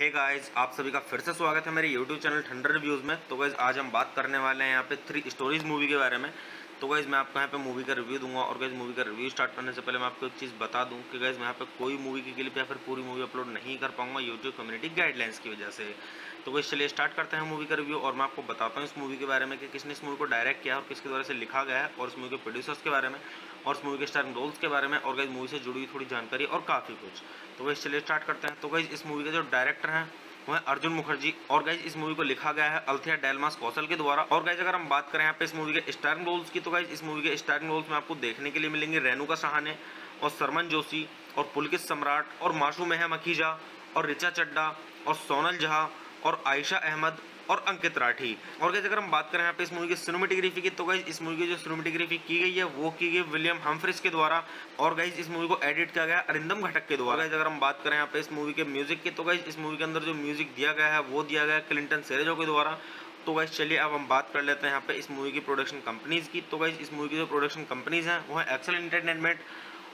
Hey guys, आप सभी का फिर से स्वागत है मेरे YouTube चैनल ठंडर रिव्यूज़ में। तो गाइस आज हम बात करने वाले हैं यहाँ पे 3 स्टोरीज मूवी के बारे में। तो गाइस मैं आपको यहाँ पे मूवी का रिव्यू दूंगा और गाइस मूवी का रिव्यू स्टार्ट करने से पहले मैं आपको एक चीज़ बता दूं कि गाइस मैं यहाँ पे कोई मूवी की क्लिप या फिर पूरी मूवी अपलोड नहीं कर पाऊंगा YouTube कम्युनिटी गाइडलाइंस की वजह से। तो गाइस चलिए स्टार्ट करते हैं मूवी का रिव्यू और मैं आपको बताता हूँ इस मूवी के बारे में कि किसने इस मूवी को डायरेक्ट किया और किसके द्वारा से लिखा गया है, और इस मूवी के प्रोड्यूसर्स के बारे में और इस मूवी के स्टारिंग रोल्स के बारे में और गाइस मूवी से जुड़ी हुई थोड़ी जानकारी और काफ़ी कुछ। तो गाइस चलिए स्टार्ट करते हैं। तो गाइस इस मूवी के जो डायरेक्टर हैं वो है अर्जुन मुखर्जी, और गाइज इस मूवी को लिखा गया है अल्थिया डेलमास कौशल के द्वारा। और गाइज अगर हम बात करें यहाँ पे इस मूवी के स्टारिंग रोल्स की, तो गाइज इस मूवी के स्टारिंग रोल्स में आपको देखने के लिए मिलेंगे रेणुका सहाने और सरमन जोशी और पुलकित सम्राट और मासूम मखीजा और ऋचा चड्डा और सोनल झा और आयशा अहमद और अंकित राठी। और गाइस अगर हम बात करें यहाँ पे इस मूवी की सिनेमेटोग्राफी की, तो गाइस इस मूवी की जो सिनेमेटोग्राफी की गई है वो की गई विलियम हम्फ्रीज के द्वारा, और गाइस इस मूवी को एडिट किया गया अरिंदम घटक के द्वारा। गाइस अगर हम बात करें यहाँ पे इस मूवी के म्यूजिक की, तो गाइस इस मूवी के अंदर जो म्यूजिक दिया गया है वो दिया गया है क्लिंटन सेरेजो के द्वारा। तो गाइस चलिए अब हम बात कर लेते हैं यहाँ पे इस मूवी की प्रोडक्शन कंपनीज की। तो गाइस इस मूवी की जो प्रोडक्शन कंपनीज हैं वो है एक्सेल एंटरटेनमेंट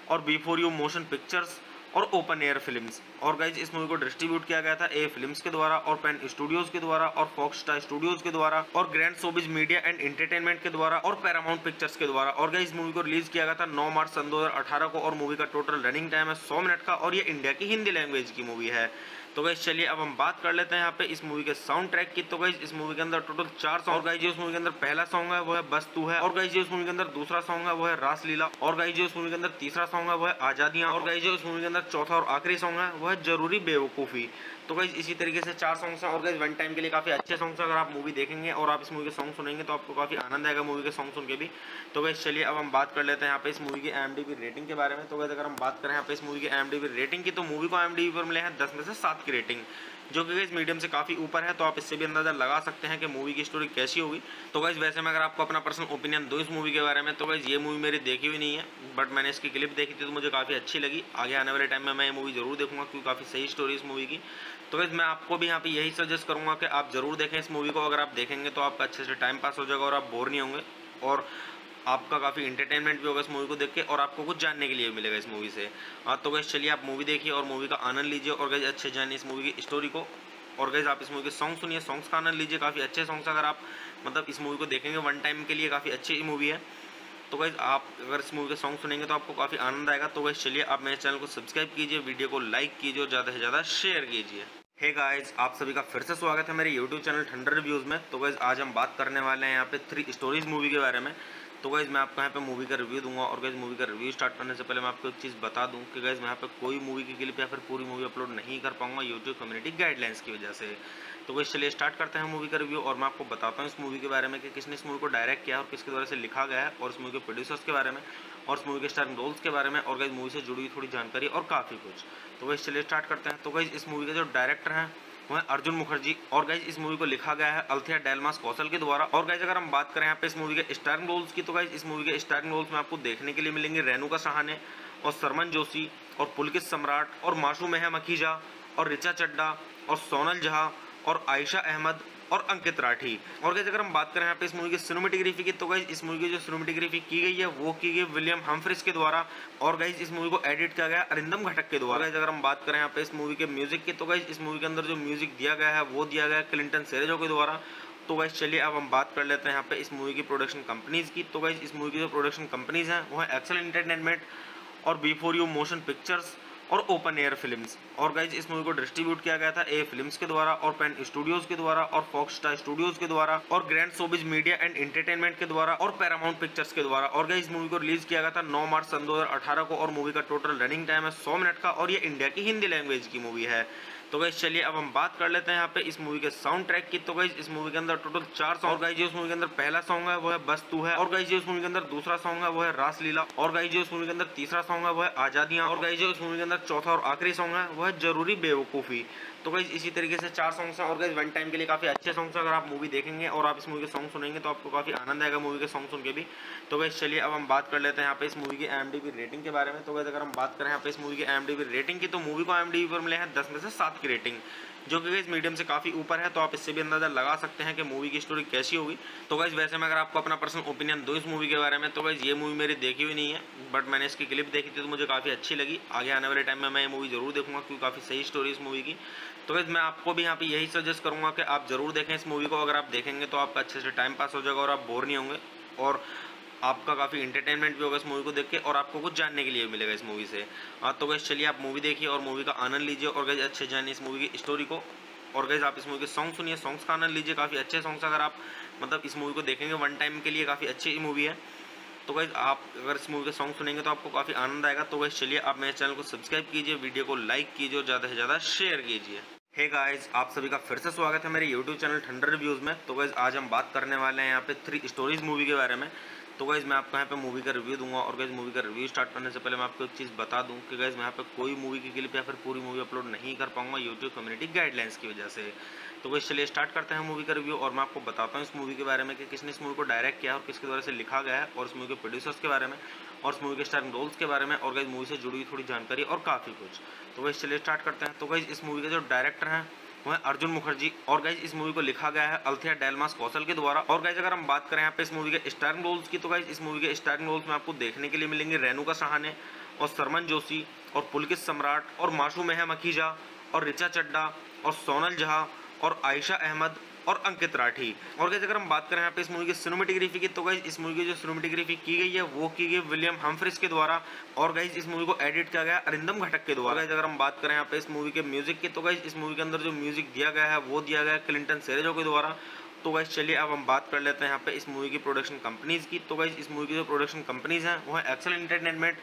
और बिफोर यू मोशन पिक्चर्स और ओपन एयर फिल्म्स। और गाइज इस मूवी को डिस्ट्रीब्यूट किया गया था ए फिल्म्स के द्वारा और पेन स्टूडियोज के द्वारा और फॉक्स स्टार स्टूडियोज के द्वारा और grand showbiz media and entertainment के द्वारा और पैरामाउंट पिक्चर्स के द्वारा। और गाइज इस मूवी को रिलीज किया गया था 9 मार्च सन 2018 को, और मूवी का टोटल रनिंग टाइम है 100 मिनट का, और ये इंडिया की हिंदी लैंग्वेज की मूवी है। तो गाइज चलिए अब हम बात कर लेते हैं यहाँ पे इस मूवी के साउंड ट्रैक की। तो गाइज इस मूवी के अंदर टोटल 4 सॉन्ग। और गाइज जो इस मूवी के अंदर पहला सॉन्ग है वो है बस तू है, और गाइज जो इस मूवी के अंदर दूसरा सॉन्ग है वो है रासलीला, और गाइज जो इस मूवी के अंदर तीसरा सॉन्ग है वो है आजादियां, और गाइज जो इस मूवी के अंदर चौथा और आखिरी सॉन्ग है वो है जरूरी बेवकूफ़ी। तो गाइज इसी तरीके से 4 सॉन्ग्स हैं, और गाइज वन टाइम के लिए काफ़ी अच्छे सॉन्ग्स हैं। अगर आप मूवी देखेंगे और आप इस मूवी के सॉन्ग सुनेंगे तो आपको काफ़ी आनंद आएगा मूवी के सॉन्ग सुन के भी। तो गाइज चलिए अब हम बात कर लेते हैं यहाँ पे इस मूवी की IMDb रेटिंग के बारे में। तो गाइज अगर हम बात करें यहाँ पे इस मूवी की IMDb रेटिंग की, तो मूवी को IMDb पर मिले हैं 10 में से 7 की रेटिंग, जो कि गाइज मीडियम से काफ़ी ऊपर है। तो आप इससे भी अंदाजा लगा सकते हैं कि मूवी की स्टोरी कैसी होगी। तो गाइज वैसे मैं अगर आपको अपना पर्सनल ओपिनियन दूं इस मूवी के बारे में, तो गाइज ये मूवी मेरी देखी हुई नहीं है, बट मैंने इसकी क्लिप देखी थी तो मुझे काफ़ी अच्छी लगी। आगे आने वाले टाइम में मैं ये मूवी जरूर देखूंगा क्योंकि काफ़ी सही स्टोरी इस मूवी की। तो गाइज मैं आपको भी यहाँ पे यही सजेस्ट करूँगा कि आप जरूर देखें इस मूवी को। अगर आप देखेंगे तो आपका अच्छे से टाइम पास हो जाएगा और आप बोर नहीं होंगे, और आपका काफ़ी इंटरटेनमेंट भी होगा इस मूवी को देख के, और आपको कुछ जानने के लिए भी मिलेगा इस मूवी से। तो गाइज चलिए आप मूवी देखिए और मूवी का आनंद लीजिए, और गाइज अच्छे जानिए इस मूवी की स्टोरी को। और गाइज आप इस मूवी के सॉन्ग सुनिए, सॉन्ग्स का आनंद लीजिए, काफ़ी अच्छे सॉन्ग्स अगर आप मतलब इस मूवी को देखेंगे वन टाइम के लिए काफ़ी अच्छी मूवी है। तो गाइज आप अगर इस मूवी के सॉन्ग सुनेंगे तो आपको काफ़ी आनंद आएगा। तो गाइज चलिए आप मेरे चैनल को सब्सक्राइब कीजिए, वीडियो को लाइक कीजिए और ज़्यादा से ज़्यादा शेयर कीजिए। हे गाइस, आप सभी का फिर से स्वागत है मेरे YouTube चैनल ठंडर रिव्यूज़ में। तो गाइज आज हम बात करने वाले हैं यहाँ पे 3 स्टोरीज मूवी के बारे में। तो गाइज मैं आपको यहाँ पे मूवी का रिव्यू दूंगा, और गाइज मूवी का रिव्यू स्टार्ट करने से पहले मैं आपको एक चीज़ बता दूं कि गाइज मैं यहाँ पे कोई मूवी की क्लिप या फिर पूरी मूवी अपलोड नहीं कर पाऊंगा YouTube कम्युनिटी गाइडलाइंस की वजह से। तो गाइज चलिए स्टार्ट करते हैं मूवी का रिव्यू, और मैं आपको बताता हूँ इस मूवी के बारे में कि किसने इस मूवी को डायरेक्ट किया और किसके द्वारा से लिखा गया है, और इस मूवी के प्रोड्यूसर्स के बारे में और इस मूवी के स्टारिंग रोल्स के बारे में और गाइज मूवी से जुड़ी हुई थोड़ी जानकारी और काफ़ी कुछ। तो गाइज चलिए स्टार्ट करते हैं। तो गाइज इस मूवी के जो डायरेक्टर हैं वो है अर्जुन मुखर्जी, और गाइज इस मूवी को लिखा गया है अल्थिया डेलमास कौशल के द्वारा। और गाइज अगर हम बात करें यहाँ पे इस मूवी के स्टारिंग रोल्स की, तो गाइज इस मूवी के स्टारिंग रोल्स में आपको देखने के लिए मिलेंगे रेणुका सहाने और सरमन जोशी और पुलकित सम्राट और मासूम मखीजा और ऋचा चड्डा और सोनल झा और आयशा अहमद और अंकित राठी। और गाइज अगर हम बात करें यहाँ पे इस मूवी की सिनेमेटोग्राफी की, तो गाइज इस मूवी की जो सिनेमेटोग्राफी की गई है वो की गई विलियम हम्फ्रीज के द्वारा, और गाइज इस मूवी को एडिट किया गया अरिंदम घटक के द्वारा। गाइज अगर हम बात करें यहाँ पे इस मूवी के म्यूजिक की, तो गाइज इस मूवी के अंदर जो म्यूजिक दिया गया है वो दिया गया है क्लिंटन सेरेजो के द्वारा। तो गाइज चलिए अब हम बात कर लेते हैं यहाँ पे इस मूवी की प्रोडक्शन कंपनीज की। तो गाइज इस मूवी की जो प्रोडक्शन कंपनीज हैं वो है एक्सेल एंटरटेनमेंट और बिफोर यू मोशन पिक्चर्स और ओपन एयर फिल्म्स। और गाइज इस मूवी को डिस्ट्रीब्यूट किया गया था ए फिल्म्स के द्वारा और पेन स्टूडियोज के द्वारा और फॉक्स स्टार स्टूडियोज के द्वारा और grand showbiz media and entertainment के द्वारा और पैरामाउंट पिक्चर्स के द्वारा। और गाइज इस मूवी को रिलीज किया गया था 9 मार्च सन 2018 को, और मूवी का टोटल रनिंग टाइम है 100 मिनट का, और ये इंडिया की हिंदी लैंग्वेज की मूवी है। तो गाइज चलिए अब हम बात कर लेते हैं यहाँ पे इस मूवी के साउंड ट्रैक की। तो गाइज इस मूवी के अंदर टोटल 4 सॉन्ग। और गाइज जो इस मूवी के अंदर पहला सॉन्ग है वो है बस तू है, और गाइज जो इस मूवी के अंदर दूसरा सॉन्ग है वो है रासलीला, और गाइज जो इस मूवी के अंदर तीसरा सॉन्ग है वो है आजादियां, और गाइज जो इस मूवी के अंदर चौथा और आखिरी सॉन्ग है वो है जरूरी बेवकूफ़ी। तो गाइज इसी तरीके से 4 सॉन्ग्स हैं, और गाइज वन टाइम के लिए काफ़ी अच्छे सॉन्ग्स हैं। अगर आप मूवी देखेंगे और आप इस मूवी के सॉन्ग सुनेंगे तो आपको काफ़ी आनंद आएगा मूवी के सॉन्ग सुन के भी। तो गाइज चलिए अब हम बात कर लेते हैं यहाँ पे इस मूवी की IMDb रेटिंग के बारे में। तो गाइज अगर हम बात करें यहाँ पे इस मूवी की IMDb रेटिंग की, तो मूवी को IMDb पर मिले हैं 10 में से 7 की रेटिंग, जो कि गाइज मीडियम से काफ़ी ऊपर है। तो आप इससे भी अंदाजा लगा सकते हैं कि मूवी की स्टोरी कैसी होगी। तो गाइज वैसे मैं अगर आपको अपना पर्सनल ओपिनियन दूं इस मूवी के बारे में, तो गाइज ये मूवी मेरी देखी हुई नहीं है, बट मैंने इसकी क्लिप देखी थी तो मुझे काफ़ी अच्छी लगी। आगे आने वाले टाइम में मैं ये मूवी जरूर देखूंगा क्योंकि काफ़ी सही स्टोरी इस मूवी की। तो गाइस मैं आपको भी यहाँ पे यही सजेस्ट करूँगा कि आप ज़रूर देखें इस मूवी को। अगर आप देखेंगे तो आपका अच्छे से टाइम पास हो जाएगा और आप बोर नहीं होंगे, और आपका काफ़ी एंटरटेनमेंट भी होगा इस मूवी को देख के, और आपको कुछ जानने के लिए भी मिलेगा इस मूवी से। तो गाइस चलिए आप मूवी देखिए और मूवी का आनंद लीजिए, और गाइस अच्छे जानिए इस मूवी की स्टोरी को। और गाइस आप इस मूवी के सॉन्ग सुनिए, सॉन्ग्स का आनंद लीजिए, काफ़ी अच्छे सॉन्ग्स। अगर आप मतलब इस मूवी को देखेंगे वन टाइम के लिए काफ़ी अच्छी मूवी है। तो गाइस आप अगर इस मूवी के सॉन्ग सुनेंगे तो आपको काफ़ी आनंद आएगा। तो गाइस चलिए आप मेरे चैनल को सब्सक्राइब कीजिए, वीडियो को लाइक कीजिए और ज़्यादा से ज़्यादा शेयर कीजिए। हे गाइस, आप सभी का फिर से स्वागत है मेरे यूट्यूब चैनल ठंडर रिव्यूज़ में। तो गाइस आज हम बात करने वाले हैं यहाँ पे 3 स्टोरीज मूवी के बारे में। तो गाइस मैं आपको यहाँ पे मूवी का रिव्यू दूंगा, और गाइस मूवी का रिव्यू स्टार्ट करने से पहले मैं आपको एक चीज़ बता दूं कि गाइस मैं यहाँ पे कोई मूवी की क्लिप या फिर पूरी मूवी अपलोड नहीं कर पाऊंगा यूट्यूब कम्युनिटी गाइडलाइंस की वजह से। तो गाइस चलिए स्टार्ट करते हैं मूवी का रिव्यू, और मैं आपको बताता हूँ इस मूवी के बारे में कि किसने इस मूवी को डायरेक्ट किया और किसके द्वारा से लिखा गया है, और इस मूवी के प्रोड्यूसर्स के बारे में, और इस मूवी के स्टारिंग रोल्स के बारे में, और गाइस मूवी से जुड़ी हुई थोड़ी जानकारी और काफ़ी कुछ। तो गाइस चलिए स्टार्ट करते हैं। तो गाइस इस मूवी के जो डायरेक्टर हैं वो है अर्जुन मुखर्जी, और गाइज इस मूवी को लिखा गया है अल्थिया डेलमास कौशल के द्वारा। और गाइज अगर हम बात करें यहाँ पे इस मूवी के स्टारिंग रोल्स की, तो गाइज इस मूवी के स्टारिंग रोल्स में आपको देखने के लिए मिलेंगे रेणुका सहाने और सरमन जोशी और पुलकित सम्राट और माशू मेहम अखीजा और ऋचा चड्डा और सोनल झा और आयशा अहमद और अंकित राठी। और गाइस अगर हम बात करें यहाँ पे इस मूवी की सिनेमेटोग्राफी की, तो गाइस इस मूवी की जो सिनेमेटोग्राफी की गई है वो की गई विलियम हम्फ्रीज के द्वारा, और गाइस इस मूवी को एडिट किया गया अरिंदम घटक के द्वारा। गाइस अगर हम बात करें यहाँ पे इस मूवी के म्यूजिक की, तो गाइस इस मूवी के अंदर जो म्यूजिक दिया गया है वो दिया गया है क्लिंटन सेरेजो के द्वारा। तो गाइस चलिए अब हम बात कर लेते हैं यहाँ पे इस मूवी की प्रोडक्शन कंपनीज की। तो गाइस इस मूवी की जो प्रोडक्शन कंपनीज हैं वो है एक्सेल एंटरटेनमेंट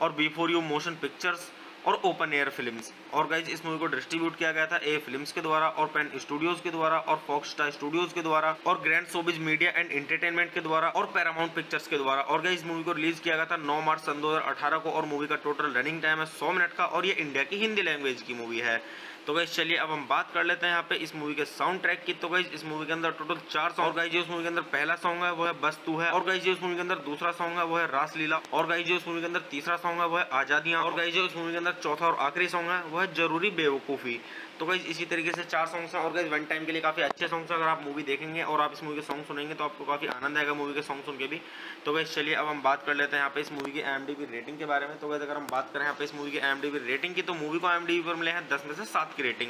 और बिफोर यू मोशन पिक्चर्स और ओपन एयर फिल्म्स। और गाइज इस मूवी को डिस्ट्रीब्यूट किया गया था ए फिल्म्स के द्वारा और पेन स्टूडियोज के द्वारा और फॉक्स स्टार स्टूडियोज के द्वारा और grand showbiz media and entertainment के द्वारा और पैरामाउंट पिक्चर्स के द्वारा। और गाइज इस मूवी को रिलीज किया गया था 9 मार्च सन 2018 को, और मूवी का टोटल रनिंग टाइम है 100 मिनट का, और ये इंडिया की हिंदी लैंग्वेज की मूवी है। तो गाइज चलिए अब हम बात कर लेते हैं यहाँ पे इस मूवी के साउंड ट्रैक की। तो गाइज इस मूवी के अंदर टोटल 4 सॉन्ग। गाइज जो इस मूवी के अंदर पहला सॉन्ग है वो है बस तू है, और गाइज जो इस मूवी के अंदर दूसरा सॉन्ग है वो है रासलीला, और गाइज जो इस मूवी के अंदर तीसरा सॉन्ग है वो है आजादियां, और गाइज जो इस मूवी के अंदर चौथा और आखिरी सॉन्ग है वो है जरूरी बेवकूफ़ी। तो गाइज इसी तरीके से 4 सॉन्ग्स हैं, और गाइज वन टाइम के लिए काफ़ी अच्छे सॉन्ग्स हैं। अगर आप मूवी देखेंगे और आप इस मूवी के सॉन्ग सुनेंगे तो आपको काफ़ी आनंद आएगा मूवी के सॉन्ग सुन के भी। तो गाइज चलिए अब हम बात कर लेते हैं यहाँ पे इस मूवी की IMDb रेटिंग के बारे में। तो गाइज अगर हम बात करें यहाँ पे इस मूवी की IMDb रेटिंग की, तो मूवी को IMDb पर मिले हैं 10 में से 7 की रेटिंग,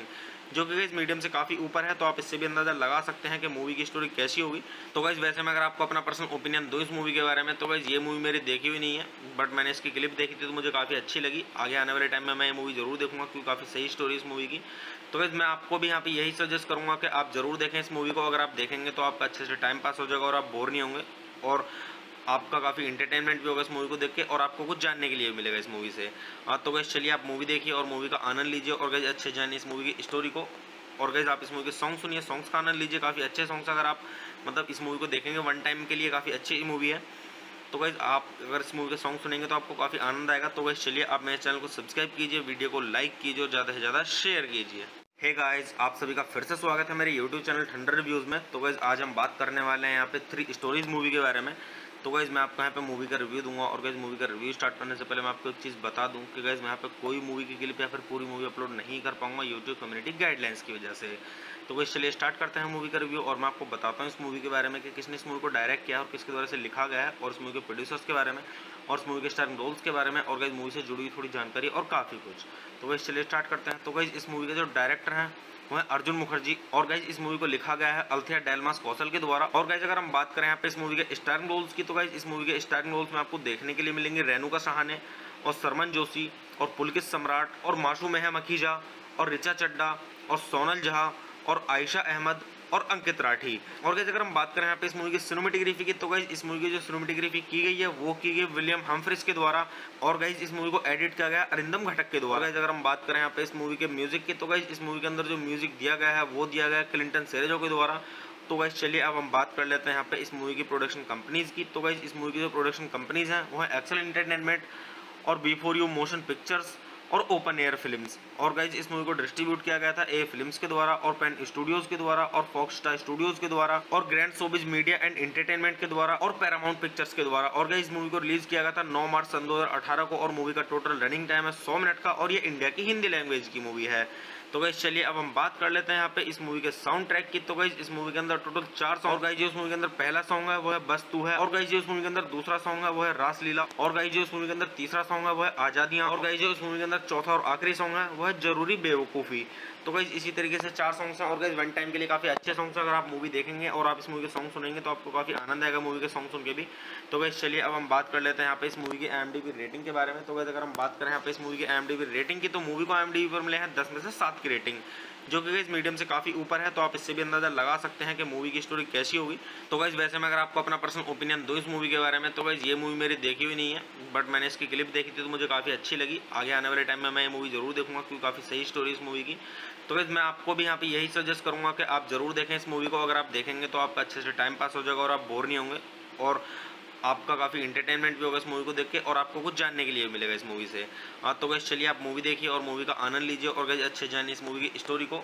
जो कि गाइज मीडियम से काफ़ी ऊपर है। तो आप इससे भी अंदाजा लगा सकते हैं कि मूवी की स्टोरी कैसी होगी। तो गाइज वैसे मैं अगर आपको अपना पर्सनल ओपिनियन दूँ इस मूवी के बारे में, तो गाइज ये मूवी मेरी देखी हुई नहीं है, बट मैंने इसकी क्लिप देखी थी तो मुझे काफ़ी अच्छी लगी। आगे आने वाले टाइम में मैं ये मूवी जरूर देखूंगा क्योंकि काफ़ी सही स्टोरी इस मूवी की। तो गाइज मैं आपको भी यहाँ पे यही सजेस्ट करूँगा कि आप ज़रूर देखें इस मूवी को। अगर आप देखेंगे तो आपका अच्छे से टाइम पास हो जाएगा और आप बोर नहीं होंगे, और आपका काफ़ी एंटरटेनमेंट भी होगा इस मूवी को देख के, और आपको कुछ जानने के लिए भी मिलेगा इस मूवी से। तो गाइज चलिए आप मूवी देखिए और मूवी का आनंद लीजिए, और गाइज अच्छे जानिए इस मूवी की स्टोरी को। और गाइज आप इस मूवी के सॉन्ग सुनिए, सॉन्ग्स का आनंद लीजिए, काफ़ी अच्छे सॉन्ग्स। अगर आप मतलब इस मूवी को देखेंगे वन टाइम के लिए काफ़ी अच्छी मूवी है। तो गाइज आप अगर इस मूवी के सॉन्ग सुनेंगे तो आपको काफ़ी आनंद आएगा। तो गाइज चलिए आप मेरे चैनल को सब्सक्राइब कीजिए, वीडियो को लाइक कीजिए और ज़्यादा से ज़्यादा शेयर कीजिए। हे गाइस, आप सभी का फिर से स्वागत है मेरे यूट्यूब चैनल ठंडर रिव्यूज़ में। तो गाइज आज हम बात करने वाले हैं यहाँ पे 3 स्टोरीज मूवी के बारे में। तो गाइज मैं आपको यहाँ पे मूवी का रिव्यू दूंगा, और गाइज मूवी का रिव्यू स्टार्ट करने से पहले मैं आपको एक चीज़ बता दूं कि गाइज मैं यहाँ पे कोई मूवी की क्लिप या फिर पूरी मूवी अपलोड नहीं कर पाऊंगा यूट्यूब कम्युनिटी गाइडलाइंस की वजह से। तो गाइज चलिए स्टार्ट करते हैं मूवी का रिव्यू, और मैं आपको बताता हूँ इस मूवी के बारे में कि किसने इस मूवी को डायरेक्ट किया और किसके द्वारा से लिखा गया है, और इस मूवी के प्रोड्यूसर्स के बारे में, और इस मूवी के स्टारिंग रोल्स के बारे में, और गाइज मूवी से जुड़ी हुई थोड़ी जानकारी और काफ़ी कुछ। तो गाइज चलिए स्टार्ट करते हैं। तो गाइज इस मूवी के जो डायरेक्टर हैं वो है अर्जुन मुखर्जी, और गाइज इस मूवी को लिखा गया है अल्थिया डेलमास कौशल के द्वारा। और गाइज अगर हम बात करें यहाँ पे इस मूवी के स्टारिंग रोल्स की, तो गाइज इस मूवी के स्टारिंग रोल्स में आपको देखने के लिए मिलेंगे रेणुका सहाने और सरमन जोशी और पुलकित सम्राट और माशू मेहम अखीजा और ऋचा चड्डा और सोनल झा और आयशा अहमद और अंकित राठी। और गाइज अगर हम बात करें यहाँ पे इस मूवी की सिनेमेटोग्राफी की, तो गाइज इस मूवी की जो सिनेमेटोग्राफी की गई है वो की गई विलियम हम्फ्रीज के द्वारा, और गाइज इस मूवी को एडिट किया गया अरिंदम घटक के द्वारा। गाइज अगर हम बात करें यहाँ पे इस मूवी के म्यूजिक की, तो गाइज इस मूवी के अंदर जो म्यूजिक दिया गया है वो दिया गया है क्लिंटन सेरेजो के द्वारा। तो गाइज चलिए अब हम बात कर लेते हैं यहाँ पे इस मूवी की प्रोडक्शन कंपनीज की। तो गाइज इस मूवी की जो प्रोडक्शन कंपनीज हैं वो है एक्सेल एंटरटेनमेंट और बिफोर यू मोशन पिक्चर्स और ओपन एयर फिल्म्स। और गाइज इस मूवी को डिस्ट्रीब्यूट किया गया था ए फिल्म्स के द्वारा और पेन स्टूडियोज के द्वारा और फॉक्स स्टार स्टूडियोज के द्वारा और grand showbiz media and entertainment के द्वारा और पैरामाउंट पिक्चर्स के द्वारा। और गाइज इस मूवी को रिलीज किया गया था 9 मार्च सन 2018 को, और मूवी का टोटल रनिंग टाइम है 100 मिनट का, और ये इंडिया की हिंदी लैंग्वेज की मूवी है। तो गाइज चलिए अब हम बात कर लेते हैं यहाँ पे इस मूवी के साउंड ट्रैक की। तो गाइज इस मूवी के अंदर टोटल 4 सॉन्ग। और गाइज जो इस मूवी के अंदर पहला सॉन्ग है वो है बस तू है, और गाइज जो इस मूवी के अंदर दूसरा सॉन्ग है वो है रासलीला, और गाइज जो इस मूवी के अंदर तीसरा सॉन्ग है वो है आजादियां, और गाइज जो इस मूवी के अंदर चौथा और आखिरी सॉन्ग है वो है जरूरी बेवकूफ़ी। तो गाइस इसी तरीके से 4 सॉन्ग्स हैं और गाइस वन टाइम के लिए काफ़ी अच्छे सॉन्ग्स हैं। अगर आप मूवी देखेंगे और आप इस मूवी के सॉन्ग सुनेंगे तो आपको काफ़ी आनंद आएगा मूवी के सॉन्ग सुन के भी। तो गाइस चलिए अब हम बात कर लेते हैं यहाँ पे इस मूवी की IMDb रेटिंग के बारे में। तो गाइस अगर हम बात करें यहाँ पे इस मूवी की IMDb रेटिंग की, तो मूवी को IMDb पर मिले हैं 10 में से 7 की रेटिंग, जो कि गाइस मीडियम से काफ़ी ऊपर है। तो आप इससे भी अंदाजा लगा सकते हैं कि मूवी की स्टोरी कैसी होगी। तो गाइस वैसे मैं अगर आपको अपना पर्सनल ओपिनियन दूं इस मूवी के बारे में, तो गाइस ये मूवी मेरी देखी हुई नहीं है, बट मैंने इसकी क्लिप देखी थी तो मुझे काफ़ी अच्छी लगी। आगे आने वाले टाइम में मैं ये मूवी जरूर देखूंगा क्योंकि काफ़ी सही स्टोरी इस मूवी की। तो गाइस मैं आपको भी यहाँ पे यही सजेस्ट करूंगा कि आप जरूर देखें इस मूवी को। अगर आप देखेंगे तो आपका अच्छे से टाइम पास हो जाएगा और आप बोर नहीं होंगे, और आपका काफ़ी इंटरटेनमेंट भी होगा इस मूवी को देख के, और आपको कुछ जानने के लिए भी मिलेगा इस मूवी से। तो गाइस चलिए आप मूवी देखिए और मूवी का आनंद लीजिए, और गाइस अच्छे जानिए इस मूवी की स्टोरी को।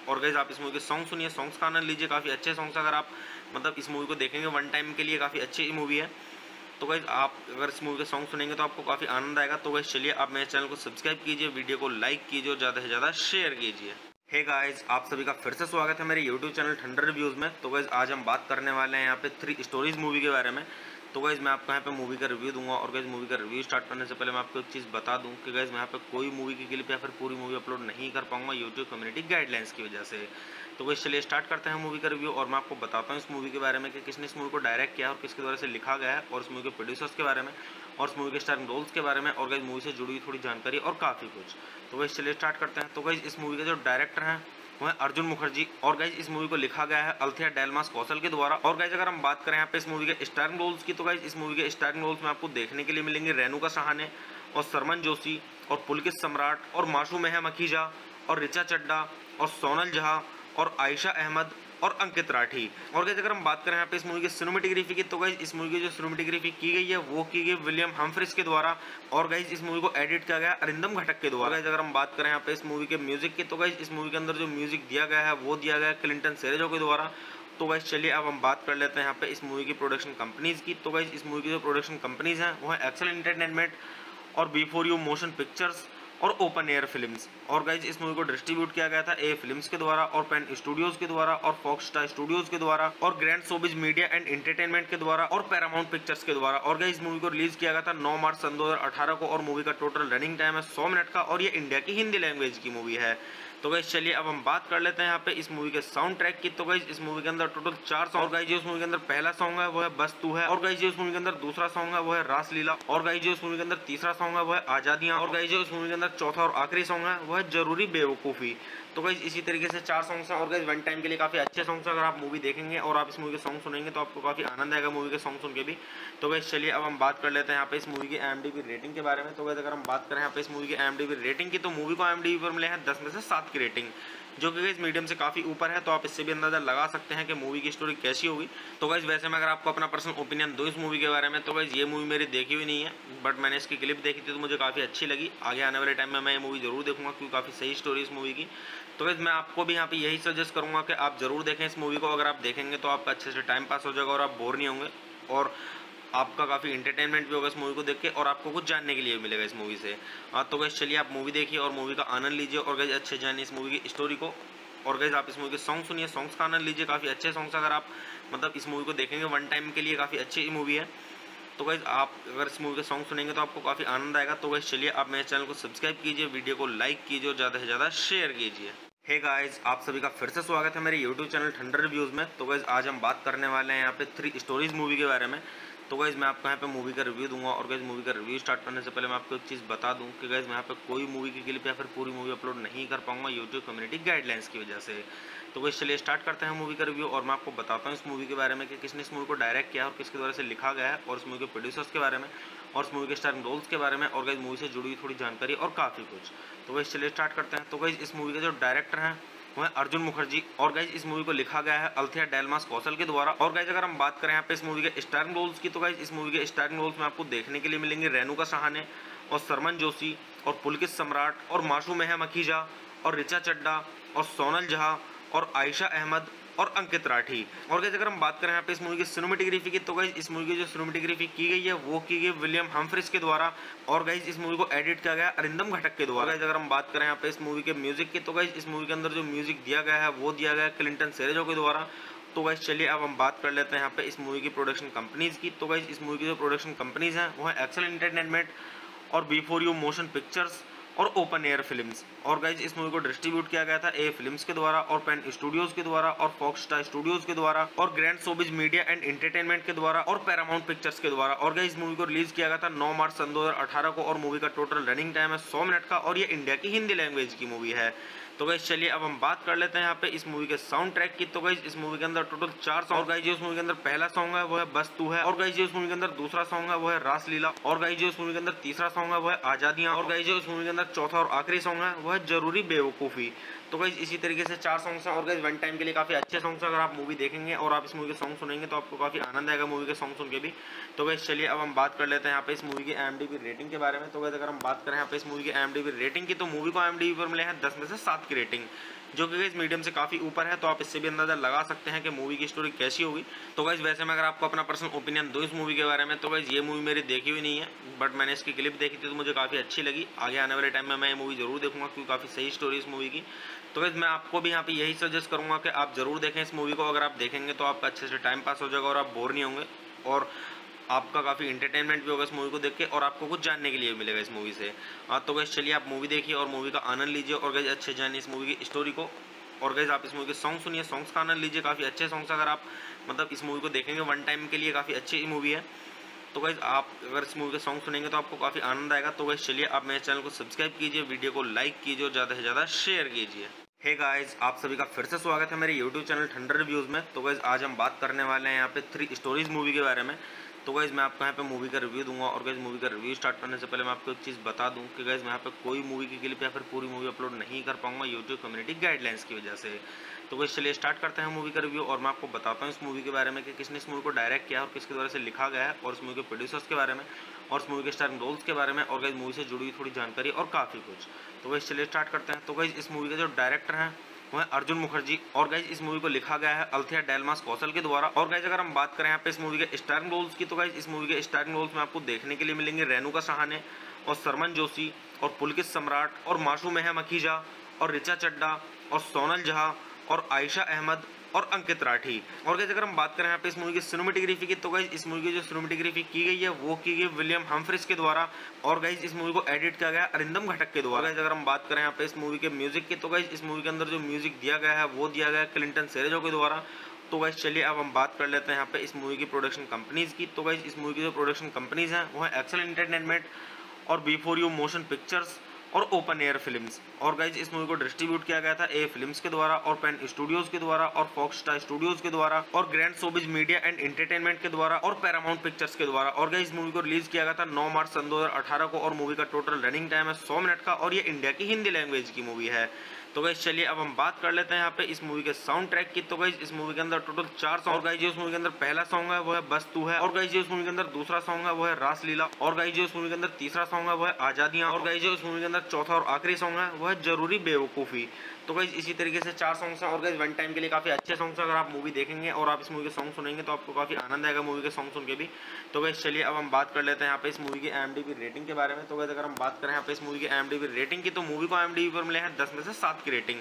और गाइस आप इस मूवी के सॉन्ग सुनिए, सॉन्ग्स का आनंद लीजिए, काफ़ी अच्छे सॉन्ग्स। अगर आप मतलब इस मूवी को देखेंगे वन टाइम के लिए काफ़ी अच्छी मूवी है। तो गाइस आप अगर इस मूवी के सॉन्ग सुनेंगे तो आपको काफ़ी आनंद आएगा। तो गाइस चलिए आप मेरे चैनल को सब्सक्राइब कीजिए, वीडियो को लाइक कीजिए और ज़्यादा से ज़्यादा शेयर कीजिए। हे गाइस, आप सभी का फिर से स्वागत है मेरे यूट्यूब चैनल थंडर रिव्यूज़ में। तो गाइस आज हम बात करने वाले हैं यहाँ पे 3 स्टोरीज मूवी के बारे में। तो गाइस मैं आपको यहाँ पे मूवी का रिव्यू दूंगा, और गाइस मूवी का रिव्यू स्टार्ट करने से पहले मैं आपको एक चीज़ बता दूं कि गाइस मैं यहाँ पे कोई मूवी की क्लिप या फिर पूरी मूवी अपलोड नहीं कर पाऊंगा यूट्यूब कम्युनिटी गाइडलाइंस की वजह से। तो गाइस चलिए स्टार्ट करते हैं मूवी का रिव्यू, और मैं आपको बताता हूँ इस मूवी के बारे में कि किसने इस मूवी को डायरेक्ट किया और किसके द्वारा से लिखा गया है, और इस मूवी के प्रोड्यूसर्स के बारे में, और इस मूवी के स्टारिंग रोल्स के बारे में, और गाइस मूवी से जुड़ी हुई थोड़ी जानकारी और काफ़ी कुछ। तो गाइस चलिए स्टार्ट करते हैं। तो गाइस इस मूवी के जो डायरेक्टर हैं वो है अर्जुन मुखर्जी, और गाइज इस मूवी को लिखा गया है अल्थिया डेलमास कौशल के द्वारा। और गाइज अगर हम बात करें यहाँ पे इस मूवी के स्टारिंग रोल्स की, तो गाइज इस मूवी के स्टारिंग रोल्स में आपको देखने के लिए मिलेंगे रेणुका सहाने और सरमन जोशी और पुलकित सम्राट और माशू मेहम अखीजा और ऋचा चड्डा और सोनल झा और आयशा अहमद और अंकित राठी। और गाइस अगर हम बात करें यहाँ पे इस मूवी की सिनेमेटोग्राफी की, तो गाइस इस मूवी की जो सिनेमेटोग्राफी की गई है वो की गई विलियम हम्फ्रीज के द्वारा, और गाइस इस मूवी को एडिट किया गया अरिंदम घटक के द्वारा। गाइस अगर हम बात करें यहाँ पे इस मूवी के म्यूजिक की, तो गाइस इस मूवी के अंदर जो म्यूजिक दिया गया है वो दिया गया है क्लिंटन सेरेजो के द्वारा। तो गाइस चलिए अब हम बात कर लेते हैं यहाँ पे इस मूवी की प्रोडक्शन कंपनीज की। तो गाइस इस मूवी की जो प्रोडक्शन कंपनीज हैं वो है एक्सेल एंटरटेनमेंट और बिफोर यू मोशन पिक्चर्स और ओपन एयर फिल्म्स। और गाइज इस मूवी को डिस्ट्रीब्यूट किया गया था ए फिल्म्स के द्वारा और पेन स्टूडियोज के द्वारा और फॉक्स स्टार स्टूडियोज के द्वारा और grand showbiz media and entertainment के द्वारा और पैरामाउंट पिक्चर्स के द्वारा। और गाइज इस मूवी को रिलीज किया गया था 9 मार्च सन 2018 को, और मूवी का टोटल रनिंग टाइम है 100 मिनट का, और ये इंडिया की हिंदी लैंग्वेज की मूवी है। तो गाइज चलिए अब हम बात कर लेते हैं यहाँ पे इस मूवी के साउंड ट्रैक की। तो गाइज इस मूवी के अंदर टोटल 4 सॉन्ग। गाइज जो इस मूवी के अंदर पहला सॉन्ग है वो है बस तू है, और गाइज जो इस मूवी के अंदर दूसरा सॉन्ग है वो है रासलीला, और गाइज जो इस मूवी के अंदर तीसरा सॉन्ग है वो है आजादियां, और गाइज जो इस मूवी के अंदर चौथा और आखिरी सॉन्ग है वो है जरूरी बेवकूफ़ी। तो गाइज इसी तरीके से 4 सॉन्ग्स हैं, और गाइज वन टाइम के लिए काफ़ी अच्छे सॉन्ग्स हैं। अगर आप मूवी देखेंगे और आप इस मूवी के सॉन्ग सुनेंगे तो आपको काफ़ी आनंद आएगा मूवी के सॉन्ग सुन के भी। तो गाइज चलिए अब हम बात कर लेते हैं यहाँ पे इस मूवी की IMDb रेटिंग के बारे में। तो गाइज अगर हम बात करें यहाँ पे इस मूवी की IMDb रेटिंग की, तो मूवी को IMDb पर मिले हैं 10 में से 7 की रेटिंग, जो कि गाइज मीडियम से काफ़ी ऊपर है। तो आप इससे भी अंदाजा लगा सकते हैं कि मूवी की स्टोरी कैसी होगी। तो गाइज वैसे मैं अगर आपको अपना पर्सनल ओपिनियन दूं इस मूवी के बारे में, तो गाइज ये मूवी मेरी देखी हुई नहीं है, बट मैंने इसकी क्लिप देखी थी तो मुझे काफ़ी अच्छी लगी। आगे आने वाले टाइम में मैं ये मूवी जरूर देखूंगा क्योंकि काफ़ी सही स्टोरी इस मूवी की। तो गाइज मैं आपको भी यहाँ पे यही सजेस्ट करूंगा कि आप जरूर देखें इस मूवी को। अगर आप देखेंगे तो आपका अच्छे से टाइम पास हो जाएगा और आप बोर नहीं होंगे, और आपका काफ़ी इंटरटेनमेंट भी होगा इस मूवी को देख के, और आपको कुछ जानने के लिए भी मिलेगा इस मूवी से। तो गाइज चलिए आप मूवी देखिए और मूवी का आनंद लीजिए, और गाइज अच्छे जानिए इस मूवी की स्टोरी को। और गाइज आप इस मूवी के सॉन्ग सुनिए, सॉन्ग्स का आनंद लीजिए, काफ़ी अच्छे सॉन्ग्स। अगर आप मतलब इस मूवी को देखेंगे वन टाइम के लिए काफ़ी अच्छी मूवी है। तो गाइज आप अगर इस मूवी के सॉन्ग सुनेंगे तो आपको काफ़ी आनंद आएगा। तो गाइज चलिए आप मेरे चैनल को सब्सक्राइब कीजिए, वीडियो को लाइक कीजिए और ज़्यादा से ज़्यादा शेयर कीजिए। हे गाइस, आप सभी का फिर से स्वागत है मेरे यूट्यूब चैनल थंडर रिव्यूज़ में। तो गाइज आज हम बात करने वाले हैं यहाँ पे 3 स्टोरीज मूवी के बारे में। तो गाइज मैं आपको यहाँ पे मूवी का रिव्यू दूंगा, और गाइज मूवी का रिव्यू स्टार्ट करने से पहले मैं आपको एक चीज़ बता दूं कि गाइज मैं यहाँ पे कोई मूवी की क्लिप या फिर पूरी मूवी अपलोड नहीं कर पाऊंगा यूट्यूब कम्युनिटी गाइडलाइंस की वजह से। तो गाइज चलिए स्टार्ट करते हैं मूवी का रिव्यू, और मैं आपको बताता हूँ इस मूवी के बारे में कि किसने इस मूवी को डायरेक्ट किया और किसके द्वारा से लिखा गया है, और इस मूवी के प्रोड्यूसर्स के बारे में, और इस मूवी के स्टारिंग रोल्स के बारे में, और गाइज मूवी से जुड़ी हुई थोड़ी जानकारी और काफ़ी कुछ। तो गाइज चलिए स्टार्ट करते हैं। तो गाइज इस मूवी के जो डायरेक्टर हैं वो है अर्जुन मुखर्जी, और गाइज इस मूवी को लिखा गया है अल्थिया डेलमास कौशल के द्वारा। और गाइज अगर हम बात करें यहाँ पे इस मूवी के स्टारिंग रोल्स की, तो गाइज इस मूवी के स्टारिंग रोल्स में आपको देखने के लिए मिलेंगे रेणुका सहाने और सरमन जोशी और पुलकित सम्राट और माशू मेहम अखीजा और ऋचा चड्डा और सोनल झा और आयशा अहमद और अंकित राठी। और गाइज अगर हम बात करें यहाँ पे इस मूवी की सिनेमेटोग्राफी की, तो गाइज इस मूवी की जो सिनेमेटोग्राफी की गई है वो की गई विलियम हम्फ्रीज के द्वारा, और गाइज इस मूवी को एडिट किया गया अरिंदम घटक के द्वारा। गाइज अगर हम बात करें यहाँ पे इस मूवी के म्यूजिक की, तो गाइज इस मूवी के अंदर जो म्यूजिक दिया गया है वो दिया गया क्लिंटन सेरेजो के द्वारा। तो गाइज चलिए अब हम बात कर लेते हैं यहाँ पे इस मूवी की प्रोडक्शन कंपनीज की। तो गाइज इस मूवी की जो प्रोडक्शन कंपनीज हैं वो है एक्सेल एंटरटेनमेंट और बिफोर यू मोशन पिक्चर्स और ओपन एयर फिल्म्स। और गाइज इस मूवी को डिस्ट्रीब्यूट किया गया था ए फिल्म्स के द्वारा और पेन स्टूडियोज के द्वारा और फॉक्स स्टार स्टूडियोज के द्वारा और grand showbiz media and entertainment के द्वारा और पैरामाउंट पिक्चर्स के द्वारा। और गाइज इस मूवी को रिलीज किया गया था 9 मार्च सन 2018 को और मूवी का टोटल रनिंग टाइम है 100 मिनट का और ये इंडिया की हिंदी लैंग्वेज की मूवी है। तो गाइज चलिए अब हम बात कर लेते हैं यहाँ पे इस मूवी के साउंड ट्रैक की। तो गाइज इस मूवी के अंदर टोटल 4 सॉन्ग। गाइज उस मूवी के अंदर पहला सॉन्ग है वो है बस तू है। और गाइज उस मूवी के अंदर दूसरा सॉन्ग है वो है रासलीला। और गाइज उस मूवी के अंदर तीसरा सॉन्ग है वो है आजादियां। और गाइज उस मूवी के अंदर चौथा और आखिरी सॉन्ग है वो है जरूरी बेवकूफ़ी। तो गाइज इसी तरीके से 4 सॉन्ग्स हैं और गाइज वन टाइम के लिए काफ़ी अच्छे सॉन्ग्स हैं। अगर आप मूवी देखेंगे और आप इस मूवी के सॉन्ग सुनेंगे तो आपको काफ़ी आनंद आएगा मूवी के सॉन्ग सुन के भी। तो गाइज चलिए अब हम बात कर लेते हैं यहाँ पे इस मूवी की IMDb रेटिंग के बारे में। तो गाइज अगर हम बात करें यहाँ पे इस मूवी की IMDb रेटिंग की तो मूवी को IMDb पर मिले हैं 10 में से 7 की रेटिंग, जो कि गाइज मीडियम से काफ़ी ऊपर है। तो आप इससे भी अंदाजा लगा सकते हैं कि मूवी की स्टोरी कैसी होगी। तो गाइज वैसे मैं अगर आपको अपना पर्सनल ओपिनियन दूँ इस मूवी के बारे में तो गाइज ये मूवी मेरी देखी हुई नहीं है, बट मैंने इसकी क्लिप देखी थी तो मुझे काफ़ी अच्छी लगी। आगे आने वाले टाइम में मैं ये मूवी जरूर देखूंगा क्योंकि काफ़ी सही स्टोरी इस मूवी की। तो गाइज मैं आपको भी यहाँ पे यही सजेस्ट करूँगा कि आप जरूर देखें इस मूवी को। अगर आप देखेंगे तो आपका अच्छे से टाइम पास हो जाएगा और आप बोर नहीं होंगे और आपका काफ़ी इंटरटेनमेंट भी होगा इस मूवी को देख के और आपको कुछ जानने के लिए मिलेगा इस मूवी से। तो गाइज चलिए आप मूवी देखिए और मूवी का आनंद लीजिए और गाइज अच्छे जानिए इस मूवी की स्टोरी को। और गाइज आप इस मूवी के सॉन्ग सुनिए, सॉन्ग्स का आनंद लीजिए, काफ़ी अच्छे सॉन्ग्स अगर आप मतलब इस मूवी को देखेंगे वन टाइम के लिए काफ़ी अच्छी मूवी है। तो गाइज आप अगर इस मूवी के सॉन्ग सुनेंगे तो आपको काफ़ी आनंद आएगा। तो गाइज चलिए आप मेरे चैनल को सब्सक्राइब कीजिए, वीडियो को लाइक कीजिए और ज़्यादा से ज़्यादा शेयर कीजिए। हे गाइज आप सभी का फिर से स्वागत है मेरे यूट्यूब चैनल थंडर रिव्यूज़ में। तो गाइज आज हम बात करने वाले हैं यहाँ पे 3 स्टोरीज मूवी के बारे में। तो गाइज मैं आपको यहाँ पे मूवी का रिव्यू दूंगा और गाइज मूवी का रिव्यू स्टार्ट करने से पहले मैं आपको एक चीज़ बता दूं कि गाइज मैं यहाँ पे कोई मूवी की क्लिप या फिर पूरी मूवी अपलोड नहीं कर पाऊंगा यूट्यूब कम्युनिटी गाइडलाइंस की वजह से। तो गाइज चलिए स्टार्ट करते हैं मूवी का रिव्यू और मैं आपको बताता हूँ इस मूवी के बारे में कि किसने इस मूवी को डायरेक्ट किया और किसके द्वारा से लिखा गया है और इस मूवी के प्रोड्यूसर्स के बारे में और इस मूवी के स्टारिंग रोल्स के बारे में और गाइज मूवी से जुड़ी हुई थोड़ी जानकारी और काफ़ी कुछ। तो गाइज चलिए स्टार्ट करते हैं। तो गाइज इस मूवी के जो डायरेक्टर हैं वो है अर्जुन मुखर्जी और गाइज इस मूवी को लिखा गया है अल्थिया डेलमास कौशल के द्वारा। और गाइज अगर हम बात करें यहाँ पे इस मूवी के स्टारिंग रोल्स की तो गाइज इस मूवी के स्टारिंग रोल्स में आपको देखने के लिए मिलेंगे रेणुका सहाने और सरमन जोशी और पुलकित सम्राट और मासूम मखीजा और रिचा चड्डा और सोनल झा और आयशा अहमद और अंकित राठी। और गाइज अगर हम बात करें यहाँ पे इस मूवी की सिनेमेटोग्राफी की तो गाइज इस मूवी की जो सिनेमेटोग्राफी की गई है वो की गई विलियम हम्फ्रीज के द्वारा और गाइज इस मूवी को एडिट किया गया अरिंदम घटक के द्वारा। गाइज अगर हम बात करें यहाँ पे इस मूवी के म्यूजिक की तो गाइज इस मूवी के अंदर जो म्यूजिक दिया गया है वो दिया गया है क्लिंटन सेरेजो के द्वारा। तो गाइज चलिए अब हम बात कर लेते हैं यहाँ पे इस मूवी की प्रोडक्शन कंपनीज की। तो गाइज इस मूवी की जो प्रोडक्शन कंपनीज हैं वो है एक्सेल एंटरटेनमेंट और बिफोर यू मोशन पिक्चर्स और ओपन एयर फिल्म्स। और गाइज इस मूवी को डिस्ट्रीब्यूट किया गया था ए फिल्म्स के द्वारा और पेन स्टूडियोज के द्वारा और फॉक्स स्टार स्टूडियोज के द्वारा और grand showbiz media and entertainment के द्वारा और पैरामाउंट पिक्चर्स के द्वारा। और गाइज इस मूवी को रिलीज किया गया था 9 मार्च सन 2018 को और मूवी का टोटल रनिंग टाइम है 100 मिनट का और ये इंडिया की हिंदी लैंग्वेज की मूवी है। तो गाइज चलिए अब हम बात कर लेते हैं यहाँ पे इस मूवी के साउंड ट्रैक की। तो गाइज इस मूवी के अंदर टोटल 4 सॉन्ग। और गाइज उस मूवी के अंदर पहला सॉन्ग है वो है बस तू है। और गाइज उस मूवी के अंदर दूसरा सॉन्ग है वो है रासलीला। और गाइज उस मूवी के अंदर तीसरा सॉन्ग है वो है आजादियां। और गाइज उस मूवी के अंदर चौथा और आखिरी सॉन्ग है वो है जरूरी बेवकूफ़ी। तो गाइज इसी तरीके से 4 सॉन्ग्स हैं और गाइज वन टाइम के लिए काफ़ी अच्छे सॉन्ग्स हैं। अगर आप मूवी देखेंगे और आप इस मूवी के सॉन्ग सुनेंगे तो आपको काफ़ी आनंद आएगा मूवी के सॉन्ग सुन के भी। तो गाइज चलिए अब हम बात कर लेते हैं यहाँ पे इस मूवी की IMDb रेटिंग के बारे में। तो गाइज अगर हम बात करें यहाँ पे इस मूवी की IMDb रेटिंग की तो मूवी को IMDb पर मिले हैं 10 में से 7 की रेटिंग,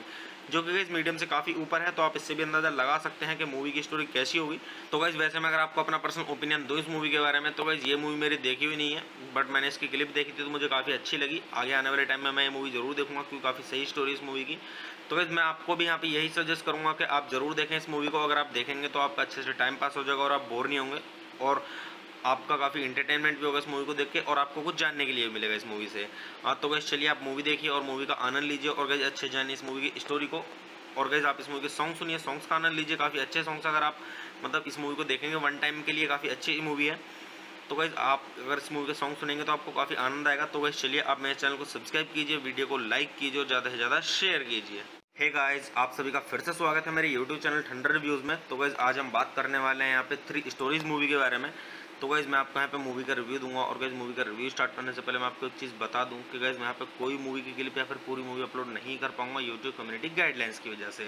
जो कि गाइज मीडियम से काफ़ी ऊपर है। तो आप इससे भी अंदाजा लगा सकते हैं कि मूवी की स्टोरी कैसी होगी। तो गाइज वैसे मैं अगर आपको अपना पर्सनल ओपिनियन दूँ इस मूवी के बारे में तो गाइज ये मूवी मेरी देखी हुई नहीं है, बट मैंने इसकी क्लिप देखी थी तो मुझे काफ़ी अच्छी लगी। आगे आने वाले टाइम में मैं ये मूवी जरूर देखूंगा क्योंकि काफ़ी सही स्टोरी इस मूवी की। तो गाइज मैं आपको भी यहाँ पे यही सजेस्ट करूँगा कि आप जरूर देखें इस मूवी को। अगर आप देखेंगे तो आपका अच्छे से टाइम पास हो जाएगा और आप बोर नहीं होंगे और आपका काफ़ी इंटरटेनमेंट भी होगा इस मूवी को देख के और आपको कुछ जानने के लिए मिलेगा इस मूवी से। तो गाइज चलिए आप मूवी देखिए और मूवी का आनंद लीजिए और गाइज अच्छे जानिए इस मूवी की स्टोरी को। और गाइज आप इस मूवी के सॉन्ग सुनिए, सॉन्ग्स का आनंद लीजिए, काफ़ी अच्छे सॉन्ग्स अगर आप मतलब इस मूवी को देखेंगे वन टाइम के लिए काफ़ी अच्छी मूवी है। तो गाइज आप अगर इस मूवी के सॉन्ग सुनेंगे तो आपको काफ़ी आनंद आएगा। तो गाइज चलिए आप मेरे चैनल को सब्सक्राइब कीजिए, वीडियो को लाइक कीजिए और ज़्यादा से ज़्यादा शेयर कीजिए। हे गाइज आप सभी का फिर से स्वागत है मेरे यूट्यूब चैनल थंडर रिव्यूज़ में। तो गाइज आज हम बात करने वाले हैं यहाँ पे 3 स्टोरीज मूवी के बारे में। तो गाइज मैं आपको यहाँ पे मूवी का रिव्यू दूंगा और गाइज मूवी का रिव्यू स्टार्ट करने से पहले मैं आपको एक चीज़ बता दूं कि गाइज मैं यहाँ पे कोई मूवी की क्लिप या फिर पूरी मूवी अपलोड नहीं कर पाऊंगा यूट्यूब कम्युनिटी गाइडलाइंस की वजह से।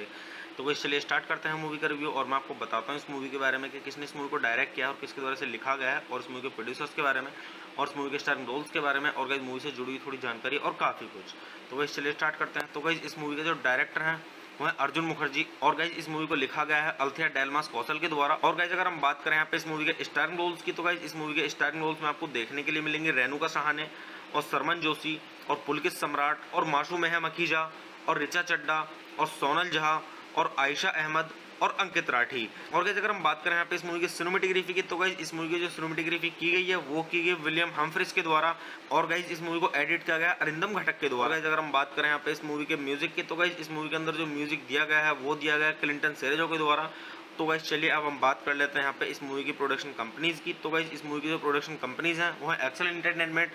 तो गाइज चलिए स्टार्ट करते हैं मूवी का रिव्यू और मैं आपको बताता हूँ इस मूवी के बारे में कि किसने इस मूवी को डायरेक्ट किया और किसके द्वारा से लिखा गया है और इस मूवी के प्रोड्यूसर्स के बारे में और इस मूवी के स्टारिंग रोल्स के बारे में और गाइज मूवी से जुड़ी हुई थोड़ी जानकारी और काफ़ी कुछ। तो गाइज चलिए स्टार्ट करते हैं। तो गाइज इस मूवी के जो डायरेक्टर हैं वो है अर्जुन मुखर्जी और गाइज इस मूवी को लिखा गया है अल्थिया डेलमास कौशल के द्वारा। और गाइज अगर हम बात करें यहाँ पे इस मूवी के स्टारिंग रोल्स की तो गाइज इस मूवी के स्टारिंग रोल्स में आपको देखने के लिए मिलेंगे रेणुका सहाने और सरमन जोशी और पुलकित सम्राट और मासूम अहम अकीजा और ऋचा चड्ढा और सोनल जहाँ और आयशा अहमद और अंकित राठी। और गाइस अगर हम बात करें यहाँ पे इस मूवी की सिनेमेटोग्राफी की, तो गाइस इस मूवी की जो सिनेमेटोग्राफी की गई है वो की गई विलियम हम्फ्रीज के द्वारा, और गाइस इस मूवी को एडिट किया गया अरिंदम घटक के द्वारा। गाइस अगर हम बात करें यहाँ पे इस मूवी के म्यूजिक की, तो गाइस इस मूवी के अंदर जो म्यूजिक दिया गया है वो दिया गया है क्लिंटन सेरेजो के द्वारा। तो गाइस चलिए अब हम बात कर लेते हैं यहाँ पे इस मूवी की प्रोडक्शन कंपनीज की। तो गाइस इस मूवी की जो प्रोडक्शन कंपनीज हैं वो है एक्सेल एंटरटेनमेंट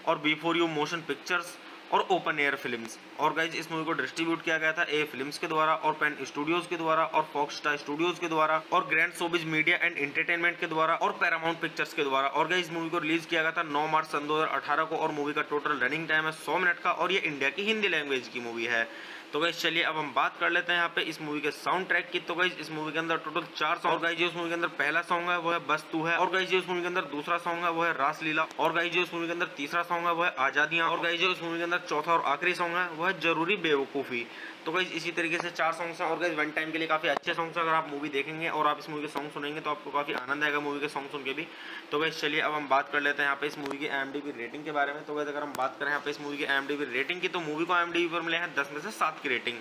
और बिफोर यू मोशन पिक्चर्स और ओपन एयर फिल्म्स। और गाइज इस मूवी को डिस्ट्रीब्यूट किया गया था ए फिल्म्स के द्वारा और पेन स्टूडियोज के द्वारा और फॉक्स स्टार स्टूडियोज के द्वारा और grand showbiz media and entertainment के द्वारा और पैरामाउंट पिक्चर्स के द्वारा। और गाइज इस मूवी को रिलीज किया गया था 9 मार्च सन 2018 को, और मूवी का टोटल रनिंग टाइम है 100 मिनट का, और ये इंडिया की हिंदी लैंग्वेज की मूवी है। तो गाइज चलिए अब हम बात कर लेते हैं यहाँ पे इस मूवी के साउंड ट्रैक की। तो गाइज इस मूवी के अंदर टोटल 4 सॉन्ग। और गाइज उस मूवी के अंदर पहला सॉन्ग है वो है बस तू है, और गाइज उस मूवी के अंदर दूसरा सॉन्ग है वो है रासलीला, और गाइज उस मूवी के अंदर तीसरा सॉन्ग है वो है आजादियां, और गाइज उस मूवी के अंदर चौथा और आखिरी सॉन्ग है वो है जरूरी बेवकूफ़ी। तो गाइज इसी तरीके से 4 सॉन्ग्स हैं, और गाइज वन टाइम के लिए काफ़ी अच्छे सॉन्ग्स हैं। अगर आप मूवी देखेंगे और आप इस मूवी के सॉन्ग सुनेंगे तो आपको काफ़ी आनंद आएगा मूवी के सॉन्ग सुन के भी। तो गाइज चलिए अब हम बात कर लेते हैं यहाँ पे इस मूवी की IMDb रेटिंग के बारे में। तो गाइज अगर हम बात करें यहाँ पे इस मूवी की IMDb रेटिंग की, तो मूवी को IMDb पर मिले हैं 10 में से 7 की रेटिंग,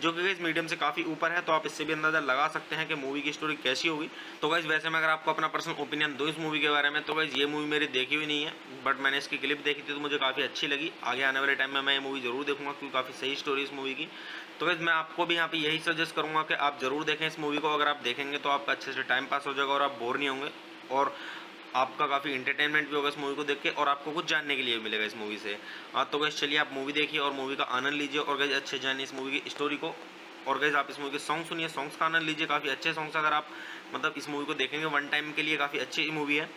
जो कि गाइज मीडियम से काफ़ी ऊपर है। तो आप इससे भी अंदाजा लगा सकते हैं कि मूवी की स्टोरी कैसी होगी। तो गाइज वैसे मैं अगर आपको अपना पर्सनल ओपिनियन दूं इस मूवी के बारे में, तो गाइज ये मूवी मेरी देखी हुई नहीं है, बट मैंने इसकी क्लिप देखी थी तो मुझे काफ़ी अच्छी लगी। आगे आने वाले टाइम में मैं ये मूवी जरूर देखूंगा क्योंकि काफ़ी सही स्टोरी इस मूवी की। तो गाइज मैं आपको भी यहाँ पे यही सजेस्ट करूंगा कि आप जरूर देखें इस मूवी को। अगर आप देखेंगे तो आपका अच्छे से टाइम पास हो जाएगा और आप बोर नहीं होंगे, और आपका काफ़ी इंटरटेनमेंट भी होगा इस मूवी को देख के, और आपको कुछ जानने के लिए मिलेगा इस मूवी से। तो गाइज चलिए आप मूवी देखिए और मूवी का आनंद लीजिए, और गाइज अच्छे जानिए इस मूवी की स्टोरी को। और गाइज आप इस मूवी के सॉन्ग सुनिए, सॉन्ग्स का आनंद लीजिए, काफ़ी अच्छे सॉन्ग्स। अगर आप मतलब इस मूवी को देखेंगे वन टाइम के लिए काफ़ी अच्छी मूवी है।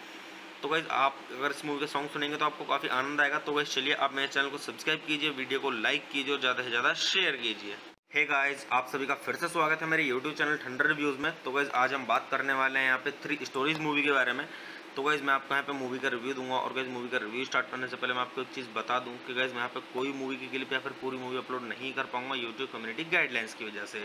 तो गाइज आप अगर इस मूवी के सॉन्ग सुनेंगे तो आपको काफ़ी आनंद आएगा। तो गाइज चलिए आप मेरे चैनल को सब्सक्राइब कीजिए, वीडियो को लाइक कीजिए और ज़्यादा से ज़्यादा शेयर कीजिए। हे गाइस, आप सभी का फिर से स्वागत है मेरे यूट्यूब चैनल ठंडर रिव्यूज़ में। तो गाइज आज हम बात करने वाले हैं यहाँ पे 3 स्टोरीज मूवी के बारे में। तो गाइज मैं आपको यहाँ पे मूवी का रिव्यू दूंगा, और गाइज मूवी का रिव्यू स्टार्ट करने से पहले मैं आपको एक चीज़ बता दूं कि गाइज मैं यहाँ पे कोई मूवी की क्लिप या फिर पूरी मूवी अपलोड नहीं कर पाऊंगा यूट्यूब कम्युनिटी गाइडलाइंस की वजह से।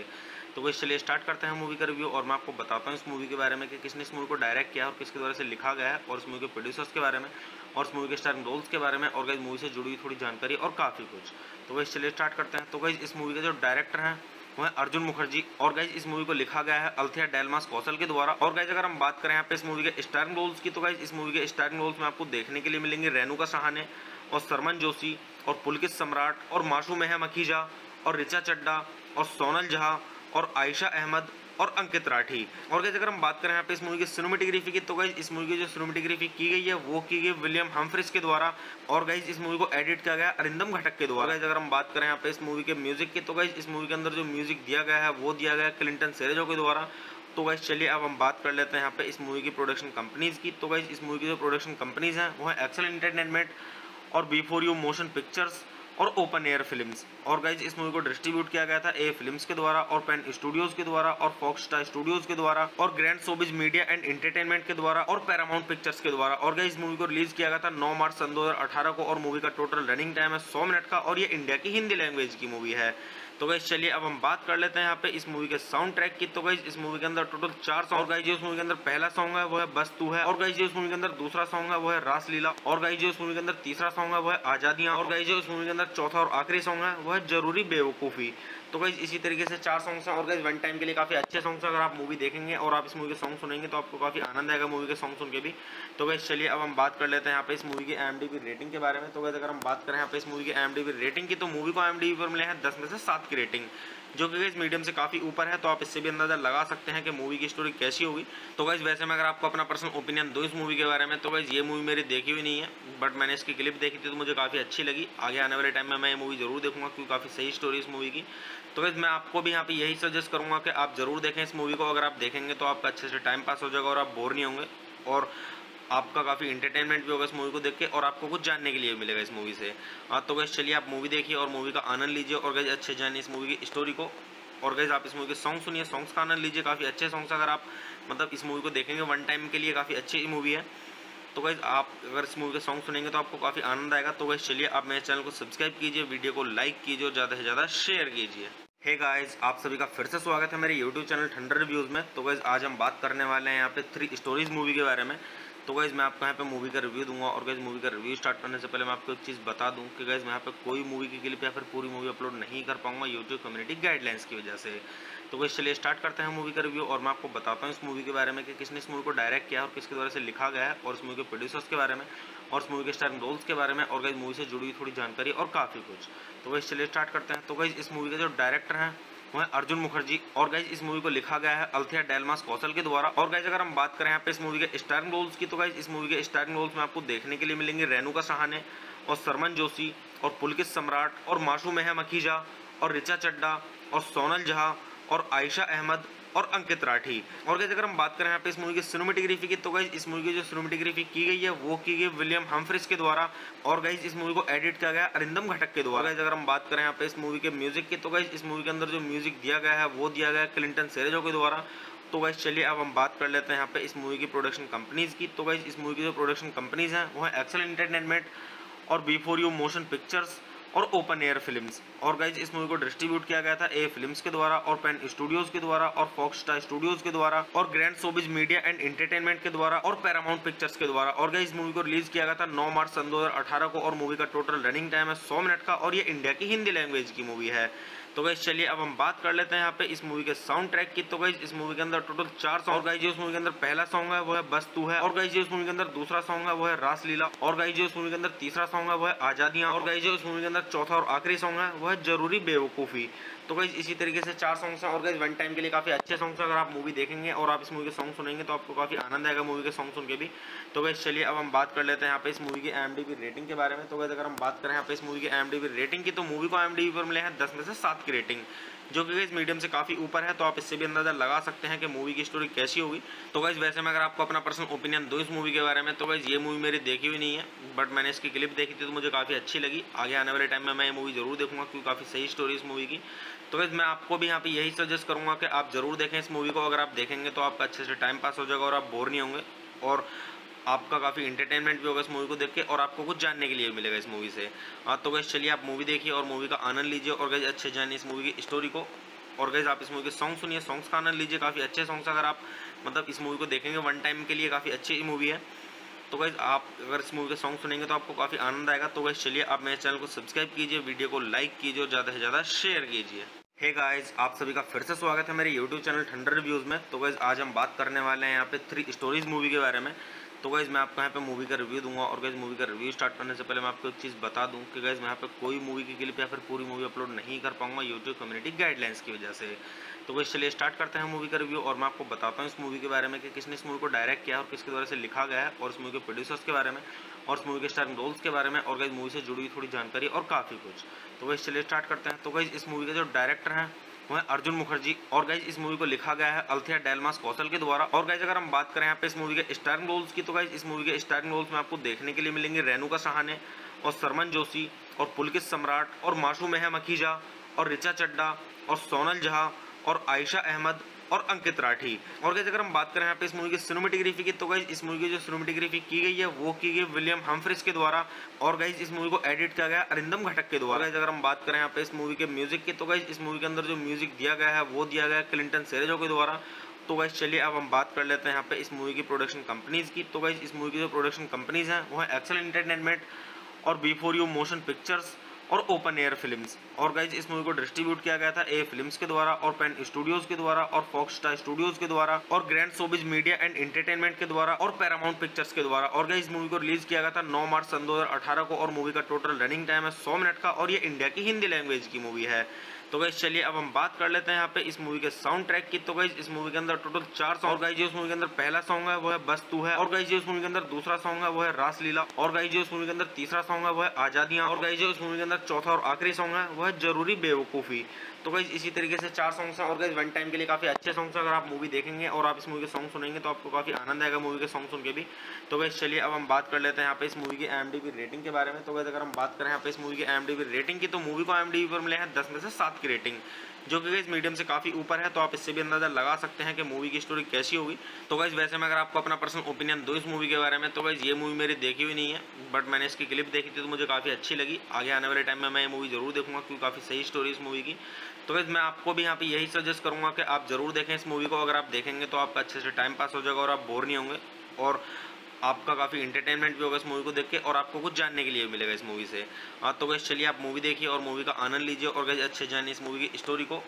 तो गाइज चलिए स्टार्ट करते हैं मूवी का रिव्यू, और मैं आपको बताता हूँ इस मूवी के बारे में कि किसने इस मूवी को डायरेक्ट किया और किसके द्वारा से लिखा गया है, और इस मूवी के प्रोड्यूसर्स के बारे में, और इस मूवी के स्टारिंग रोल्स के बारे में, और गाइज मूवी से जुड़ी हुई थोड़ी जानकारी और काफ़ी कुछ। तो गाइज चलिए स्टार्ट करते हैं। तो गाइज इस मूवी के जो डायरेक्टर हैं वो है अर्जुन मुखर्जी, और गाइज इस मूवी को लिखा गया है अल्थिया डेलमास कौशल के द्वारा। और गाइज अगर हम बात करें यहाँ पे इस मूवी के स्टारिंग रोल्स की, तो गाइज इस मूवी के स्टारिंग रोल्स में आपको देखने के लिए मिलेंगे रेणुका सहाने और सरमन जोशी और पुलकित सम्राट और मासूम अहम अकीजा और ऋचा चड्ढा और सोनल जहाँ और आयशा अहमद और अंकित राठी। और गाइज अगर हम बात करें यहाँ पे इस मूवी की सिनेमेटोग्राफी की, तो गाइज इस मूवी की जो सिनेमेटोग्राफी की गई है वो की गई विलियम हम्फ्रीज के द्वारा, और गाइज इस मूवी को एडिट किया गया अरिंदम घटक के द्वारा। गाइज अगर हम बात करें यहाँ पे इस मूवी के म्यूजिक की, तो गाइज इस मूवी के अंदर जो म्यूजिक दिया गया है वो दिया गया क्लिंटन सेरेजो के द्वारा। तो गाइज चलिए अब हम बात कर लेते हैं यहाँ पे इस मूवी की प्रोडक्शन कंपनीज की। तो गाइज इस मूवी की जो प्रोडक्शन कंपनीज हैं वो है एक्सेल एंटरटेनमेंट और बिफोर यू मोशन पिक्चर्स और ओपन एयर फिल्म्स। और गाइज इस मूवी को डिस्ट्रीब्यूट किया गया था ए फिल्म्स के द्वारा और पेन स्टूडियोज के द्वारा और फॉक्स स्टार स्टूडियोज के द्वारा और grand showbiz media and entertainment के द्वारा और पैरामाउंट पिक्चर्स के द्वारा। और गाइज इस मूवी को रिलीज किया गया था 9 मार्च सन 2018 को, और मूवी का टोटल रनिंग टाइम है 100 मिनट का, और ये इंडिया की हिंदी लैंग्वेज की मूवी है। तो गाइज चलिए अब हम बात कर लेते हैं यहाँ पे इस मूवी के साउंड ट्रैक की। तो गाइज इस मूवी के अंदर टोटल 4 सॉन्ग। और गाइज उस मूवी के अंदर पहला सॉन्ग है वो है बस तू है, और गाइज उस मूवी के अंदर दूसरा सॉन्ग है वो है रासलीला, और गाइज उस मूवी के अंदर तीसरा सॉन्ग है वो है आजादियां, और गाइज उस मूवी के अंदर चौथा और आखिरी सॉन्ग है वो है जरूरी बेवकूफ़ी। तो गाइज इसी तरीके से 4 सॉन्ग्स हैं, और गाइज वन टाइम के लिए काफ़ी अच्छे सॉन्ग्स हैं। अगर आप मूवी देखेंगे और आप इस मूवी के सॉन्ग सुनेंगे तो आपको काफ़ी आनंद आएगा मूवी के सॉन्ग सुन के भी। तो गाइज चलिए अब हम बात कर लेते हैं यहाँ पे इस मूवी की IMDb रेटिंग के बारे में। तो गाइज अगर हम बात करें यहाँ पे इस मूवी की IMDb रेटिंग की, तो मूवी को IMDb पर मिले हैं 10 में से 7 की रेटिंग, जो कि गाइज मीडियम से काफ़ी ऊपर है। तो आप इससे भी अंदाजा लगा सकते हैं कि मूवी की स्टोरी कैसी होगी। तो गाइज वैसे मैं अगर आपको अपना पर्सनल ओपिनियन दूं इस मूवी के बारे में, तो गाइज ये मूवी मेरी देखी हुई नहीं है, बट मैंने इसकी क्लिप देखी थी तो मुझे काफ़ी अच्छी लगी। आगे आने वाले टाइम में मैं ये मूवी जरूर देखूंगा क्योंकि काफ़ी सही स्टोरी इस मूवी की। तो गाइज मैं आपको भी यहाँ पे यही सजेस्ट करूँगा कि आप जरूर देखें इस मूवी को। अगर आप देखेंगे तो आपका अच्छे से टाइम पास हो जाएगा और आप बोर नहीं होंगे, और आपका काफ़ी इंटरटेनमेंट भी होगा इस मूवी को देख के, और आपको कुछ जानने के लिए मिलेगा इस मूवी से। तो गाइज चलिए आप मूवी देखिए और मूवी का आनंद लीजिए, और गाइज अच्छे जानिए इस मूवी की स्टोरी को। और गाइज आप इस मूवी के सॉन्ग सुनिए, सॉन्ग्स का आनंद लीजिए, काफ़ी अच्छे सॉन्ग्स। अगर आप मतलब इस मूवी को देखेंगे वन टाइम के लिए काफ़ी अच्छी मूवी है। तो गाइज आप अगर इस मूवी के सॉन्ग सुनेंगे तो आपको काफ़ी आनंद आएगा। तो गाइज चलिए आप मेरे चैनल को सब्सक्राइब कीजिए, वीडियो को लाइक कीजिए और ज़्यादा से ज़्यादा शेयर कीजिए। हे गाइस, आप सभी का फिर से स्वागत है मेरे यूट्यूब चैनल ठंडर रिव्यूज़ में। तो गाइज आज हम बात करने वाले हैं यहाँ पे 3 स्टोरीज मूवी के बारे में। तो गाइज़ मैं आपको यहाँ पे मूवी का रिव्यू दूंगा और गाइज़ मूवी का रिव्यू स्टार्ट करने से पहले मैं आपको एक चीज़ बता दूं कि गाइज़ मैं यहाँ पे कोई मूवी की क्लिप या फिर पूरी मूवी अपलोड नहीं कर पाऊंगा यूट्यूब कम्युनिटी गाइडलाइंस की वजह से। तो गाइज़ चलिए स्टार्ट करते हैं मूवी का रिव्यू और मैं आपको बताता हूँ इस मूवी के बारे में कि किसने इस मूवी को डायरेक्ट किया और किसके द्वारा से लिखा गया है, और इस मूवी के प्रोड्यूसर्स के बारे में और इस मूवी के स्टारिंग रोल्स के बारे में और गाइज़ मूवी से जुड़ी हुई थोड़ी जानकारी और काफ़ी कुछ। तो गाइज़ चलिए स्टार्ट करते हैं। तो गाइज़ इस मूवी के जो डायरेक्टर हैं वो है अर्जुन मुखर्जी, और गाइज इस मूवी को लिखा गया है अल्थिया डेलमास कौशल के द्वारा। और गाइज अगर हम बात करें यहाँ पे इस मूवी के स्टारिंग रोल्स की, तो गाइज इस मूवी के स्टारिंग रोल्स में आपको देखने के लिए मिलेंगे रेणुका सहाने और सरमन जोशी और पुलकित सम्राट और मासूम मखीजा और ऋचा चड्डा और सोनल झा और आयशा अहमद और अंकित राठी। और गाइस अगर हम बात करें यहाँ पे इस मूवी की सिनेमेटोग्राफी की, तो गाइस इस मूवी की जो सिनेमेटोग्राफी की गई है वो की गई विलियम हम्फ्रीज के द्वारा, और गाइस इस मूवी को एडिट किया गया अरिंदम घटक के द्वारा। गाइस अगर हम बात करें यहाँ पे इस मूवी के म्यूजिक की, तो गाइस इस मूवी के अंदर जो म्यूजिक दिया गया है वो दिया गया है क्लिंटन सेरेजो के द्वारा। तो गाइस चलिए अब हम बात कर लेते हैं यहाँ पे इस मूवी की प्रोडक्शन कंपनीज की। तो गाइस इस मूवी की जो प्रोडक्शन कंपनीज हैं वो है एक्सेल एंटरटेनमेंट और बिफोर यू मोशन पिक्चर्स और ओपन एयर फिल्म्स। और गाइज इस मूवी को डिस्ट्रीब्यूट किया गया था ए फिल्म्स के द्वारा और पेन स्टूडियोज के द्वारा और फॉक्स स्टार स्टूडियोज के द्वारा और grand showbiz media and entertainment के द्वारा और पैरामाउंट पिक्चर्स के द्वारा। और गाइज इस मूवी को रिलीज किया गया था 9 मार्च सन 2018 को, और मूवी का टोटल रनिंग टाइम है 100 मिनट का, और ये इंडिया की हिंदी लैंग्वेज की मूवी है। तो गाइज चलिए अब हम बात कर लेते हैं यहाँ पे इस मूवी के साउंड ट्रैक की। तो गाइज इस मूवी के अंदर टोटल 4 सॉन्ग, और गाइज जो इस मूवी के अंदर पहला सॉन्ग है वो है बस तू है, और गाइज जो इस मूवी के अंदर दूसरा सॉन्ग है वो है रासलीला, और गाइज जो इस मूवी के अंदर तीसरा सॉन्ग है वो है आजादियां, और गाइज जो इस मूवी के अंदर चौथा और आखिरी सॉन्ग है वो है जरूरी बेवकूफ़ी। तो गाइज इसी तरीके से 4 सॉन्ग्स हैं, और गाइज वन टाइम के लिए काफ़ी अच्छे सॉन्ग्स हैं। अगर आप मूवी देखेंगे और आप इस मूवी के सॉन्ग सुनेंगे तो आपको काफ़ी आनंद आएगा मूवी के सॉन्ग सुन के भी। तो गाइज चलिए अब हम बात कर लेते हैं यहाँ पे इस मूवी की IMDb रेटिंग के बारे में। तो गाइज अगर हम बात करें यहाँ पे इस मूवी की IMDb रेटिंग की, तो मूवी को IMDb पर मिले हैं 10 में से 7 की रेटिंग, जो कि गाइज मीडियम से काफ़ी ऊपर है। तो आप इससे भी अंदाजा लगा सकते हैं कि मूवी की स्टोरी कैसी होगी। तो गाइज वैसे मैं अगर आपको अपना पर्सनल ओपिनियन दूं इस मूवी के बारे में, तो गाइज ये मूवी मेरी देखी हुई नहीं है, बट मैंने इसकी क्लिप देखी थी तो मुझे काफ़ी अच्छी लगी। आगे आने वाले टाइम में मैं ये मूवी जरूर देखूंगा क्योंकि काफ़ी सही स्टोरी इस मूवी की। तो गाइज मैं आपको भी यहाँ पे यही सजेस्ट करूँगा कि आप जरूर देखें इस मूवी को। अगर आप देखेंगे तो आपका अच्छे से टाइम पास हो जाएगा और आप बोर नहीं होंगे, और आपका काफ़ी इंटरटेनमेंट भी होगा इस मूवी को देख के, और आपको कुछ जानने के लिए भी मिलेगा इस मूवी से। तो गाइज चलिए आप मूवी देखिए और मूवी का आनंद लीजिए, और गाइज अच्छे जानिए इस मूवी की स्टोरी को। और गाइज आप इस मूवी के सॉन्ग सुनिए, सॉन्ग्स का आनंद लीजिए, काफ़ी अच्छे सॉन्ग्स। अगर आप मतलब इस मूवी को देखेंगे वन टाइम के लिए काफ़ी अच्छी मूवी है। तो गाइज आप अगर इस मूवी के सॉन्ग सुनेंगे तो आपको काफ़ी आनंद आएगा। तो गाइज चलिए आप मेरे चैनल को सब्सक्राइब कीजिए, वीडियो को लाइक कीजिए और ज़्यादा से ज़्यादा शेयर कीजिए। हे गाइज आप सभी का फिर से स्वागत है मेरे यूट्यूब चैनल ठंडर रिव्यूज़ में। तो गाइज आज हम बात करने वाले हैं यहाँ पे 3 स्टोरीज मूवी के बारे में। तो गाइज मैं आपको यहाँ पे मूवी का रिव्यू दूंगा, और गाइज मूवी का रिव्यू स्टार्ट करने से पहले मैं आपको एक चीज़ बता दूं कि गाइज मैं यहाँ पे कोई मूवी की क्लिप या फिर पूरी मूवी अपलोड नहीं कर पाऊंगा यूट्यूब कम्युनिटी गाइडलाइंस की वजह से। तो गाइज चलिए स्टार्ट करते हैं मूवी का रिव्यू, और मैं आपको बताता हूँ इस मूवी के बारे में कि किसने इस मूवी को डायरेक्ट किया और किसके द्वारा से लिखा गया है, और इस मूवी के प्रोड्यूसर्स के बारे में और इस मूवी के स्टारिंग रोल्स के बारे में और गाइज मूवी से जुड़ी हुई थोड़ी जानकारी और काफ़ी कुछ। तो गाइज चलिए स्टार्ट करते हैं। तो गाइज इस मूवी के जो डायरेक्टर हैं वो है अर्जुन मुखर्जी, और गाइज इस मूवी को लिखा गया है अल्थिया डेलमास कौशल के द्वारा। और गाइज अगर हम बात करें यहाँ पे इस मूवी के स्टारिंग रोल्स की, तो गाइज इस मूवी के स्टारिंग रोल्स में आपको देखने के लिए मिलेंगे रेणुका सहाने और सरमन जोशी और पुलकित सम्राट और मासूम मखीजा और ऋचा चड्डा और सोनल झा और आयशा अहमद और अंकित राठी। और गाइज अगर हम बात करें यहाँ पे इस मूवी की सिनेमेटोग्राफी की, तो गाइज इस मूवी की जो सिनेमेटोग्राफी की गई है वो की गई विलियम हम्फ्रीज के द्वारा, और गाइज इस मूवी को एडिट किया गया अरिंदम घटक के द्वारा। गाइज अगर हम बात करें यहाँ पे इस मूवी के म्यूजिक की, तो गाइज इस मूवी के अंदर जो म्यूजिक दिया गया है वो दिया गया है क्लिंटन सेरेजो के द्वारा। तो गाइज चलिए अब हम बात कर लेते हैं यहाँ पे इस मूवी की प्रोडक्शन कंपनीज की। तो गाइज इस मूवी की जो प्रोडक्शन कंपनीज हैं वो है एक्सेल एंटरटेनमेंट और बिफोर यू मोशन पिक्चर्स और ओपन एयर फिल्म्स। और गाइज इस मूवी को डिस्ट्रीब्यूट किया गया था ए फिल्म्स के द्वारा और पेन स्टूडियोज के द्वारा और फॉक्स स्टार स्टूडियोज के द्वारा और grand showbiz media and entertainment के द्वारा और पैरामाउंट पिक्चर्स के द्वारा। और गाइज मूवी को रिलीज किया गया था 9 मार्च सन 2018 को, और मूवी का टोटल रनिंग टाइम है 100 मिनट का, और ये इंडिया की हिंदी लैंग्वेज की मूवी है। तो गाइज चलिए अब हम बात कर लेते हैं यहाँ पे इस मूवी के साउंड ट्रैक की। तो गाइज इस मूवी के अंदर टोटल 4 सॉन्ग, और गाइज जो इस मूवी के अंदर पहला सॉन्ग है वो है बस तू है, और गाइज जो इस मूवी के अंदर दूसरा सॉन्ग है वो है रासलीला, और गाइज जो इस मूवी के अंदर तीसरा सॉन्ग है वो है आजादियां, और गाइज जो इस मूवी के अंदर चौथा और आखिरी सॉन्ग है वो है जरूरी बेवकूफ़ी। तो गाइज इसी तरीके से 4 सॉन्ग्स हैं, और गाइज वन टाइम के लिए काफ़ी अच्छे सॉन्ग्स हैं। अगर आप मूवी देखेंगे और आप इस मूवी के सॉन्ग सुनेंगे तो आपको काफ़ी आनंद आएगा मूवी के सॉन्ग सुन के भी। तो गाइज चलिए अब हम बात कर लेते हैं यहाँ पे इस मूवी की IMDb रेटिंग के बारे में। तो गाइज अगर हम बात करें यहाँ पे इस मूवी की IMDb रेटिंग की, तो मूवी को IMDb पर मिले हैं 10 में से 7 की रेटिंग, जो कि गाइज मीडियम से काफ़ी ऊपर है। तो आप इससे भी अंदाजा लगा सकते हैं कि मूवी की स्टोरी कैसी होगी। तो गाइज वैसे मैं अगर आपको अपना पर्सनल ओपिनियन दूं इस मूवी के बारे में, तो गाइज ये मूवी मेरी देखी हुई नहीं है, बट मैंने इसकी क्लिप देखी थी तो मुझे काफ़ी अच्छी लगी। आगे आने वाले टाइम में मैं ये मूवी जरूर देखूंगा क्योंकि काफ़ी सही स्टोरी इस मूवी की। तो गाइज मैं आपको भी यहाँ पे यही सजेस्ट करूँगा कि आप जरूर देखें इस मूवी को। अगर आप देखेंगे तो आपका अच्छे से टाइम पास हो जाएगा और आप बोर नहीं होंगे, और आपका काफ़ी एंटरटेनमेंट भी होगा इस मूवी को देख के और आपको कुछ जानने के लिए मिलेगा इस मूवी से। तो गाइस चलिए आप मूवी देखिए और मूवी का आनंद लीजिए और गाइस अच्छे जानिए इस मूवी की स्टोरी को।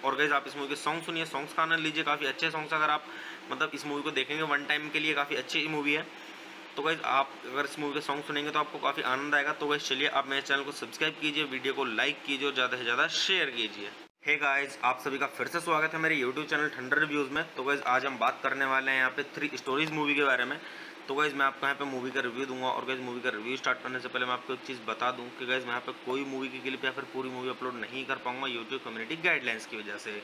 और गाइस आप इस मूवी के सॉन्ग सुनिए, सॉन्ग्स का आनंद लीजिए, काफ़ी अच्छे सॉन्ग्स अगर आप मतलब इस मूवी को देखेंगे वन टाइम के लिए काफ़ी अच्छी मूवी है। तो गाइस आप अगर इस मूवी के सॉन्ग सुनेंगे तो आपको काफ़ी आनंद आएगा। तो गाइस चलिए आप मेरे चैनल को सब्सक्राइब कीजिए, वीडियो को लाइक कीजिए और ज़्यादा से ज़्यादा शेयर कीजिए। हे गाइस, आप सभी का फिर से स्वागत है मेरे यूट्यूब चैनल ठंडर रिव्यूज़ में। तो गाइस आज हम बात करने वाले हैं यहाँ पे 3 स्टोरीज मूवी के बारे में। तो गाइस मैं आपको यहाँ पे मूवी का रिव्यू दूंगा और गाइस मूवी का रिव्यू स्टार्ट करने से पहले मैं आपको एक चीज़ बता दूं कि गाइस मैं यहाँ पे कोई मूवी की क्लिप या फिर पूरी मूवी अपलोड नहीं कर पाऊंगा यूट्यूब कम्युनिटी गाइडलाइंस की वजह से।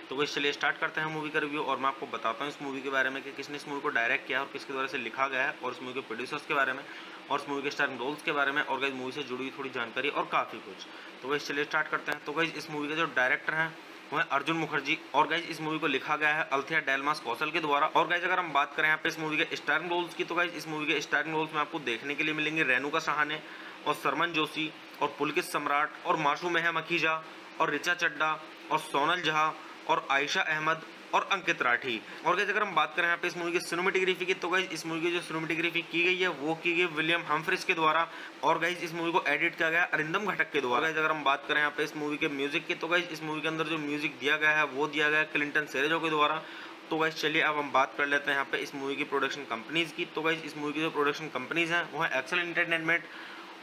तो गाइस चलिए स्टार्ट करते हैं मूवी का रिव्यू और मैं आपको बताता हूँ इस मूवी के बारे में कि किसने इस मूवी को डायरेक्ट किया और किसके द्वारा से लिखा गया है, और इस मूवी के प्रोड्यूसर्स के बारे में और इस मूवी के स्टारिंग रोल्स के बारे में और गाइस मूवी से जुड़ी हुई थोड़ी जानकारी और काफ़ी कुछ। तो गाइस चलिए स्टार्ट करते हैं। तो गाइस इस मूवी के जो डायरेक्टर हैं वो है अर्जुन मुखर्जी, और गाइज इस मूवी को लिखा गया है अल्थिया डेलमास कौशल के द्वारा। और गाइज अगर हम बात करें यहाँ पे इस मूवी के स्टारिंग रोल्स की, तो गाइज इस मूवी के स्टारिंग रोल्स में आपको देखने के लिए मिलेंगे रेणुका सहाने और सरमन जोशी और पुलकित सम्राट और मासूम मखीजा और ऋचा चड्डा और सोनल झा और आयशा अहमद और अंकित राठी। और गाइस अगर हम बात करें यहाँ पे इस मूवी की सिनेमेटोग्राफी की, तो गाइस इस मूवी की जो सिनेमेटोग्राफी की गई है वो की गई विलियम हम्फ्रीज के द्वारा, और गाइस इस मूवी को एडिट किया गया अरिंदम घटक के द्वारा। गाइस अगर हम बात करें यहाँ पे इस मूवी के म्यूजिक की, तो गाइस इस मूवी के अंदर जो म्यूजिक दिया गया है वो दिया गया है क्लिंटन सेरेजो के द्वारा। तो गाइस चलिए अब हम बात कर लेते हैं यहाँ पे इस मूवी की प्रोडक्शन कंपनीज की। तो गाइस इस मूवी की जो प्रोडक्शन कंपनीज हैं वो है एक्सेल एंटरटेनमेंट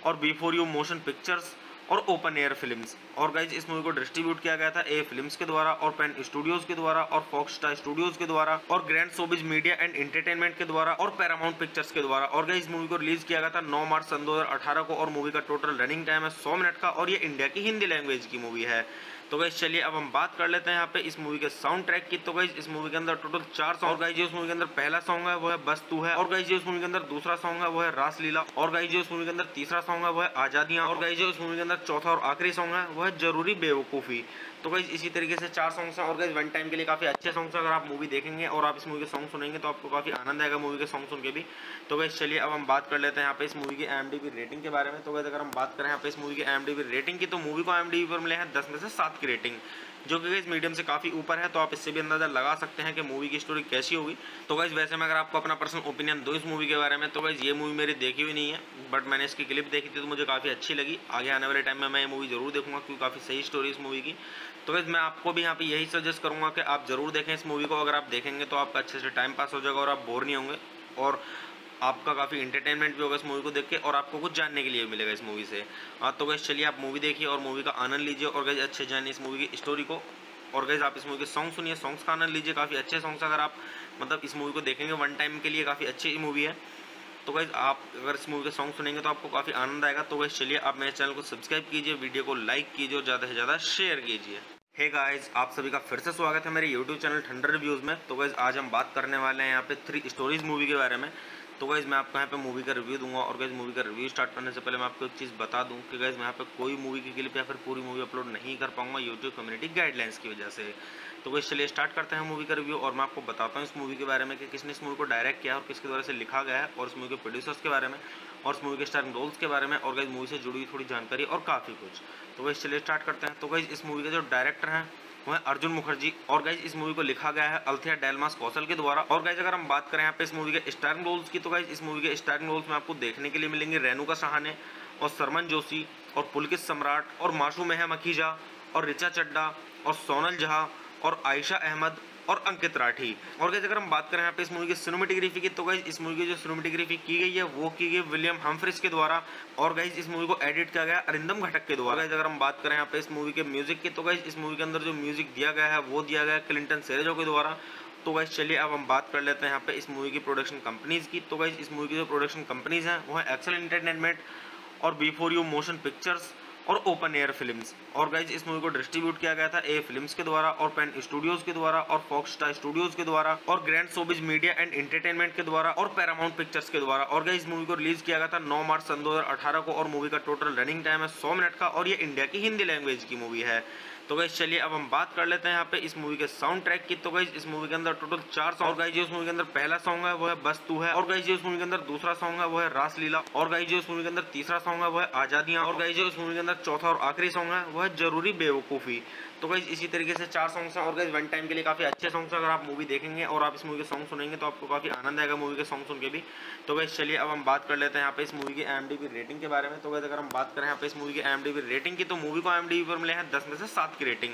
और बिफोर यू मोशन पिक्चर्स और ओपन एयर फिल्म्स। और गाइज इस मूवी को डिस्ट्रीब्यूट किया गया था ए फिल्म्स के द्वारा और पेन स्टूडियोज के द्वारा और फॉक्स स्टार स्टूडियोज के द्वारा और grand showbiz media and entertainment के द्वारा और पैरामाउंट पिक्चर्स के द्वारा। और गाइज इस मूवी को रिलीज किया गया था 9 मार्च सन 2018 को, और मूवी का टोटल रनिंग टाइम है 100 मिनट का, और ये इंडिया की हिंदी लैंग्वेज की मूवी है। तो गाइज चलिए अब हम बात कर लेते हैं यहाँ पे इस मूवी के साउंड ट्रैक की। तो गाइज इस मूवी के अंदर टोटल 4 सॉन्ग। और गाइज जो इस मूवी के अंदर पहला सॉन्ग है वो है बस तू है, और गाइज जो इस मूवी के अंदर दूसरा सॉन्ग है वो है रासलीला, और गाइज जो इस मूवी के अंदर तीसरा सॉन्ग है वो है आजादियां, और गाइज जो इस मूवी के अंदर चौथा और आखिरी सॉन्ग है वो है जरूरी बेवकूफ़ी। तो गाइज इसी तरीके से 4 सॉन्ग्स हैं, और गाइज वन टाइम के लिए काफ़ी अच्छे सॉन्ग्स हैं। अगर आप मूवी देखेंगे और आप इस मूवी के सॉन्ग सुनेंगे तो आपको काफ़ी आनंद आएगा मूवी के सॉन्ग सुन के भी। तो गाइज चलिए अब हम बात कर लेते हैं यहाँ पे इस मूवी की IMDb रेटिंग के बारे में। तो गाइज अगर हम बात करें यहाँ पे इस मूवी की IMDb रेटिंग की, तो मूवी को IMDb पर मिले हैं 10 में से 7 की रेटिंग, जो कि गाइज मीडियम से काफ़ी ऊपर है। तो आप इससे भी अंदाजा लगा सकते हैं कि मूवी की स्टोरी कैसी होगी। तो गाइज वैसे मैं अगर आपको अपना पर्सनल ओपिनियन दूं इस मूवी के बारे में, तो गाइज ये मूवी मेरी देखी हुई नहीं है, बट मैंने इसकी क्लिप देखी थी तो मुझे काफ़ी अच्छी लगी। आगे आने वाले टाइम में मैं ये मूवी जरूर देखूंगा क्योंकि काफ़ी सही स्टोरी इस मूवी की। तो गाइज मैं आपको भी यहाँ पे यही सजेस्ट करूँगा कि आप जरूर देखें इस मूवी को। अगर आप देखेंगे तो आपका अच्छे से टाइम पास हो जाएगा और आप बोर नहीं होंगे, और आपका काफ़ी एंटरटेनमेंट भी होगा इस मूवी को देख के और आपको कुछ जानने के लिए मिलेगा इस मूवी से। तो गाइज चलिए आप मूवी देखिए और मूवी का आनंद लीजिए और गाइज अच्छे जानिए इस मूवी की स्टोरी को। और गाइज आप इस मूवी के सॉन्ग सुनिए, सॉन्ग्स का आनंद लीजिए, काफ़ी अच्छे सॉन्ग्स अगर आप मतलब इस मूवी को देखेंगे वन टाइम के लिए काफ़ी अच्छी मूवी है। तो गाइज आप अगर इस मूवी के सॉन्ग सुनेंगे तो आपको काफ़ी आनंद आएगा। तो गाइज चलिए आप मेरे चैनल को सब्सक्राइब कीजिए, वीडियो को लाइक कीजिए और ज़्यादा से ज़्यादा शेयर कीजिए। हे गाइस, आप सभी का फिर से स्वागत है मेरे यूट्यूब चैनल ठंडर रिव्यूज़ में। तो गाइज आज हम बात करने वाले हैं यहाँ पे 3 स्टोरीज मूवी के बारे में। तो गाइज मैं आपको यहाँ पे मूवी का रिव्यू दूंगा, और गाइज मूवी का रिव्यू स्टार्ट करने से पहले मैं आपको एक चीज़ बता दूं कि गाइज मैं यहाँ पे कोई मूवी की क्लिप या फिर पूरी मूवी अपलोड नहीं कर पाऊंगा यूट्यूब कम्युनिटी गाइडलाइंस की वजह से। तो गाइज चलिए स्टार्ट करते हैं मूवी का रिव्यू, और मैं आपको बताता हूँ इस मूवी के बारे में कि किसने इस मूवी को डायरेक्ट किया और किसके द्वारा से लिखा गया है, और इस मूवी के प्रोड्यूसर्स के बारे में और इस मूवी के स्टारिंग रोल्स के बारे में और गाइज मूवी से जुड़ी हुई थोड़ी जानकारी और काफ़ी कुछ। तो गाइज चलिए स्टार्ट करते हैं। तो गाइज इस मूवी के जो डायरेक्टर हैं वो है अर्जुन मुखर्जी, और गाइज इस मूवी को लिखा गया है अल्थिया डेलमास कौशल के द्वारा। और गाइज अगर हम बात करें यहाँ पे इस मूवी के स्टारिंग रोल्स की, तो गाइज इस मूवी के स्टारिंग रोल्स में आपको देखने के लिए मिलेंगे रेणुका सहाने और सरमन जोशी और पुलकित सम्राट और मासूम मखीजा और ऋचा चड्डा और सोनल झा और आयशा अहमद और अंकित राठी। और गाइज अगर हम बात करें यहाँ पे इस मूवी की सिनेमेटोग्राफी की, तो गाइज इस मूवी की जो सिनेमेटोग्राफी की गई है वो की गई विलियम हम्फ्रीज के द्वारा, और गाइज इस मूवी को एडिट किया गया अरिंदम घटक के द्वारा। गाइज अगर हम बात करें यहाँ पे इस मूवी के म्यूजिक की, तो गाइज इस मूवी के अंदर जो म्यूजिक दिया गया है वो दिया गया है क्लिंटन सेरेजो के द्वारा। तो गाइज चलिए अब हम बात कर लेते हैं यहाँ पे इस मूवी की प्रोडक्शन कंपनीज की। तो गाइज इस मूवी की जो प्रोडक्शन कंपनीज हैं वो है एक्सेल एंटरटेनमेंट और बिफोर यू मोशन पिक्चर्स और ओपन एयर फिल्म्स। और गाइज इस मूवी को डिस्ट्रीब्यूट किया गया था ए फिल्म्स के द्वारा और पेन स्टूडियोज के द्वारा और फॉक्स स्टार स्टूडियोज के द्वारा और grand showbiz media and entertainment के द्वारा और पैरामाउंट पिक्चर्स के द्वारा। और गाइज इस मूवी को रिलीज किया गया था 9 मार्च सन 2018 को, और मूवी का टोटल रनिंग टाइम है 100 मिनट का, और ये इंडिया की हिंदी लैंग्वेज की मूवी है। तो गाइज चलिए अब हम बात कर लेते हैं यहाँ पे इस मूवी के साउंड ट्रैक की। तो गाइज इस मूवी के अंदर टोटल 4 सॉन्ग। और गाइज जो इस मूवी के अंदर पहला सॉन्ग है वो है बस तू है, और गाइज जो इस मूवी के अंदर दूसरा सॉन्ग है वो है रासलीला, और गाइज जो इस मूवी के अंदर तीसरा सॉन्ग है वो है आजादियां, और गाइज जो इस मूवी के अंदर चौथा और आखिरी सॉन्ग है वो है जरूरी बेवकूफ़ी। तो गाइस इसी तरीके से 4 सॉन्ग्स हैं और गाइस वन टाइम के लिए काफ़ी अच्छे सॉन्ग्स हैं। अगर आप मूवी देखेंगे और आप इस मूवी के सॉन्ग सुनेंगे तो आपको काफ़ी आनंद आएगा मूवी के सॉन्ग सुन के भी। तो गाइस चलिए अब हम बात कर लेते हैं यहाँ पे इस मूवी की IMDb रेटिंग के बारे में। तो गाइस अगर हम बात करें यहाँ पे इस मूवी की IMDb रेटिंग की, तो मूवी को IMDb पर मिले हैं 10 में से 7 की रेटिंग,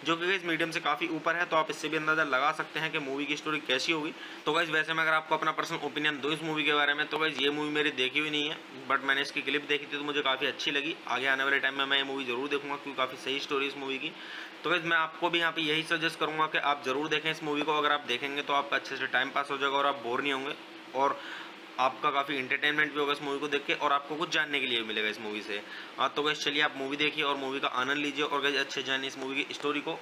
जो कि गाइस मीडियम से काफ़ी ऊपर है। तो आप इससे भी अंदाजा लगा सकते हैं कि मूवी की स्टोरी कैसी होगी। तो गाइस वैसे मैं अगर आपको अपना पर्सनल ओपिनियन दूं इस मूवी के बारे में, तो गाइस ये मूवी मेरी देखी हुई नहीं है, बट मैंने इसकी क्लिप देखी थी तो मुझे काफ़ी अच्छी लगी। आगे आने वाले टाइम में मैं ये मूवी जरूर देखूंगा क्योंकि काफ़ी सही स्टोरी इस मूवी की। तो गाइस मैं आपको भी यहाँ पे यही सजेस्ट करूंगा कि आप जरूर देखें इस मूवी को। अगर आप देखेंगे तो आपका अच्छे से टाइम पास हो जाएगा और आप बोर नहीं होंगे, और आपका काफ़ी इंटरटेनमेंट भी होगा इस मूवी को देख के, और आपको कुछ जानने के लिए भी मिलेगा इस मूवी से। तो गाइस चलिए आप मूवी देखिए और मूवी का आनंद लीजिए, और गाइस अच्छे जानिए इस मूवी की स्टोरी को।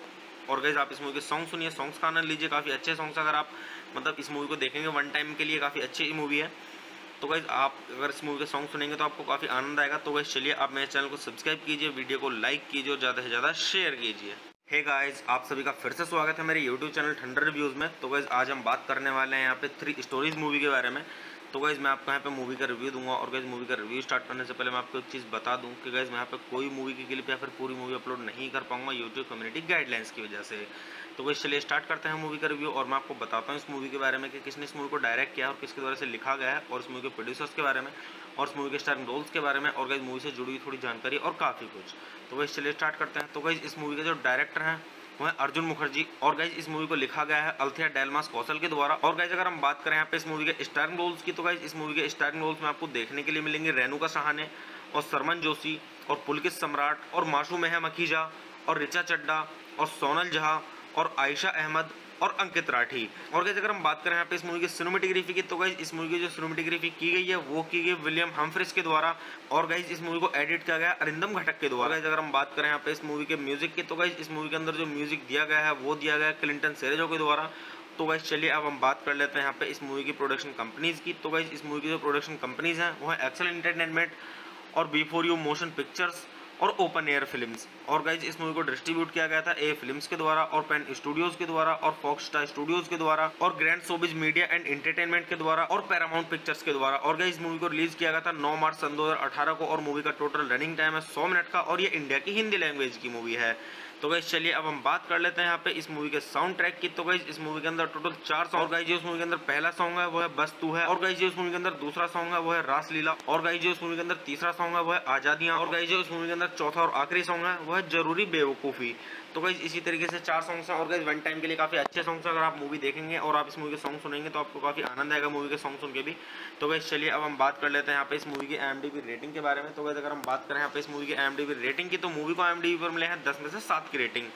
और गाइस आप इस मूवी के सॉन्ग सुनिए, सॉन्ग्स का आनंद लीजिए, काफ़ी अच्छे सॉन्ग्स। अगर आप मतलब इस मूवी को देखेंगे वन टाइम के लिए काफ़ी अच्छी मूवी है। तो गाइस आप अगर इस मूवी के सॉन्ग सुनेंगे तो आपको काफ़ी आनंद आएगा। तो गाइस चलिए आप मेरे चैनल को सब्सक्राइब कीजिए, वीडियो को लाइक कीजिए और ज़्यादा से ज़्यादा शेयर कीजिए। हे गाइस, आप सभी का फिर से स्वागत है मेरे यूट्यूब चैनल ठंडर रिव्यूज़ में। तो गाइस आज हम बात करने वाले हैं यहाँ पे 3 स्टोरीज मूवी के बारे में। तो गाइस मैं आपको यहाँ पे मूवी का रिव्यू दूंगा, और गाइस मूवी का रिव्यू स्टार्ट करने से पहले मैं आपको एक चीज़ बता दूं कि गाइस मैं यहाँ पे कोई मूवी की क्लिप या फिर पूरी मूवी अपलोड नहीं कर पाऊंगा यूट्यूब कम्युनिटी गाइडलाइंस की वजह से। तो गाइस चलिए स्टार्ट करते हैं मूवी का रिव्यू, और मैं आपको बताता हूँ इस मूवी के बारे में कि किसने इस मूवी को डायरेक्ट किया और किसके द्वारा से लिखा गया है, और इस मूवी के प्रोड्यूसर्स के बारे में, और इस मूवी के स्टारिंग रोल्स के बारे में, और गाइस मूवी से जुड़ी हुई थोड़ी जानकारी और काफ़ी कुछ। तो गाइस चलिए स्टार्ट करते हैं। तो गाइस इस मूवी के जो डायरेक्टर हैं वो है अर्जुन मुखर्जी, और गाइज इस मूवी को लिखा गया है अल्थिया डेलमास कौशल के द्वारा। और गाइज अगर हम बात करें यहाँ पे इस मूवी के स्टारिंग रोल्स की, तो गाइज इस मूवी के स्टारिंग रोल्स में आपको देखने के लिए मिलेंगे रेणुका सहाने और सरमन जोशी और पुलकित सम्राट और माशू मेहम अखीजा और ऋचा चड्डा और सोनल झा और आयशा अहमद और अंकित राठी। और गाइस अगर हम बात करें यहाँ पे इस मूवी की सिनेमेटोग्राफी की, तो गाइस इस मूवी की जो सिनेमेटोग्राफी की गई है वो की गई विलियम हम्फ्रीज के द्वारा, और गाइस इस मूवी को एडिट किया गया अरिंदम घटक के द्वारा। गाइस अगर हम बात करें यहाँ पे इस मूवी के म्यूजिक की, तो गाइस इस मूवी के अंदर जो म्यूजिक दिया गया है वो दिया गया है क्लिंटन सेरेजो के द्वारा। तो गाइस चलिए अब हम बात कर लेते हैं यहाँ पे इस मूवी की प्रोडक्शन कंपनीज की। तो गाइस इस मूवी की जो प्रोडक्शन कंपनीज हैं वो है एक्सेल एंटरटेनमेंट और बिफोर यू मोशन पिक्चर्स और ओपन एयर फिल्म्स। और गाइज इस मूवी को डिस्ट्रीब्यूट किया गया था ए फिल्म्स के द्वारा और पेन स्टूडियोज के द्वारा और फॉक्स स्टार स्टूडियोज के द्वारा और grand showbiz media and entertainment के द्वारा और पैरामाउंट पिक्चर्स के द्वारा। और गाइज इस मूवी को रिलीज किया गया था 9 मार्च सन 2018 को, और मूवी का टोटल रनिंग टाइम है 100 मिनट का, और ये इंडिया की हिंदी लैंग्वेज की मूवी है। तो गाइज चलिए अब हम बात कर लेते हैं यहाँ पे इस मूवी के साउंड ट्रैक की। तो गाइज इस मूवी के अंदर टोटल 4 सॉन्ग। और गाइज जो इस मूवी के अंदर पहला सॉन्ग है वो है बस तू है, और गाइज जो इस मूवी के अंदर दूसरा सॉन्ग है वो है रासलीला, और गाइज जो इस मूवी के अंदर तीसरा सॉन्ग है वो है आजादियां, और गाइज जो इस मूवी के अंदर चौथा और आखिरी सॉन्ग है वो है जरूरी बेवकूफ़ी। तो गाइज इसी तरीके से 4 सॉन्ग्स हैं, और गाइज वन टाइम के लिए काफ़ी अच्छे सॉन्ग्स हैं। अगर आप मूवी देखेंगे और आप इस मूवी के सॉन्ग सुनेंगे तो आपको काफ़ी आनंद आएगा मूवी के सॉन्ग सुन के भी। तो गाइज चलिए अब हम बात कर लेते हैं यहाँ पे इस मूवी की IMDb रेटिंग के बारे में। तो गाइज अगर हम बात करें यहाँ पे इस मूवी की IMDb रेटिंग की, तो मूवी को IMDb पर मिले हैं 10 में से 7 की रेटिंग,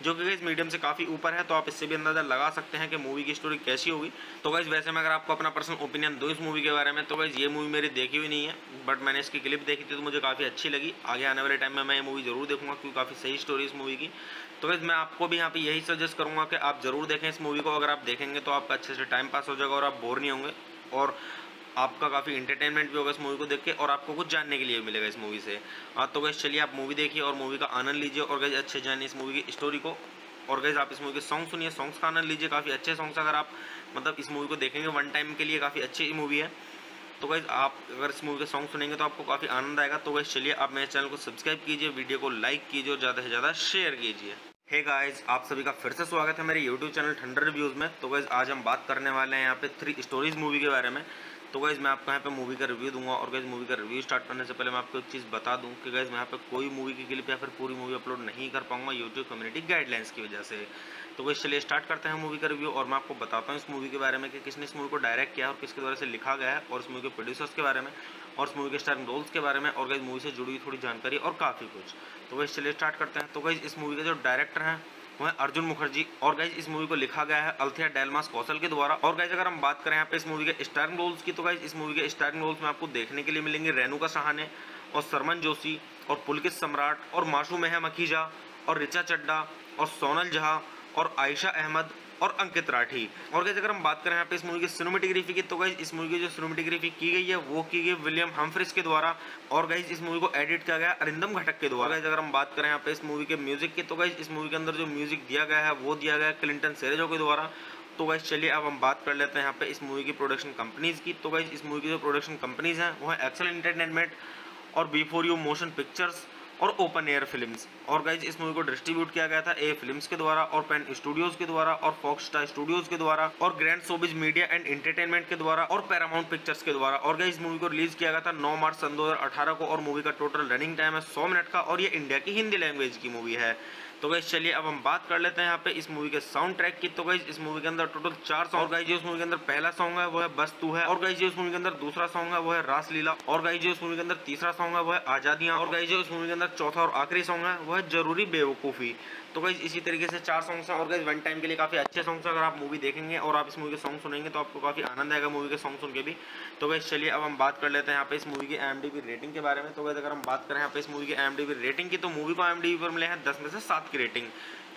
जो कि गाइज मीडियम से काफ़ी ऊपर है। तो आप इससे भी अंदाजा लगा सकते हैं कि मूवी की स्टोरी कैसी होगी। तो गाइज वैसे मैं अगर आपको अपना पर्सनल ओपिनियन दूं इस मूवी के बारे में, तो गाइज ये मूवी मेरी देखी हुई नहीं है, बट मैंने इसकी क्लिप देखी थी तो मुझे काफ़ी अच्छी लगी। आगे आने वाले टाइम में मैं ये मूवी जरूर देखूंगा क्योंकि काफ़ी सही स्टोरी इस मूवी की। तो गाइज मैं आपको भी यहाँ पे यही सजेस्ट करूंगा कि आप जरूर देखें इस मूवी को। अगर आप देखेंगे तो आपका अच्छे से टाइम पास हो जाएगा और आप बोर नहीं होंगे, और आपका काफ़ी इंटरटेनमेंट भी होगा इस मूवी को देख के, और आपको कुछ जानने के लिए मिलेगा इस मूवी से। तो गाइज चलिए आप मूवी देखिए और मूवी का आनंद लीजिए, और गाइज अच्छे जानिए इस मूवी की स्टोरी को। और गाइज आप इस मूवी के सॉन्ग सुनिए, सॉन्ग्स का आनंद लीजिए, काफ़ी अच्छे सॉन्ग्स। अगर आप मतलब इस मूवी को देखेंगे वन टाइम के लिए काफ़ी अच्छी मूवी है। तो गाइज आप अगर इस मूवी के सॉन्ग सुनेंगे तो आपको काफ़ी आनंद आएगा। तो गाइज चलिए आप मेरे चैनल को सब्सक्राइब कीजिए, वीडियो को लाइक कीजिए और ज़्यादा से ज़्यादा शेयर कीजिए। हे गाइस, आप सभी का फिर से स्वागत है मेरे यूट्यूब चैनल ठंडर रिव्यूज़ में। तो गाइज आज हम बात करने वाले हैं यहाँ पे 3 स्टोरीज मूवी के बारे में। तो गाइज मैं आपको यहाँ पे मूवी का रिव्यू दूंगा, और गाइज मूवी का रिव्यू स्टार्ट करने से पहले मैं आपको एक चीज़ बता दूं कि गाइज मैं यहाँ पे कोई मूवी की क्लिप या फिर पूरी मूवी अपलोड नहीं कर पाऊंगा यूट्यूब कम्युनिटी गाइडलाइंस की वजह से। तो गाइज चलिए स्टार्ट करते हैं मूवी का रिव्यू, और मैं आपको बताता हूँ इस मूवी के बारे में कि किसने इस मूवी को डायरेक्ट किया और किसके द्वारा से लिखा गया है, और इस मूवी के प्रोड्यूसर्स के बारे में, और इस मूवी के स्टारिंग रोल्स के बारे में, और गाइज मूवी से जुड़ी हुई थोड़ी जानकारी और काफ़ी कुछ। तो गाइज चलिए स्टार्ट करते हैं। तो गाइज इस मूवी के जो डायरेक्टर हैं वो है अर्जुन मुखर्जी, और गाइज इस मूवी को लिखा गया है अल्थिया डेलमास कौशल के द्वारा। और गाइज अगर हम बात करें यहाँ पे इस मूवी के स्टारिंग रोल्स की, तो गाइज इस मूवी के स्टारिंग रोल्स में आपको देखने के लिए मिलेंगे रेणुका सहाने और सरमन जोशी और पुलकित सम्राट और माशू मेहम अखीजा और ऋचा चड्डा और सोनल झा और आयशा अहमद और अंकित राठी। और गाइज अगर हम बात करें यहाँ पे इस मूवी की सिनेमेटोग्राफी की, तो गाइज इस मूवी की जो सिनेमेटोग्राफी की गई है वो की गई विलियम हम्फ्रीज के द्वारा, और गाइज इस मूवी को एडिट किया गया अरिंदम घटक के द्वारा। गाइज अगर हम बात करें यहाँ पे इस मूवी के म्यूजिक की, तो गाइज इस मूवी के अंदर जो म्यूजिक दिया गया है वो दिया गया है क्लिंटन सेरेजो के द्वारा। तो गाइज चलिए अब हम बात कर लेते हैं यहाँ पे इस मूवी की प्रोडक्शन कंपनीज की। तो गाइज इस मूवी की जो प्रोडक्शन कंपनीज हैं वो है एक्सेल एंटरटेनमेंट और बिफोर यू मोशन पिक्चर्स और ओपन एयर फिल्म्स। और गाइज इस मूवी को डिस्ट्रीब्यूट किया गया था ए फिल्म्स के द्वारा और पेन स्टूडियोज के द्वारा और फॉक्स स्टार स्टूडियोज के द्वारा और grand showbiz media and entertainment के द्वारा और पैरामाउंट पिक्चर्स के द्वारा। और गाइज इस मूवी को रिलीज किया गया था 9 मार्च सन 2018 को और मूवी का टोटल रनिंग टाइम है 100 मिनट का और ये इंडिया की हिंदी लैंग्वेज की मूवी है। तो गाइज चलिए अब हम बात कर लेते हैं यहाँ पे इस मूवी के साउंड ट्रैक की। तो गाइज इस मूवी के अंदर टोटल 4 सॉन्ग। और गाइज जो इस मूवी के अंदर पहला सॉन्ग है वो है बस तू है। और गाइज जो इस मूवी के अंदर दूसरा सॉन्ग है वो है रासलीला। और गाइज जो इस मूवी के अंदर तीसरा सॉन्ग है वो है आजादियां। और गाइज जो इस मूवी के अंदर चौथा और आखिरी सॉन्ग है वो है जरूरी बेवकूफ़ी। तो गाइज इसी तरीके से 4 सॉन्ग्स हैं और गाइज वन टाइम के लिए काफ़ी अच्छे सॉन्ग्स हैं। अगर आप मूवी देखेंगे और आप इस मूवी के सॉन्ग सुनेंगे तो आपको काफ़ी आनंद आएगा मूवी के सॉन्ग सुन के भी। तो गाइज चलिए अब हम बात कर लेते हैं यहाँ पे इस मूवी की IMDb रेटिंग के बारे में। तो गाइज अगर हम बात करें यहाँ पे इस मूवी की IMDb रेटिंग की तो मूवी को IMDb पर मिले हैं 10 में से 7 की रेटिंग,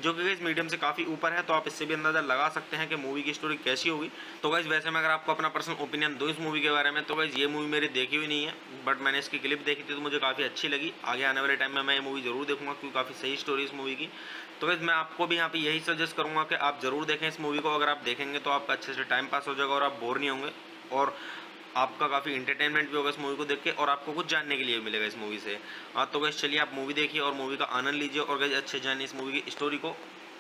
जो कि गाइज मीडियम से काफ़ी ऊपर है। तो आप इससे भी अंदाजा लगा सकते हैं कि मूवी की स्टोरी कैसी होगी। तो गाइज वैसे मैं अगर आपको अपना पर्सनल ओपिनियन दूँ इस मूवी के बारे में तो गाइज ये मूवी मेरी देखी हुई नहीं है, बट मैंने इसकी क्लिप देखी थी तो मुझे काफ़ी अच्छी लगी। आगे आने वाले टाइम में मैं ये मूवी जरूर देखूंगा क्योंकि काफ़ी सही स्टोरी इस मूवी की। तो गाइज मैं आपको भी यहाँ पे यही सजेस्ट करूँगा कि आप जरूर देखें इस मूवी को। अगर आप देखेंगे तो आपका अच्छे से टाइम पास हो जाएगा और आप बोर नहीं होंगे और आपका काफ़ी इंटरटेनमेंट भी होगा इस मूवी को देख के और आपको कुछ जानने के लिए भी मिलेगा इस मूवी से। तो गाइज चलिए आप मूवी देखिए और मूवी का आनंद लीजिए और गाइज अच्छे जानिए इस मूवी की स्टोरी को।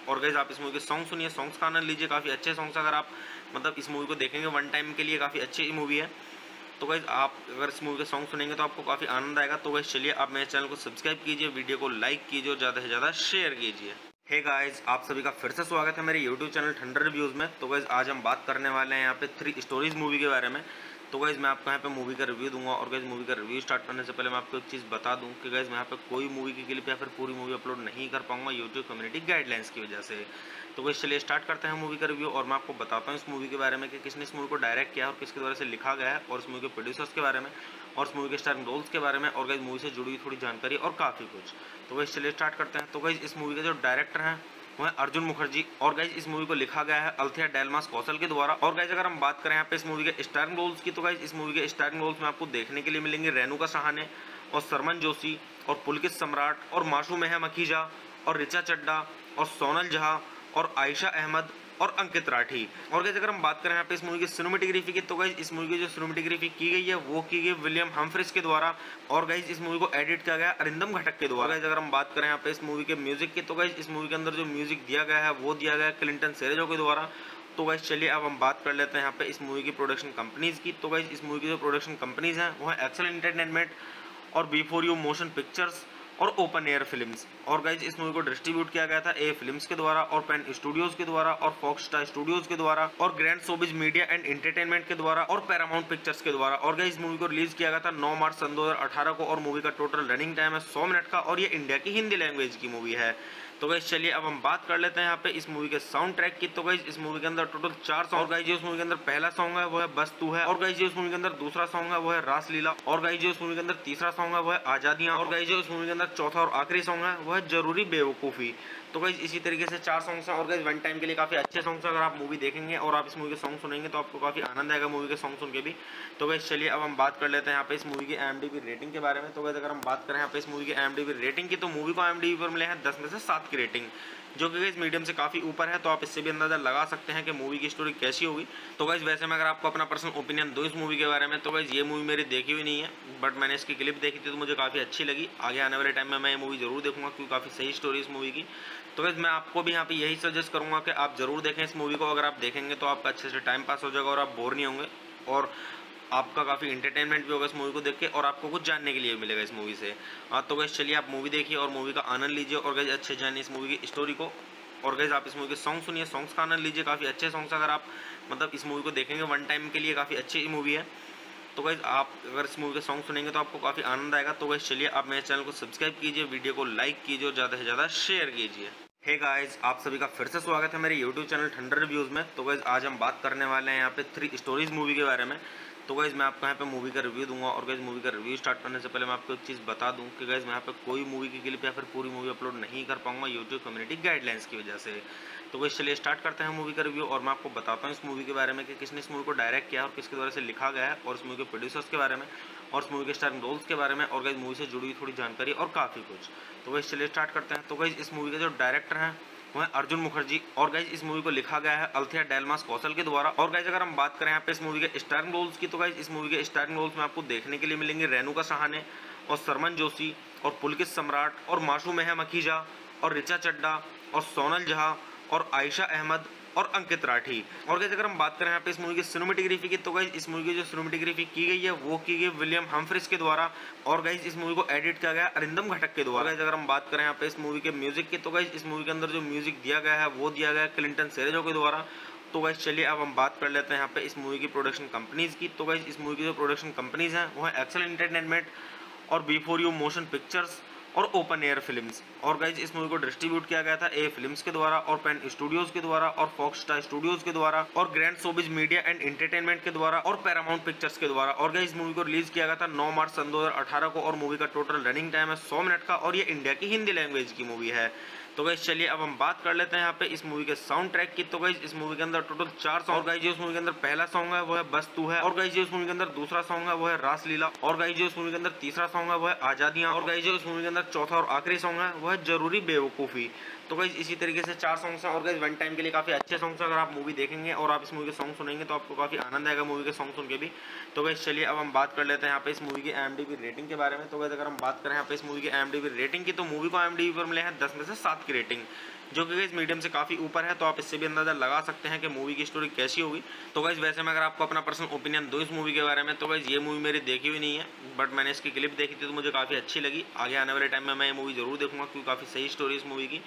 और गाइज आप इस मूवी के सॉन्ग सुनिए, सॉन्ग्स का आनंद लीजिए, काफ़ी अच्छे सॉन्ग्स अगर आप मतलब इस मूवी को देखेंगे वन टाइम के लिए काफ़ी अच्छी मूवी है। तो गाइज आप अगर इस मूवी के सॉन्ग सुनेंगे तो आपको काफ़ी आनंद आएगा। तो गाइज चलिए आप मेरे चैनल को सब्सक्राइब कीजिए, वीडियो को लाइक कीजिए और ज़्यादा से ज़्यादा शेयर कीजिए। हे गाइज आप सभी का फिर से स्वागत है मेरे यूट्यूब चैनल ठंडर रिव्यूज़ में। तो गाइज आज हम बात करने वाले हैं यहाँ पे 3 स्टोरीज मूवी के बारे में। तो गाइज मैं आपको यहाँ पे मूवी का रिव्यू दूंगा और गाइज मूवी का रिव्यू स्टार्ट करने से पहले मैं आपको एक चीज़ बता दूं कि गाइज मैं यहाँ पे कोई मूवी की क्लिप या फिर पूरी मूवी अपलोड नहीं कर पाऊंगा यूट्यूब कम्युनिटी गाइडलाइंस की वजह से। तो गाइज चलिए स्टार्ट करते हैं मूवी का रिव्यू और मैं आपको बताता हूँ इस मूवी के बारे में कि किसने इस मूवी को डायरेक्ट किया और किसके द्वारा से लिखा गया है और इस मूवी के प्रोड्यूसर्स के बारे में और इस मूवी के स्टारिंग रोल्स के बारे में और गाइज मूवी से जुड़ी हुई थोड़ी जानकारी और काफ़ी कुछ। तो गाइज चलिए स्टार्ट करते हैं। तो गाइज इस मूवी के जो डायरेक्टर हैं वो है अर्जुन मुखर्जी और गाइज इस मूवी को लिखा गया है अल्थिया डेलमास कौशल के द्वारा। और गाइज अगर हम बात करें यहाँ पे इस मूवी के स्टारिंग रोल्स की तो गाइज इस मूवी के स्टारिंग रोल्स में आपको देखने के लिए मिलेंगे रेणुका सहाने और सरमन जोशी और पुलकित सम्राट और माशू मेहम अकीजा और रिचा चड्डा और सोनल झा और आयशा अहमद और अंकित राठी। और गाइज अगर हम बात करें यहाँ पे इस मूवी की सिनेमेटोग्राफी की तो गाइज इस मूवी की जो सिनेमेटोग्राफी की गई है वो की गई विलियम हम्फ्रिस के द्वारा और गाइज इस मूवी को एडिट किया गया अरिंदम घटक के द्वारा। गाइज अगर हम बात करें यहाँ पे इस मूवी के म्यूजिक की तो गाइज इस मूवी के अंदर जो म्यूजिक दिया गया है वो दिया गया है क्लिंटन सेरेजो के द्वारा। तो गाइज चलिए अब हम बात कर लेते हैं यहाँ पे इस मूवी की प्रोडक्शन कंपनीज की। तो गाइज इस मूवी की जो प्रोडक्शन कंपनीज हैं वो है एक्सेल एंटरटेनमेंट और बिफोर यू मोशन पिक्चर्स और ओपन एयर फिल्म्स। और गाइज इस मूवी को डिस्ट्रीब्यूट किया गया था ए फिल्म्स के द्वारा और पेन स्टूडियोज के द्वारा और फॉक्स स्टार स्टूडियोज के द्वारा और grand showbiz media and entertainment के द्वारा और पैरामाउंट पिक्चर्स के द्वारा। और गाइज इस मूवी को रिलीज किया गया था 9 मार्च सन 2018 को और मूवी का टोटल रनिंग टाइम है 100 मिनट का और ये इंडिया की हिंदी लैंग्वेज की मूवी है। तो गाइज चलिए अब हम बात कर लेते हैं यहाँ पे इस मूवी के साउंड ट्रैक की। तो गाइज इस मूवी के अंदर टोटल 4 सॉन्ग। और गाइज जो इस मूवी के अंदर पहला सॉन्ग है वो है बस तू है। और गाइज जो इस मूवी के अंदर दूसरा सॉन्ग है वो है रासलीला। और गाइज जो इस मूवी के अंदर तीसरा सॉन्ग है वो है आजादियां। और गाइज जो इस मूवी के अंदर चौथा और आखिरी सॉन्ग है वो है जरूरी बेवकूफ़ी। तो गाइज इसी तरीके से 4 सॉन्ग्स हैं और गाइज वन टाइम के लिए काफ़ी अच्छे सॉन्ग्स हैं। अगर आप मूवी देखेंगे और आप इस मूवी के सॉन्ग सुनेंगे तो आपको काफ़ी आनंद आएगा मूवी के सॉन्ग सुन के भी। तो गाइज चलिए अब हम बात कर लेते हैं यहाँ पे इस मूवी की IMDb रेटिंग के बारे में। तो गाइज अगर हम बात करें यहाँ पे इस मूवी की IMDb रेटिंग की तो मूवी को IMDb पर मिले हैं 10 में से 7 की रेटिंग, जो कि गाइज मीडियम से काफ़ी ऊपर है। तो आप इससे भी अंदाजा लगा सकते हैं कि मूवी की स्टोरी कैसी होगी। तो गाइज वैसे मैं अगर आपको अपना पर्सनल ओपिनियन दूँ इस मूवी के बारे में तो गाइज ये मूवी मेरी देखी हुई नहीं है, बट मैंने इसकी क्लिप देखी थी तो मुझे काफ़ी अच्छी लगी। आगे आने वाले टाइम में मैं ये मूवी जरूर देखूंगा क्योंकि काफ़ी सही स्टोरी इस मूवी की। तो गाइज मैं आपको भी यहाँ पे यही सजेस्ट करूँगा कि आप जरूर देखें इस मूवी को। अगर आप देखेंगे तो आपका अच्छे से टाइम पास हो जाएगा और आप बोर नहीं होंगे और आपका काफ़ी इंटरटेनमेंट भी होगा इस मूवी को देख के और आपको कुछ जानने के लिए मिलेगा इस मूवी से। तो गाइज चलिए आप मूवी देखिए और मूवी का आनंद लीजिए और गाइज अच्छे जानिए इस मूवी की स्टोरी को। और गाइज आप इस मूवी के सॉन्ग सुनिए, सॉन्ग्स का आनंद लीजिए, काफ़ी अच्छे सॉन्ग्स अगर आप मतलब इस मूवी को देखेंगे वन टाइम के लिए काफ़ी अच्छी मूवी है। तो गाइज आप अगर इस मूवी के सॉन्ग सुनेंगे तो आपको काफ़ी आनंद आएगा। तो गाइज चलिए आप मेरे चैनल को सब्सक्राइब कीजिए, वीडियो को लाइक कीजिए और ज़्यादा से ज़्यादा शेयर कीजिए। हे गाइज आप सभी का फिर से स्वागत है मेरे यूट्यूब चैनल ठंडर रिव्यूज़ में। तो गाइज आज हम बात करने वाले हैं यहाँ पे 3 स्टोरीज मूवी के बारे में। तो गाइज मैं आपको यहाँ पे मूवी का रिव्यू दूंगा और गाइज मूवी का रिव्यू स्टार्ट करने से पहले मैं आपको एक चीज़ बता दूं कि गाइज मैं यहाँ पे कोई मूवी की क्लिप या फिर पूरी मूवी अपलोड नहीं कर पाऊंगा यूट्यूब कम्युनिटी गाइडलाइंस की वजह से। तो गाइज चलिए स्टार्ट करते हैं मूवी का रिव्यू और मैं आपको बताता हूँ इस मूवी के बारे में कि किसने इस मूवी को डायरेक्ट किया और किसके द्वारा से लिखा गया है और इस मूवी के प्रोड्यूसर्स के बारे में और इस मूवी के स्टारिंग रोल्स के बारे में और गाइज मूवी से जुड़ी हुई थोड़ी जानकारी और काफ़ी कुछ। तो गाइज चलिए स्टार्ट करते हैं। तो गाइज इस मूवी के जो डायरेक्टर हैं वो है अर्जुन मुखर्जी और गाइज इस मूवी को लिखा गया है अल्थिया डेलमास कौशल के द्वारा। और गाइज अगर हम बात करें यहाँ पे इस मूवी के स्टारिंग रोल्स की तो गाइज इस मूवी के स्टारिंग रोल्स में आपको देखने के लिए मिलेंगे रेणुका सहाने और सरमन जोशी और पुलकित सम्राट और मासूम अकीजा और ऋचा चड्ढा और सोनल जहाँ और आयशा अहमद और अंकित राठी। और गाइस अगर हम बात करें यहाँ पे इस मूवी की सिनेमेटोग्राफी की, तो गाइस इस मूवी की जो सिनेमेटोग्राफी की गई है वो की गई विलियम हम्फ्रीज के द्वारा, और गाइस इस मूवी को एडिट किया गया अरिंदम घटक के द्वारा। गाइस अगर हम बात करें यहाँ पे इस मूवी के म्यूजिक की, तो गाइस इस मूवी के अंदर जो म्यूजिक दिया गया है वो दिया गया है क्लिंटन सेरेजो के द्वारा। तो गाइस चलिए अब हम बात कर लेते हैं यहाँ पे इस मूवी की प्रोडक्शन कंपनीज की। तो गाइस इस मूवी की जो प्रोडक्शन कंपनीज हैं वो है एक्सेल एंटरटेनमेंट और बिफोर यू मोशन पिक्चर्स और ओपन एयर फिल्म्स। और गाइज इस मूवी को डिस्ट्रीब्यूट किया गया था ए फिल्म्स के द्वारा और पेन स्टूडियोज के द्वारा और फॉक्स स्टार स्टूडियोज के द्वारा और grand showbiz media and entertainment के द्वारा और पैरामाउंट पिक्चर्स के द्वारा। और गाइज इस मूवी को रिलीज किया गया था 9 मार्च सन 2018 को, और मूवी का टोटल रनिंग टाइम है 100 मिनट का, और ये इंडिया की हिंदी लैंग्वेज की मूवी है। तो गाइज चलिए अब हम बात कर लेते हैं यहाँ पे इस मूवी के साउंड ट्रैक की। तो गाइज इस मूवी के अंदर टोटल 4 सॉन्ग। गाइज जो इस मूवी के अंदर पहला सॉन्ग है वो है बस तू है, और गाइज जो इस मूवी के अंदर दूसरा सॉन्ग है वो है रासलीला, और गाइज जो इस मूवी के अंदर तीसरा सॉन्ग है वो है आजादियां, और गाइज जो इस मूवी के अंदर चौथा और आखिरी सॉन्ग है वो है जरूरी बेवकूफ़ी। तो गाइज इसी तरीके से 4 सॉन्ग्स हैं, और गाइज वन टाइम के लिए काफ़ी अच्छे सॉन्ग्स हैं। अगर आप मूवी देखेंगे और आप इस मूवी के सॉन्ग सुनेंगे तो आपको काफ़ी आनंद आएगा मूवी के सॉन्ग सुन के भी। तो गाइज चलिए अब हम बात कर लेते हैं यहाँ पे इस मूवी की IMDb रेटिंग के बारे में। तो गाइज अगर हम बात करें यहाँ पे इस मूवी की IMDb रेटिंग की, तो मूवी को IMDb पर मिले हैं 10 में से 7 की रेटिंग, जो कि गाइज मीडियम से काफ़ी ऊपर है। तो आप इससे भी अंदाजा लगा सकते हैं कि मूवी की स्टोरी कैसी होगी। तो गाइज वैसे मैं अगर आपको अपना पर्सनल ओपिनियन दूँ इस मूवी के बारे में, तो गाइज ये मूवी मेरी देखी हुई नहीं है, बट मैंने इसकी क्लिप देखी थी तो मुझे काफ़ी अच्छी लगी। आगे आने वाले टाइम में मैं ये मूवी जरूर देखूंगा क्योंकि काफ़ी सही स्टोरी इस मूवी की।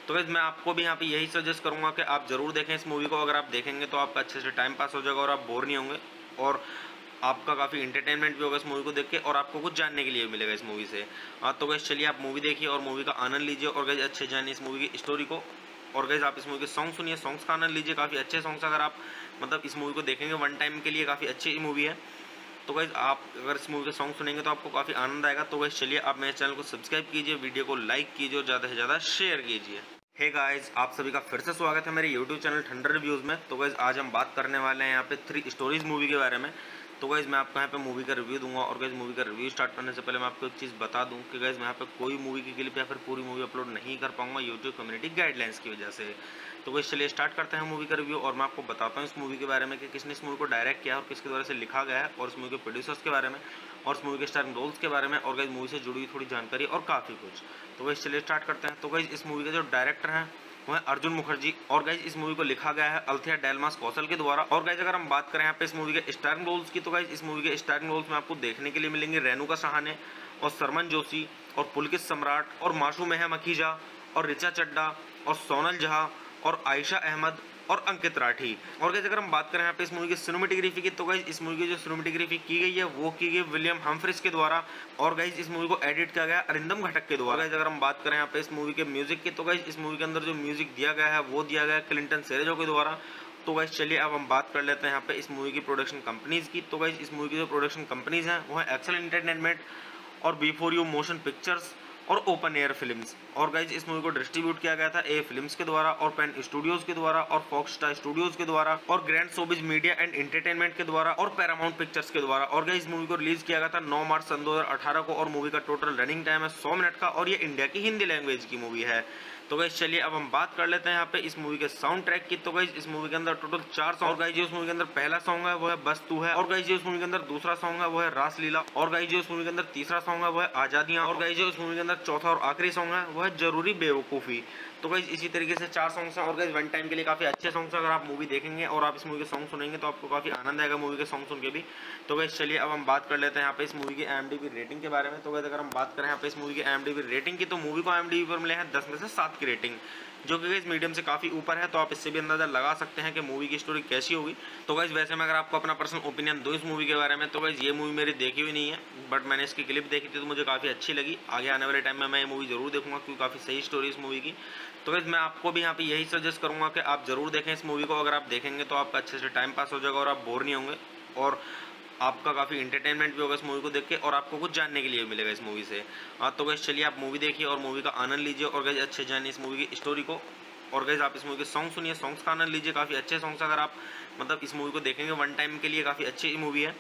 तो गाइज मैं आपको भी यहाँ पे यही सजेस्ट करूँगा कि आप जरूर देखें इस मूवी को। अगर आप देखेंगे तो आपका अच्छे से टाइम पास हो जाएगा और आप बोर नहीं होंगे, और आपका काफ़ी इंटरटेनमेंट भी होगा इस मूवी को देख के, और आपको कुछ जानने के लिए मिलेगा इस मूवी से। तो गाइज चलिए आप मूवी देखिए और मूवी का आनंद लीजिए, और गाइज अच्छे जानिए इस मूवी की स्टोरी को। और गाइज आप इस मूवी के सॉन्ग सुनिए, सॉन्ग्स का आनंद लीजिए, काफ़ी अच्छे सॉन्ग्स अगर आप मतलब इस मूवी को देखेंगे वन टाइम के लिए काफ़ी अच्छी मूवी है। तो गाइज आप अगर इस मूवी के सॉन्ग सुनेंगे तो आपको काफ़ी आनंद आएगा। तो गाइज चलिए आप मेरे चैनल को सब्सक्राइब कीजिए, वीडियो को लाइक कीजिए और ज़्यादा से ज़्यादा शेयर कीजिए। हे गाइस, आप सभी का फिर से स्वागत है मेरे YouTube चैनल ठंडर रिव्यूज़ में। तो गाइज आज हम बात करने वाले हैं यहाँ पे 3 स्टोरीज मूवी के बारे में। तो गाइज मैं आपको यहाँ पे मूवी का रिव्यू दूंगा, और गाइज मूवी का रिव्यू स्टार्ट करने से पहले मैं आपको एक चीज़ बता दूं कि गाइज मैं यहाँ पे कोई मूवी की क्लिप या फिर पूरी मूवी अपलोड नहीं कर पाऊंगा यूट्यूब कम्युनिटी गाइडलाइंस की वजह से। तो गाइज चलिए स्टार्ट करते हैं मूवी का रिव्यू, और मैं आपको बताता हूँ इस मूवी के बारे में कि किसने इस मूवी को डायरेक्ट किया और किसके द्वारा से लिखा गया है, और इस मूवी के प्रोड्यूसर्स के बारे में और इस मूवी के स्टारिंग रोल्स के बारे में, और गाइज मूवी से जुड़ी हुई थोड़ी जानकारी और काफ़ी कुछ। तो गाइज चलिए स्टार्ट करते हैं। तो गाइज इस मूवी के जो डायरेक्टर हैं वो है अर्जुन मुखर्जी, और गाइज इस मूवी को लिखा गया है अल्थिया डेलमास कौशल के द्वारा। और गाइज अगर हम बात करें यहाँ पे इस मूवी के स्टारिंग रोल्स की, तो गाइज इस मूवी के स्टारिंग रोल्स में आपको देखने के लिए मिलेंगे रेणुका सहाने और सरमन जोशी और पुलकित सम्राट और मासूम अकीजा और ऋचा चड्ढा और सोनल जहाँ और आयशा अहमद और अंकित राठी। और गाइज अगर हम बात करें यहाँ पे इस मूवी की सिनेमेटोग्राफी की, तो गाइज इस मूवी की जो सिनेमेटोग्राफी की गई है वो की गई विलियम हम्फ्रीज के द्वारा, और गाइज इस मूवी को एडिट किया गया अरिंदम घटक के द्वारा। गाइज अगर हम बात करें यहाँ पे इस मूवी के म्यूजिक की, तो गाइज इस मूवी के अंदर जो म्यूजिक दिया गया है वो दिया गया है क्लिंटन सेरेजो के द्वारा। तो गाइज चलिए अब हम बात कर लेते हैं यहाँ पे इस मूवी की प्रोडक्शन कंपनीज की। तो गाइज इस मूवी की जो प्रोडक्शन कंपनीज हैं वो है एक्सेल एंटरटेनमेंट और बिफोर यू मोशन पिक्चर्स और ओपन एयर फिल्म्स। और गाइज इस मूवी को डिस्ट्रीब्यूट किया गया था ए फिल्म्स के द्वारा और पेन स्टूडियोज के द्वारा और फॉक्स स्टार स्टूडियोज के द्वारा और grand showbiz media and entertainment के द्वारा और पैरामाउंट पिक्चर्स के द्वारा। और गाइज इस मूवी को रिलीज किया गया था 9 मार्च सन 2018 को, और मूवी का टोटल रनिंग टाइम है 100 मिनट का, और ये इंडिया की हिंदी लैंग्वेज की मूवी है। तो गाइज चलिए अब हम बात कर लेते हैं यहाँ पे इस मूवी के साउंड ट्रैक की। तो गाइज इस मूवी के अंदर टोटल 4 सॉन्ग। और गाइज जो इस मूवी के अंदर पहला सॉन्ग है वो है बस तू है, और गाइज जो इस मूवी के अंदर दूसरा सॉन्ग है वो है रासलीला, और गाइज जो इस मूवी के अंदर तीसरा सॉन्ग है वो है आजादियां, और गाइज जो इस मूवी के अंदर चौथा और आखिरी सॉन्ग है वो है जरूरी बेवकूफ़ी। तो गाइज इसी तरीके से 4 सॉन्ग्स हैं, और गाइज वन टाइम के लिए काफ़ी अच्छे सॉन्ग्स हैं। अगर आप मूवी देखेंगे और आप इस मूवी के सॉन्ग सुनेंगे तो आपको काफ़ी आनंद आएगा मूवी के सॉन्ग सुन के भी। तो गाइज चलिए अब हम बात कर लेते हैं यहाँ पे इस मूवी की IMDb रेटिंग के बारे में। तो गाइज अगर हम बात करें यहाँ पे इस मूवी की IMDb रेटिंग की, तो मूवी को IMDb पर मिले हैं 10 में से 7 की रेटिंग, जो कि गाइज मीडियम से काफ़ी ऊपर है। तो आप इससे भी अंदाजा लगा सकते हैं कि मूवी की स्टोरी कैसी होगी। तो गाइज वैसे मैं अगर आपको अपना पर्सनल ओपिनियन दूँ इस मूवी के बारे में, तो गाइज ये मूवी मेरी देखी हुई नहीं है, बट मैंने इसकी क्लिप देखी थी तो मुझे काफ़ी अच्छी लगी। आगे आने वाले टाइम में मैं ये मूवी जरूर देखूंगा क्योंकि काफ़ी सही स्टोरी इस मूवी की। तो गाइज मैं आपको भी यहाँ पे यही सजेस्ट करूँगा कि आप जरूर देखें इस मूवी को। अगर आप देखेंगे तो आपका अच्छे से टाइम पास हो जाएगा और आप बोर नहीं होंगे, और आपका काफ़ी इंटरटेनमेंट भी होगा इस मूवी को देख के, और आपको कुछ जानने के लिए मिलेगा इस मूवी से। तो गाइज चलिए आप मूवी देखिए और मूवी का आनंद लीजिए, और गाइज अच्छे जानिए इस मूवी की स्टोरी को। और गाइज आप इस मूवी के सॉन्ग सुनिए, सॉन्ग्स का आनंद लीजिए, काफ़ी अच्छे सॉन्ग्स अगर आप मतलब इस मूवी को देखेंगे वन टाइम के लिए काफ़ी अच्छी मूवी है।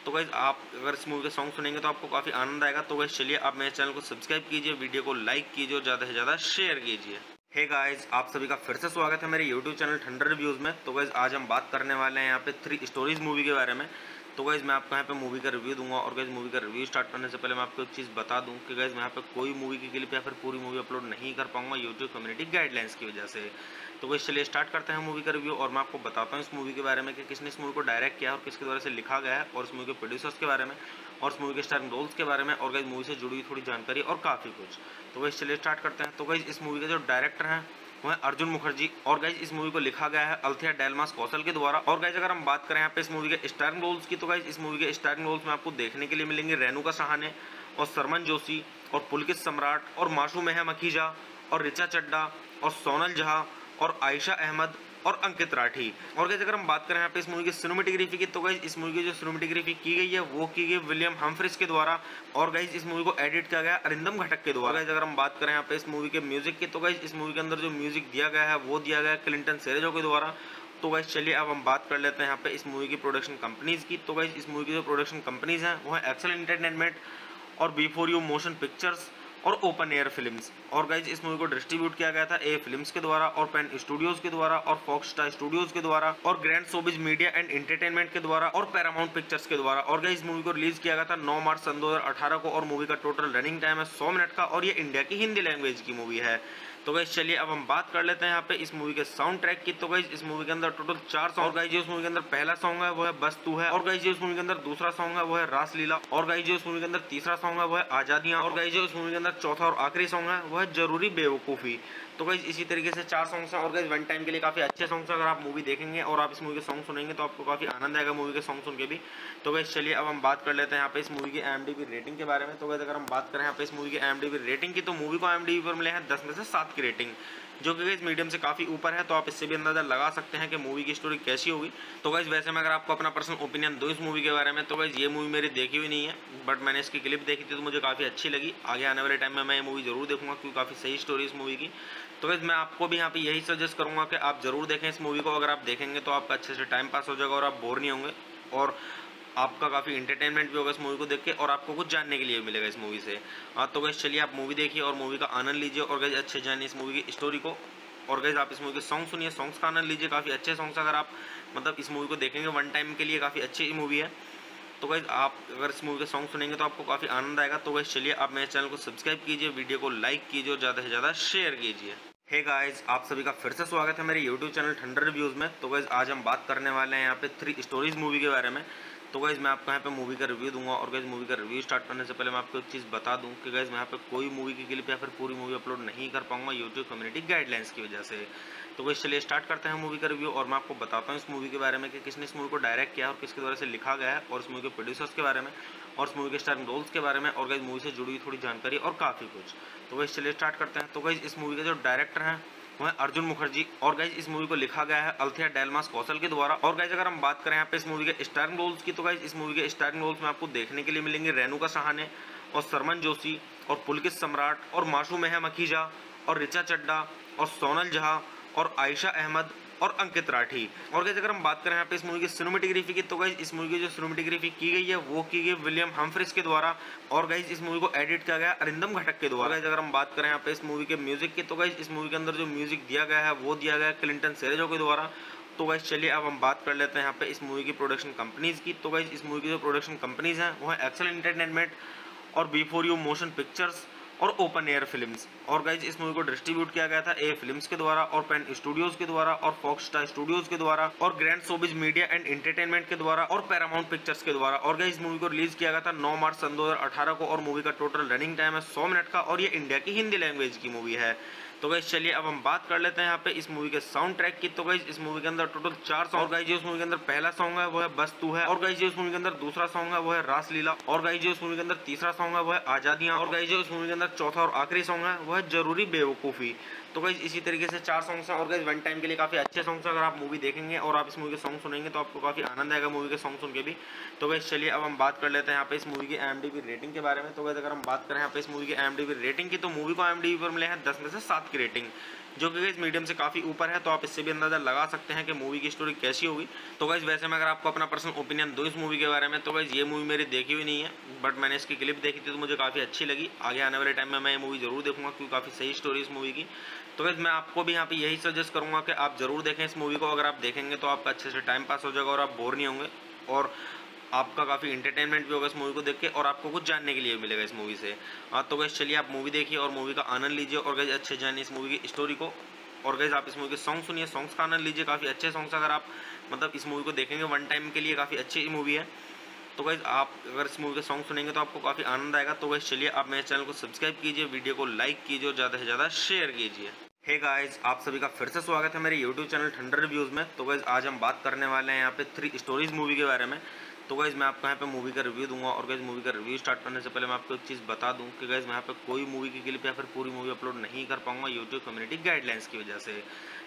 तो गाइज आप अगर इस मूवी के सॉन्ग सुनेंगे तो आपको काफ़ी आनंद आएगा। तो गाइज चलिए आप मेरे चैनल को सब्सक्राइब कीजिए, वीडियो को लाइक कीजिए और ज़्यादा से ज़्यादा शेयर कीजिए। हे गाइस, आप सभी का फिर से स्वागत है मेरे YouTube चैनल ठंडर रिव्यूज़ में। तो गाइज आज हम बात करने वाले हैं यहाँ पे 3 स्टोरीज मूवी के बारे में। तो गाइज़ मैं आपको यहाँ पे मूवी का रिव्यू दूंगा और गाइज़ मूवी का रिव्यू स्टार्ट करने से पहले मैं आपको एक चीज़ बता दूं कि गाइज़ मैं यहाँ पे कोई मूवी की क्लिप या फिर पूरी मूवी अपलोड नहीं कर पाऊंगा यूट्यूब कम्युनिटी गाइडलाइंस की वजह से। तो गाइज़ चलिए स्टार्ट करते हैं मूवी का रिव्यू और मैं आपको बताता हूँ इस मूवी के बारे में कि किसने इस मूवी को डायरेक्ट किया और किसके द्वारा से लिखा गया है और इस मूवी के प्रोड्यूसर्स के बारे में और इस मूवी के स्टारिंग रोल्स के बारे में और गाइज़ मूवी से जुड़ी हुई थोड़ी जानकारी और काफ़ी कुछ। तो गाइज़ चलिए स्टार्ट करते हैं। तो गाइज़ इस मूवी के जो डायरेक्टर हैं वो है अर्जुन मुखर्जी और गाइज इस मूवी को लिखा गया है अल्थिया डेलमास कौशल के द्वारा। और गाइज अगर हम बात करें यहाँ पे इस मूवी के स्टारिंग रोल्स की तो गाइज इस मूवी के स्टारिंग रोल्स में आपको देखने के लिए मिलेंगे रेणुका सहाने और सरमन जोशी और पुलकित सम्राट और माशू मेहम अखीजा और रिचा चड्डा और सोनल झा और आयशा अहमद और अंकित राठी। और गाइज अगर हम बात करें यहाँ पे इस मूवी की सिनेमेटोग्राफी की तो गाइज इस मूवी की जो सिनेमेटोग्राफी की गई है वो की गई विलियम हम्फ्रीज के द्वारा और गाइज इस मूवी को एडिट किया गया अरिंदम घटक के द्वारा। गाइज अगर हम बात करें यहाँ पे इस मूवी के म्यूजिक की तो गाइज इस मूवी के अंदर जो म्यूजिक दिया गया है वो दिया गया है क्लिंटन सेरेजो के द्वारा। तो गाइज चलिए अब हम बात कर लेते हैं यहाँ पे इस मूवी की प्रोडक्शन कंपनीज की। तो गाइज इस मूवी की जो प्रोडक्शन कंपनीज हैं वो है एक्सेल एंटरटेनमेंट और बिफोर यू मोशन पिक्चर्स और ओपन एयर फिल्म्स। और गाइज इस मूवी को डिस्ट्रीब्यूट किया गया था ए फिल्म्स के द्वारा और पेन स्टूडियोज के द्वारा और फॉक्स स्टार स्टूडियोज के द्वारा और grand showbiz media and entertainment के द्वारा और पैरामाउंट पिक्चर्स के द्वारा। और गाइज इस मूवी को रिलीज किया गया था 9 मार्च सन 2018 को और मूवी का टोटल रनिंग टाइम है 100 मिनट का और ये इंडिया की हिंदी लैंग्वेज की मूवी है। तो गाइज चलिए अब हम बात कर लेते हैं यहाँ पे इस मूवी के साउंड ट्रैक की। तो गाइज इस मूवी के अंदर टोटल 4 सॉन्ग। गाइज जो इस मूवी के अंदर पहला सॉन्ग है वो है बस तू है और गाइज जो इस मूवी के अंदर दूसरा सॉन्ग है वो है रासलीला और गाइज जो इस मूवी के अंदर तीसरा सॉन्ग है वो है आजादियां और गाइज जो इस मूवी के अंदर चौथा और आखिरी सॉन्ग है वो है जरूरी बेवकूफ़ी। तो गाइज इसी तरीके से 4 सॉन्ग्स हैं और गाइज वन टाइम के लिए काफ़ी अच्छे सॉन्ग्स हैं। अगर आप मूवी देखेंगे और आप इस मूवी के सॉन्ग सुनेंगे तो आपको काफ़ी आनंद आएगा मूवी के सॉन्ग सुन के भी। तो गाइज चलिए अब हम बात कर लेते हैं यहाँ पे इस मूवी की IMDb रेटिंग के बारे में। तो गाइज अगर हम बात करें यहाँ पे इस मूवी की IMDb रेटिंग की तो मूवी को IMDb पर मिले हैं 10 में से 7 की रेटिंग, जो कि गाइज मीडियम से काफ़ी ऊपर है। तो आप इससे भी अंदाजा लगा सकते हैं कि मूवी की स्टोरी कैसी होगी। तो गाइज वैसे मैं अगर आपको अपना पर्सनल ओपिनियन दूं इस मूवी के बारे में तो गाइज ये मूवी मेरी देखी हुई नहीं है, बट मैंने इसकी क्लिप देखी थी तो मुझे काफ़ी अच्छी लगी। आगे आने वाले टाइम में मैं ये मूवी जरूर देखूंगा क्योंकि काफ़ी सही स्टोरी इस मूवी की। तो गाइज मैं आपको भी यहाँ पे यही सजेस्ट करूँगा कि आप जरूर देखें इस मूवी को। अगर आप देखेंगे तो आपका अच्छे से टाइम पास हो जाएगा और आप बोर नहीं होंगे और आपका काफ़ी इंटरटेनमेंट भी होगा इस मूवी को देख के और आपको कुछ जानने के लिए मिलेगा इस मूवी से। तो गाइज चलिए आप मूवी देखिए और मूवी का आनंद लीजिए और गाइज अच्छे जानिए इस मूवी की स्टोरी को। और गाइज आप इस मूवी के सॉन्ग सुनिए, सॉन्ग्स का आनंद लीजिए, काफ़ी अच्छे सॉन्ग्स। अगर आप मतलब इस मूवी को देखेंगे वन टाइम के लिए काफ़ी अच्छी मूवी है। तो गाइज आप अगर इस मूवी के सॉन्ग सुनेंगे तो आपको काफ़ी आनंद आएगा। तो गाइज चलिए आप मेरे चैनल को सब्सक्राइब कीजिए, वीडियो को लाइक कीजिए और ज़्यादा से ज़्यादा शेयर कीजिए। हे गाइस, आप सभी का फिर से स्वागत है मेरे यूट्यूब चैनल ठंडर रिव्यूज़ में। तो गाइज आज हम बात करने वाले हैं यहाँ पे 3 स्टोरीज मूवी के बारे में। तो गाइज मैं आपको यहाँ पे मूवी का रिव्यू दूंगा और गाइज मूवी का रिव्यू स्टार्ट करने से पहले मैं आपको एक चीज़ बता दूं कि गाइज मैं यहाँ पे कोई मूवी की क्लिप या फिर पूरी मूवी अपलोड नहीं कर पाऊंगा यूट्यूब कम्युनिटी गाइडलाइंस की वजह से। तो गाइज चलिए स्टार्ट करते हैं मूवी का रिव्यू और मैं आपको बताता हूँ इस मूवी के बारे में कि किसने इस मूवी को डायरेक्ट किया और किसके द्वारा से लिखा गया है और इस मूवी के प्रोड्यूसर्स के बारे में और इस मूवी के स्टारिंग रोल्स के बारे में और गाइज मूवी से जुड़ी हुई थोड़ी जानकारी और काफ़ी कुछ। तो गाइज चलिए स्टार्ट करते हैं। तो गाइज इस मूवी के जो डायरेक्टर हैं वो है अर्जुन मुखर्जी और गाइज इस मूवी को लिखा गया है अल्थिया डेलमास कौशल के द्वारा। और गाइज अगर हम बात करें यहाँ पे इस मूवी के स्टारिंग रोल्स की तो गाइज इस मूवी के स्टारिंग रोल्स में आपको देखने के लिए मिलेंगे रेणुका सहाने और सरमन जोशी और पुलकित सम्राट और माशू मेहम अखीजा और रिचा चड्डा और सोनल झा और आयशा अहमद और अंकित राठी। और गाइज अगर हम बात करें यहाँ पे इस मूवी की सिनेमेटोग्राफी की तो गाइज इस मूवी की जो सिनेमेटोग्राफी की गई है वो की गई विलियम हम्फ्रीज के द्वारा और गाइज इस मूवी को एडिट किया गया अरिंदम घटक के द्वारा। गाइज अगर हम बात करें यहाँ पे इस मूवी के म्यूजिक की तो गाइज इस मूवी के अंदर जो म्यूजिक दिया गया है वो दिया गया है क्लिंटन सेरेजो के द्वारा। तो गाइज चलिए अब हम बात कर लेते हैं यहाँ पे इस मूवी की प्रोडक्शन कंपनीज की। तो गाइज इस मूवी की जो प्रोडक्शन कंपनीज हैं वो है एक्सेल एंटरटेनमेंट और बिफोर यू मोशन पिक्चर्स और ओपन एयर फिल्म्स। और गाइज इस मूवी को डिस्ट्रीब्यूट किया गया था ए फिल्म्स के द्वारा और पेन स्टूडियोज के द्वारा और फॉक्स स्टार स्टूडियोज के द्वारा और grand showbiz media and entertainment के द्वारा और पैरामाउंट पिक्चर्स के द्वारा। और गाइज इस मूवी को रिलीज किया गया था 9 मार्च सन 2018 को और मूवी का टोटल रनिंग टाइम है 100 मिनट का और ये इंडिया की हिंदी लैंग्वेज की मूवी है। तो गाइज चलिए अब हम बात कर लेते हैं यहाँ पे इस मूवी के साउंड ट्रैक की। तो गाइज इस मूवी के अंदर टोटल 4 सॉन्ग। गाइज जो इस मूवी के अंदर पहला सॉन्ग है वो है बस तू है और गाइज जो इस मूवी के अंदर दूसरा सॉन्ग है वो है रासलीला और गाइज जो इस मूवी के अंदर तीसरा सॉन्ग है वो है आजादियां और गाइज जो इस मूवी के अंदर चौथा और आखिरी सॉन्ग है वो है जरूरी बेवकूफ़ी। तो गाइज इसी तरीके से 4 सॉन्ग्स हैं और गाइज वन टाइम के लिए काफ़ी अच्छे सॉन्ग्स हैं। अगर आप मूवी देखेंगे और आप इस मूवी के सॉन्ग सुनेंगे तो आपको काफ़ी आनंद आएगा मूवी के सॉन्ग सुन के भी। तो गाइज चलिए अब हम बात कर लेते हैं यहाँ पे इस मूवी की IMDb रेटिंग के बारे में। तो गाइज अगर हम बात करें यहाँ पे इस मूवी की IMDb रेटिंग की तो मूवी को IMDb पर मिले हैं 10 में से 7 की रेटिंग, जो कि गाइज मीडियम से काफ़ी ऊपर है। तो आप इससे भी अंदाजा लगा सकते हैं कि मूवी की स्टोरी कैसी होगी। तो गाइज वैसे मैं अगर आपको अपना पर्सनल ओपिनियन दूं इस मूवी के बारे में तो गाइज ये मूवी मेरी देखी हुई नहीं है, बट मैंने इसकी क्लिप देखी थी तो मुझे काफ़ी अच्छी लगी। आगे आने वाले टाइम में मैं ये मूवी जरूर देखूंगा क्योंकि काफ़ी सही स्टोरी इस मूवी की। तो गाइज मैं आपको भी यहाँ पे यही सजेस्ट करूँगा कि आप जरूर देखें इस मूवी को। अगर आप देखेंगे तो आपका अच्छे से टाइम पास हो जाएगा और आप बोर नहीं होंगे और आपका काफ़ी एंटरटेनमेंट भी होगा इस मूवी को देख के और आपको कुछ जानने के लिए मिलेगा इस मूवी से। तो गाइस चलिए आप मूवी देखिए और मूवी का आनंद लीजिए और गाइस अच्छे जानिए इस मूवी की स्टोरी को। और गाइस आप इस मूवी के सॉन्ग सुनिए, सॉन्ग्स का आनंद लीजिए, काफ़ी अच्छे सॉन्ग्स अगर आप मतलब इस मूवी को देखेंगे वन टाइम के लिए काफ़ी अच्छी मूवी है। तो गाइस आप अगर इस मूवी के सॉन्ग सुनेंगे तो आपको काफ़ी आनंद आएगा। तो गाइस चलिए आप मेरे चैनल को सब्सक्राइब कीजिए, वीडियो को लाइक कीजिए और ज़्यादा से ज़्यादा शेयर कीजिए। हे गाइस, आप सभी का फिर से स्वागत है मेरे यूट्यूब चैनल ठंडर रिव्यूज़ में। तो गाइस आज हम बात करने वाले हैं यहाँ पे 3 स्टोरीज मूवी के बारे में। तो गाइस मैं आपको यहाँ पे मूवी का रिव्यू दूंगा और गाइस मूवी का रिव्यू स्टार्ट करने से पहले मैं आपको एक चीज़ बता दूं कि गाइस मैं यहाँ पे कोई मूवी की क्लिप या फिर पूरी मूवी अपलोड नहीं कर पाऊंगा यूट्यूब कम्युनिटी गाइडलाइंस की वजह से।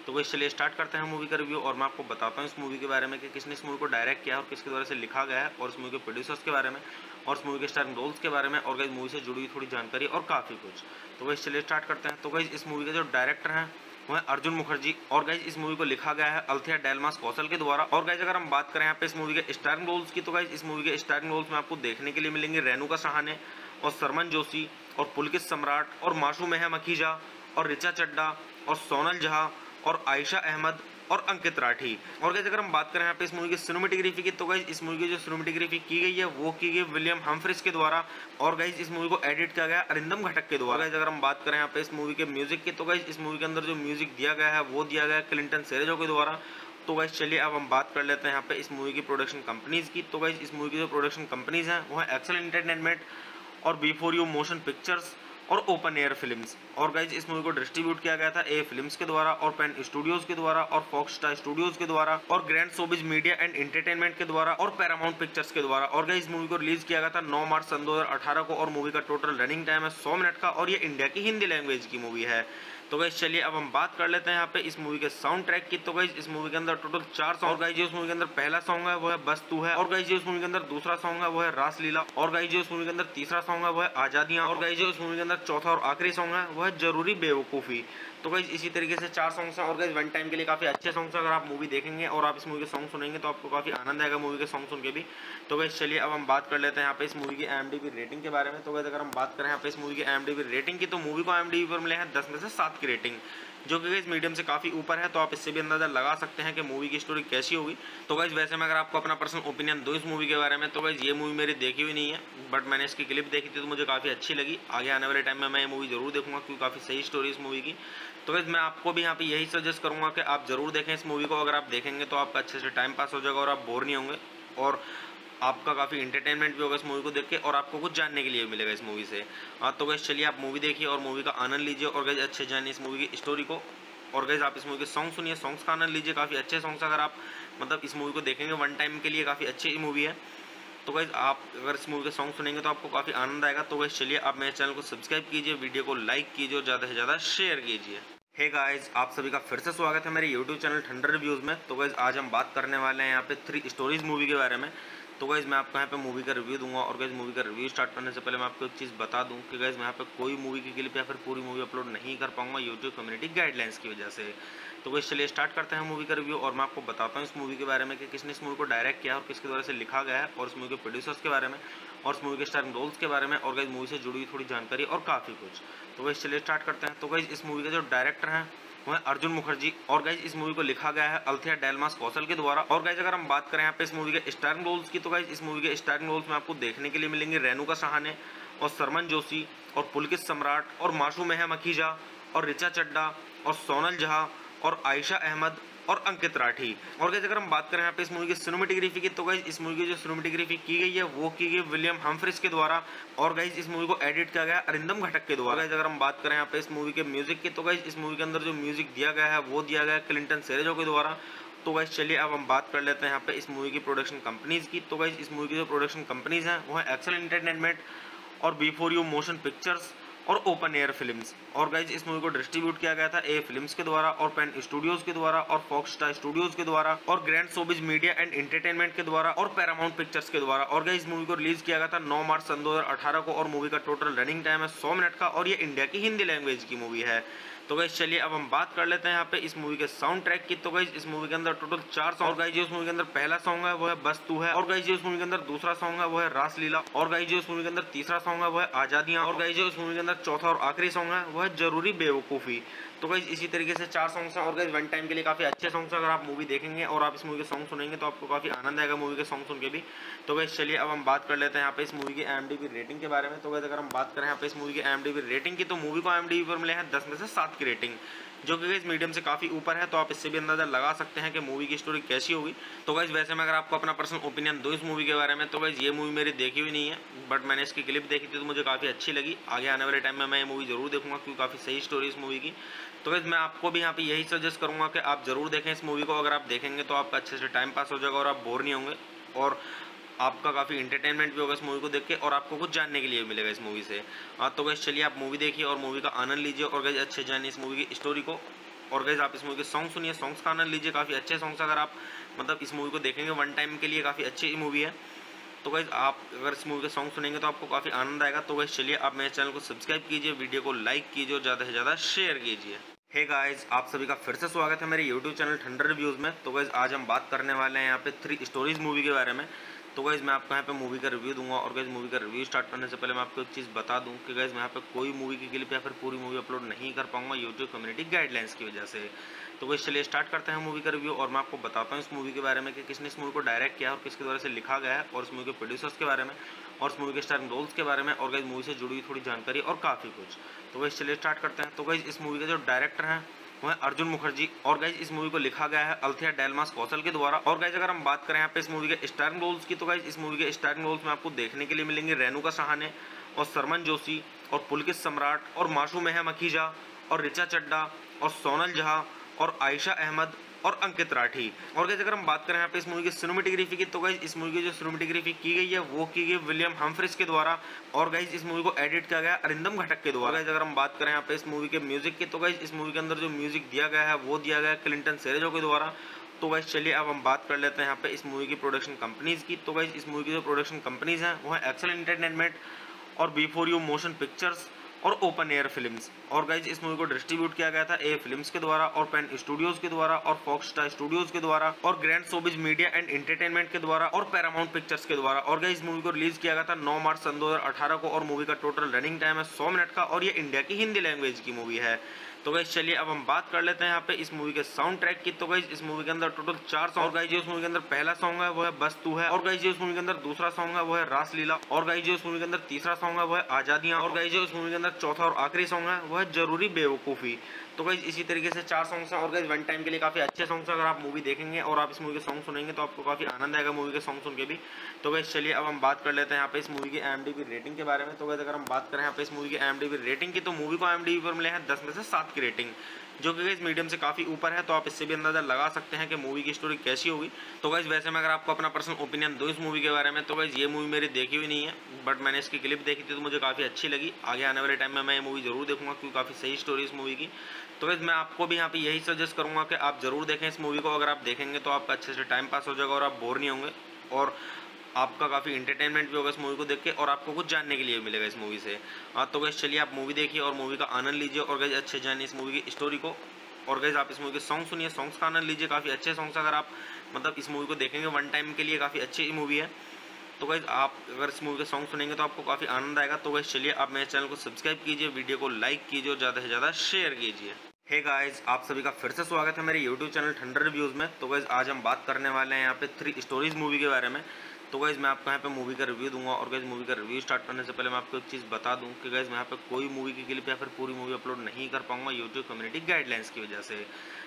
तो गाइस चलिए स्टार्ट करते हैं मूवी का रिव्यू और मैं आपको बताता हूँ इस मूवी के बारे में कि किसने इस मूवी को डायरेक्ट किया और किसके द्वारा से लिखा गया है, और इस मूवी के प्रोड्यूसर्स के बारे में और इस मूवी के स्टारिंग रोल्स के बारे में और गाइस मूवी से जुड़ी हुई थोड़ी जानकारी और काफ़ी कुछ। तो गाइस चलिए स्टार्ट करते हैं। तो गाइस इस मूवी के जो डायरेक्टर हैं वो है अर्जुन मुखर्जी, और गाइज इस मूवी को लिखा गया है अल्थिया डेलमास कौशल के द्वारा। और गाइज अगर हम बात करें यहाँ पे इस मूवी के स्टारिंग रोल्स की, तो गाइज इस मूवी के स्टारिंग रोल्स में आपको देखने के लिए मिलेंगे रेणुका सहाने और सरमन जोशी और पुलकित सम्राट और मासूम मखीजा और रिचा चड्डा और सोनल झा और आयशा अहमद और अंकित राठी। और गाइस अगर हम बात करें यहाँ पे इस मूवी की सिनेमेटोग्राफी की, तो गाइस इस मूवी की जो सिनेमेटोग्राफी की गई है वो की गई विलियम हम्फ्रीज के द्वारा, और गाइस इस मूवी को एडिट किया गया अरिंदम घटक के द्वारा। गाइस अगर हम बात करें यहाँ पे इस मूवी के म्यूजिक की, तो गाइस इस मूवी के अंदर जो म्यूजिक दिया गया है वो दिया गया है क्लिंटन सेरेजो के द्वारा। तो गाइस चलिए अब हम बात कर लेते हैं यहाँ पे इस मूवी की प्रोडक्शन कंपनीज की। तो गाइस इस मूवी की जो प्रोडक्शन कंपनीज हैं वो है एक्सेल एंटरटेनमेंट और बिफोर यू मोशन पिक्चर्स और ओपन एयर फिल्म्स। और गाइज इस मूवी को डिस्ट्रीब्यूट किया गया था ए फिल्म्स के द्वारा और पेन स्टूडियोज के द्वारा और फॉक्स स्टार स्टूडियोज के द्वारा और grand showbiz media and entertainment के द्वारा और पैरामाउंट पिक्चर्स के द्वारा। और गाइज इस मूवी को रिलीज किया गया था 9 मार्च सन 2018 को, और मूवी का टोटल रनिंग टाइम है 100 मिनट का, और ये इंडिया की हिंदी लैंग्वेज की मूवी है। तो गाइज चलिए अब हम बात कर लेते हैं यहाँ पे इस मूवी के साउंड ट्रैक की। तो गाइज इस मूवी के अंदर टोटल 4 सॉन्ग। और गाइज जो इस मूवी के अंदर पहला सॉन्ग है वो है बस तू है, और गाइज जो इस मूवी के अंदर दूसरा सॉन्ग है वो है रासलीला, और गाइज जो इस मूवी के अंदर तीसरा सॉन्ग है वो है आजादियां, और गाइज जो इस मूवी के अंदर चौथा और आखिरी सॉन्ग है वो है जरूरी बेवकूफ़ी। तो गाइज इसी तरीके से 4 सॉन्ग्स हैं, और गाइज वन टाइम के लिए काफ़ी अच्छे सॉन्ग्स हैं। अगर आप मूवी देखेंगे और आप इस मूवी के सॉन्ग सुनेंगे तो आपको काफ़ी आनंद आएगा मूवी के सॉन्ग सुन के भी। तो गाइज चलिए अब हम बात कर लेते हैं यहाँ पे इस मूवी की IMDb रेटिंग के बारे में। तो गाइज अगर हम बात करें यहाँ पे इस मूवी की IMDb रेटिंग की, तो मूवी को IMDb पर मिले हैं 10 में से 7 की रेटिंग, जो कि गाइज मीडियम से काफ़ी ऊपर है। तो आप इससे भी अंदाजा लगा सकते हैं कि मूवी की स्टोरी कैसी होगी। तो गाइज वैसे मैं अगर आपको अपना पर्सनल ओपिनियन दूं इस मूवी के बारे में, तो गाइज ये मूवी मेरी देखी हुई नहीं है, बट मैंने इसकी क्लिप देखी थी तो मुझे काफ़ी अच्छी लगी। आगे आने वाले टाइम में मैं ये मूवी जरूर देखूंगा क्योंकि काफ़ी सही स्टोरी इस मूवी की। तो गाइज मैं आपको भी यहाँ पे यही सजेस्ट करूँगा कि आप जरूर देखें इस मूवी को। अगर आप देखेंगे तो आपका अच्छे से टाइम पास हो जाएगा और आप बोर नहीं होंगे, और आपका काफ़ी एंटरटेनमेंट भी होगा इस मूवी को देख के और आपको कुछ जानने के लिए मिलेगा इस मूवी से। तो गाइज चलिए आप मूवी देखिए और मूवी का आनंद लीजिए और गाइज अच्छे जानिए इस मूवी की स्टोरी को। और गाइज आप इस मूवी के सॉन्ग सुनिए, सॉन्ग्स का आनंद लीजिए, काफ़ी अच्छे सॉन्ग्स अगर आप मतलब इस मूवी को देखेंगे वन टाइम के लिए काफ़ी अच्छी मूवी है। तो गाइज आप अगर इस मूवी के सॉन्ग सुनेंगे तो आपको काफ़ी आनंद आएगा। तो गाइज चलिए आप मेरे चैनल को सब्सक्राइब कीजिए, वीडियो को लाइक कीजिए और ज़्यादा से ज़्यादा शेयर कीजिए। हे गाइस, आप सभी का फिर से स्वागत है मेरे यूट्यूब चैनल ठंडर रिव्यूज़ में। तो गाइज आज हम बात करने वाले हैं यहाँ पे 3 स्टोरीज मूवी के बारे में। तो गाइज मैं आपको यहाँ पे मूवी का रिव्यू दूंगा, और गाइज मूवी का रिव्यू स्टार्ट करने से पहले मैं आपको एक चीज़ बता दूं कि गाइज मैं यहाँ पे कोई मूवी की क्लिप या फिर पूरी मूवी अपलोड नहीं कर पाऊंगा यूट्यूब कम्युनिटी गाइडलाइंस की वजह से। तो गाइज चलिए स्टार्ट करते हैं मूवी का रिव्यू, और मैं आपको बताता हूँ इस मूवी के बारे में कि किसने इस मूवी को डायरेक्ट किया और किसके द्वारा से लिखा गया है, और इस मूवी के प्रोड्यूसर्स के बारे में और इस मूवी के स्टारिंग रोल्स के बारे में और गाइज मूवी से जुड़ी हुई थोड़ी जानकारी और काफ़ी कुछ। तो गाइज चलिए स्टार्ट करते हैं। तो गाइज इस मूवी के जो डायरेक्टर हैं वो है अर्जुन मुखर्जी, और गाइज इस मूवी को लिखा गया है अल्थिया डेलमास कौशल के द्वारा। और गाइज अगर हम बात करें यहाँ पे इस मूवी के स्टारिंग रोल्स की, तो गाइज इस मूवी के स्टारिंग रोल्स में आपको देखने के लिए मिलेंगे रेणुका सहाने और सरमन जोशी और पुलकित सम्राट और मासूम मखीजा और रिचा चड्डा और सोनल झा और आयशा अहमद और अंकित राठी। और गाइज अगर हम बात करें यहाँ पे इस मूवी की सिनेमेटोग्राफी की, तो गाइज इस मूवी की जो सिनेमेटोग्राफी की गई है वो की गई विलियम हम्फ्रीज के द्वारा, और गाइज इस मूवी को एडिट किया गया अरिंदम घटक के द्वारा। गाइज अगर हम बात करें यहाँ पे इस मूवी के म्यूजिक की, तो गाइज इस मूवी के अंदर जो म्यूजिक दिया गया है वो दिया गया है क्लिंटन सेरेजो के द्वारा। तो गाइज चलिए अब हम बात कर लेते हैं यहाँ पे इस मूवी की प्रोडक्शन कंपनीज की। तो गाइज इस मूवी की जो प्रोडक्शन कंपनीज हैं वो है एक्सेल एंटरटेनमेंट और बिफोर यू मोशन पिक्चर्स और ओपन एयर फिल्म्स। और गाइज इस मूवी को डिस्ट्रीब्यूट किया गया था ए फिल्म्स के द्वारा और पेन स्टूडियोज के द्वारा और फॉक्स स्टार स्टूडियोज के द्वारा और grand showbiz media and entertainment के द्वारा और पैरामाउंट पिक्चर्स के द्वारा। और गाइज इस मूवी को रिलीज किया गया था 9 मार्च सन 2018 को, और मूवी का टोटल रनिंग टाइम है 100 मिनट का, और ये इंडिया की हिंदी लैंग्वेज की मूवी है। तो गाइज चलिए अब हम बात कर लेते हैं यहाँ पे इस मूवी के साउंड ट्रैक की। तो गाइज इस मूवी के अंदर टोटल 4 सॉन्ग। और गाइज जो इस मूवी के अंदर पहला सॉन्ग है वो है बस तू है, और गाइज जो इस मूवी के अंदर दूसरा सॉन्ग है वो है रासलीला, और गाइज जो इस मूवी के अंदर तीसरा सॉन्ग है वो है आजादियां, और गाइज जो इस मूवी के अंदर चौथा और आखिरी सॉन्ग है वो है जरूरी बेवकूफ़ी। तो गाइस इसी तरीके से 4 सॉन्ग्स हैं और गाइस वन टाइम के लिए काफ़ी अच्छे सॉन्ग्स हैं। अगर आप मूवी देखेंगे और आप इस मूवी के सॉन्ग सुनेंगे तो आपको काफ़ी आनंद आएगा मूवी के सॉन्ग सुन के भी। तो गाइस चलिए अब हम बात कर लेते हैं यहाँ पे इस मूवी की IMDb रेटिंग के बारे में। तो गाइस अगर हम बात करें यहाँ पे इस मूवी की IMDb रेटिंग की, तो मूवी को IMDb पर मिले हैं 10 में से 7 की रेटिंग, जो कि गाइस मीडियम से काफ़ी ऊपर है। तो आप इससे भी अंदाजा लगा सकते हैं कि मूवी की स्टोरी कैसी होगी। तो गाइस वैसे मैं अगर आपको अपना पर्सनल ओपिनियन दूं इस मूवी के बारे में, तो गाइस ये मूवी मेरी देखी हुई नहीं है, बट मैंने इसकी क्लिप देखी थी तो मुझे काफ़ी अच्छी लगी। आगे आने वाले टाइम में मैं ये मूवी जरूर देखूंगा क्योंकि काफ़ी सही स्टोरी इस मूवी की। तो गाइस मैं आपको भी यहाँ पे यही सजेस्ट करूंगा कि आप जरूर देखें इस मूवी को। अगर आप देखेंगे तो आपका अच्छे से टाइम पास हो जाएगा और आप बोर नहीं होंगे, और आपका काफ़ी इंटरटेनमेंट भी होगा इस मूवी को देख के, और आपको कुछ जानने के लिए भी मिलेगा इस मूवी से। तो गाइस चलिए आप मूवी देखिए और मूवी का आनंद लीजिए, और गाइस अच्छे जानिए इस मूवी की स्टोरी को। और गाइस आप इस मूवी के सॉन्ग सुनिए, सॉन्ग्स का आनंद लीजिए, काफ़ी अच्छे सॉन्ग्स। अगर आप मतलब इस मूवी को देखेंगे वन टाइम के लिए काफ़ी अच्छी मूवी है। तो गाइस आप अगर इस मूवी के सॉन्ग सुनेंगे तो आपको काफ़ी आनंद आएगा। तो गाइस चलिए आप मेरे चैनल को सब्सक्राइब कीजिए, वीडियो को लाइक कीजिए और ज़्यादा से ज़्यादा शेयर कीजिए। हे गाइस, आप सभी का फिर से स्वागत है मेरे यूट्यूब चैनल ठंडर रिव्यूज़ में। तो गाइस आज हम बात करने वाले हैं यहाँ पे 3 स्टोरीज मूवी के बारे में। तो गाइस मैं आपको यहाँ पे मूवी का रिव्यू दूंगा, और गाइस मूवी का रिव्यू स्टार्ट करने से पहले मैं आपको एक चीज़ बता दूं कि गाइस मैं यहाँ पे कोई मूवी की क्लिप या फिर पूरी मूवी अपलोड नहीं कर पाऊंगा यूट्यूब कम्युनिटी गाइडलाइंस की वजह से। तो गाइस चलिए स्टार्ट करते हैं मूवी का रिव्यू, और मैं आपको बताता हूँ इस मूवी के बारे में कि किसने इस मूवी को डायरेक्ट किया और किसके द्वारा से लिखा गया है, और इस मूवी के प्रोड्यूसर्स के बारे में, और इस मूवी के स्टारिंग रोल्स के बारे में, और गाइस मूवी से जुड़ी हुई थोड़ी जानकारी और काफ़ी कुछ। तो गाइस चलिए स्टार्ट करते हैं। तो गाइस इस मूवी के जो डायरेक्टर हैं वो है अर्जुन मुखर्जी, और गाइज इस मूवी को लिखा गया है अल्थिया डेलमास कौशल के द्वारा। और गाइज अगर हम बात करें यहाँ पे इस मूवी के स्टारिंग रोल्स की, तो गाइज इस मूवी के स्टारिंग रोल्स में आपको देखने के लिए मिलेंगे रेणुका सहाने और सरमन जोशी और पुलकित सम्राट और माशू मेहम अखीजा और ऋचा चड्डा और सोनल झा और आयशा अहमद और अंकित राठी। और गाइस अगर हम बात करें यहाँ पे इस मूवी की सिनेमेटोग्राफी की, तो गाइस इस मूवी की जो सिनेमेटोग्राफी की गई है वो की गई विलियम हम्फ्रीज के द्वारा, और गाइस इस मूवी को एडिट किया गया अरिंदम घटक के द्वारा। गाइस अगर हम बात करें यहाँ पे इस मूवी के म्यूजिक की, तो गाइस इस मूवी के अंदर जो म्यूजिक दिया गया है वो दिया गया है क्लिंटन सेरेजो के द्वारा। तो गाइस चलिए अब हम बात कर लेते हैं यहाँ पे इस मूवी की प्रोडक्शन कंपनीज की। तो गाइस इस मूवी की जो प्रोडक्शन कंपनीज हैं वो है एक्सेल एंटरटेनमेंट और बिफोर यू मोशन पिक्चर्स और ओपन एयर फिल्म्स। और गाइज इस मूवी को डिस्ट्रीब्यूट किया गया था ए फिल्म्स के द्वारा और पेन स्टूडियोज के द्वारा और फॉक्स स्टार स्टूडियोज के द्वारा और grand showbiz media and entertainment के द्वारा और पैरामाउंट पिक्चर्स के द्वारा। और गाइज इस मूवी को रिलीज किया गया था 9 मार्च सन 2018 को, और मूवी का टोटल रनिंग टाइम है 100 मिनट का, और ये इंडिया की हिंदी लैंग्वेज की मूवी है। तो गाइज चलिए अब हम बात कर लेते हैं यहाँ पे इस मूवी के साउंड ट्रैक की। तो गाइज इस मूवी के अंदर टोटल 4 सॉन्ग। गाइज जो इस मूवी के अंदर पहला सॉन्ग है वो है बस तू है, और गाइज जो इस मूवी के अंदर दूसरा सॉन्ग है वो है रासलीला, और गाइज जो इस मूवी के अंदर तीसरा सॉन्ग है वो है आजादियां, और गाइज जो इस मूवी के अंदर चौथा और आखिरी सॉन्ग है वो है जरूरी बेवकूफ़ी। तो गाइज इसी तरीके से 4 सॉन्ग्स हैं, और गाइज वन टाइम के लिए काफ़ी अच्छे सॉन्ग्स हैं। अगर आप मूवी देखेंगे और आप इस मूवी के सॉन्ग सुनेंगे तो आपको काफ़ी आनंद आएगा मूवी के सॉन्ग सुन के भी। तो गाइज चलिए अब हम बात कर लेते हैं यहाँ पे इस मूवी की IMDb रेटिंग के बारे में। तो गाइज अगर हम बात करें यहाँ पे इस मूवी की IMDb रेटिंग की, तो मूवी को IMDb पर मिले हैं 10 में से 7 की रेटिंग, जो कि गाइज मीडियम से काफ़ी ऊपर है। तो आप इससे भी अंदाजा लगा सकते हैं कि मूवी की स्टोरी कैसी होगी। तो गाइज वैसे मैं अगर आपको अपना पर्सनल ओपिनियन दूं इस मूवी के बारे में, तो गाइज ये मूवी मेरी देखी हुई नहीं है, बट मैंने इसकी क्लिप देखी थी तो मुझे काफ़ी अच्छी लगी। आगे आने वाले टाइम में मैं ये मूवी जरूर देखूंगा क्योंकि काफ़ी सही स्टोरी इस मूवी की। तो गाइज मैं आपको भी यहाँ पे यही सजेस्ट करूँगा कि आप जरूर देखें इस मूवी को। अगर आप देखेंगे तो आपका अच्छे से टाइम पास हो जाएगा और आप बोर नहीं होंगे, और आपका काफ़ी इंटरटेनमेंट भी होगा इस मूवी को देख के, और आपको कुछ जानने के लिए मिलेगा इस मूवी से। तो गाइज चलिए आप मूवी देखिए और मूवी का आनंद लीजिए, और गाइज अच्छे जानिए इस मूवी की स्टोरी को। और गाइज आप इस मूवी के सॉन्ग सुनिए, सॉन्ग्स का आनंद लीजिए, काफ़ी अच्छे सॉन्ग्स। अगर आप मतलब इस मूवी को देखेंगे वन टाइम के लिए काफ़ी अच्छी मूवी है। तो गाइज आप अगर इस मूवी के सॉन्ग सुनेंगे तो आपको काफ़ी आनंद आएगा। तो गाइज चलिए आप मेरे चैनल को सब्सक्राइब कीजिए, वीडियो को लाइक कीजिए और ज़्यादा से ज़्यादा शेयर कीजिए। हे गाइस, आप सभी का फिर से स्वागत है मेरे यूट्यूब चैनल ठंडर रिव्यूज़ में। तो गाइज आज हम बात करने वाले हैं यहाँ पे 3 स्टोरीज मूवी के बारे में। तो गाइज मैं आपको यहाँ पे मूवी का रिव्यू दूंगा, और गाइज मूवी का रिव्यू स्टार्ट करने से पहले मैं आपको एक चीज़ बता दूं कि गाइज मैं यहाँ पे कोई मूवी की क्लिप या फिर पूरी मूवी अपलोड नहीं कर पाऊंगा यूट्यूब कम्युनिटी गाइडलाइंस की वजह से।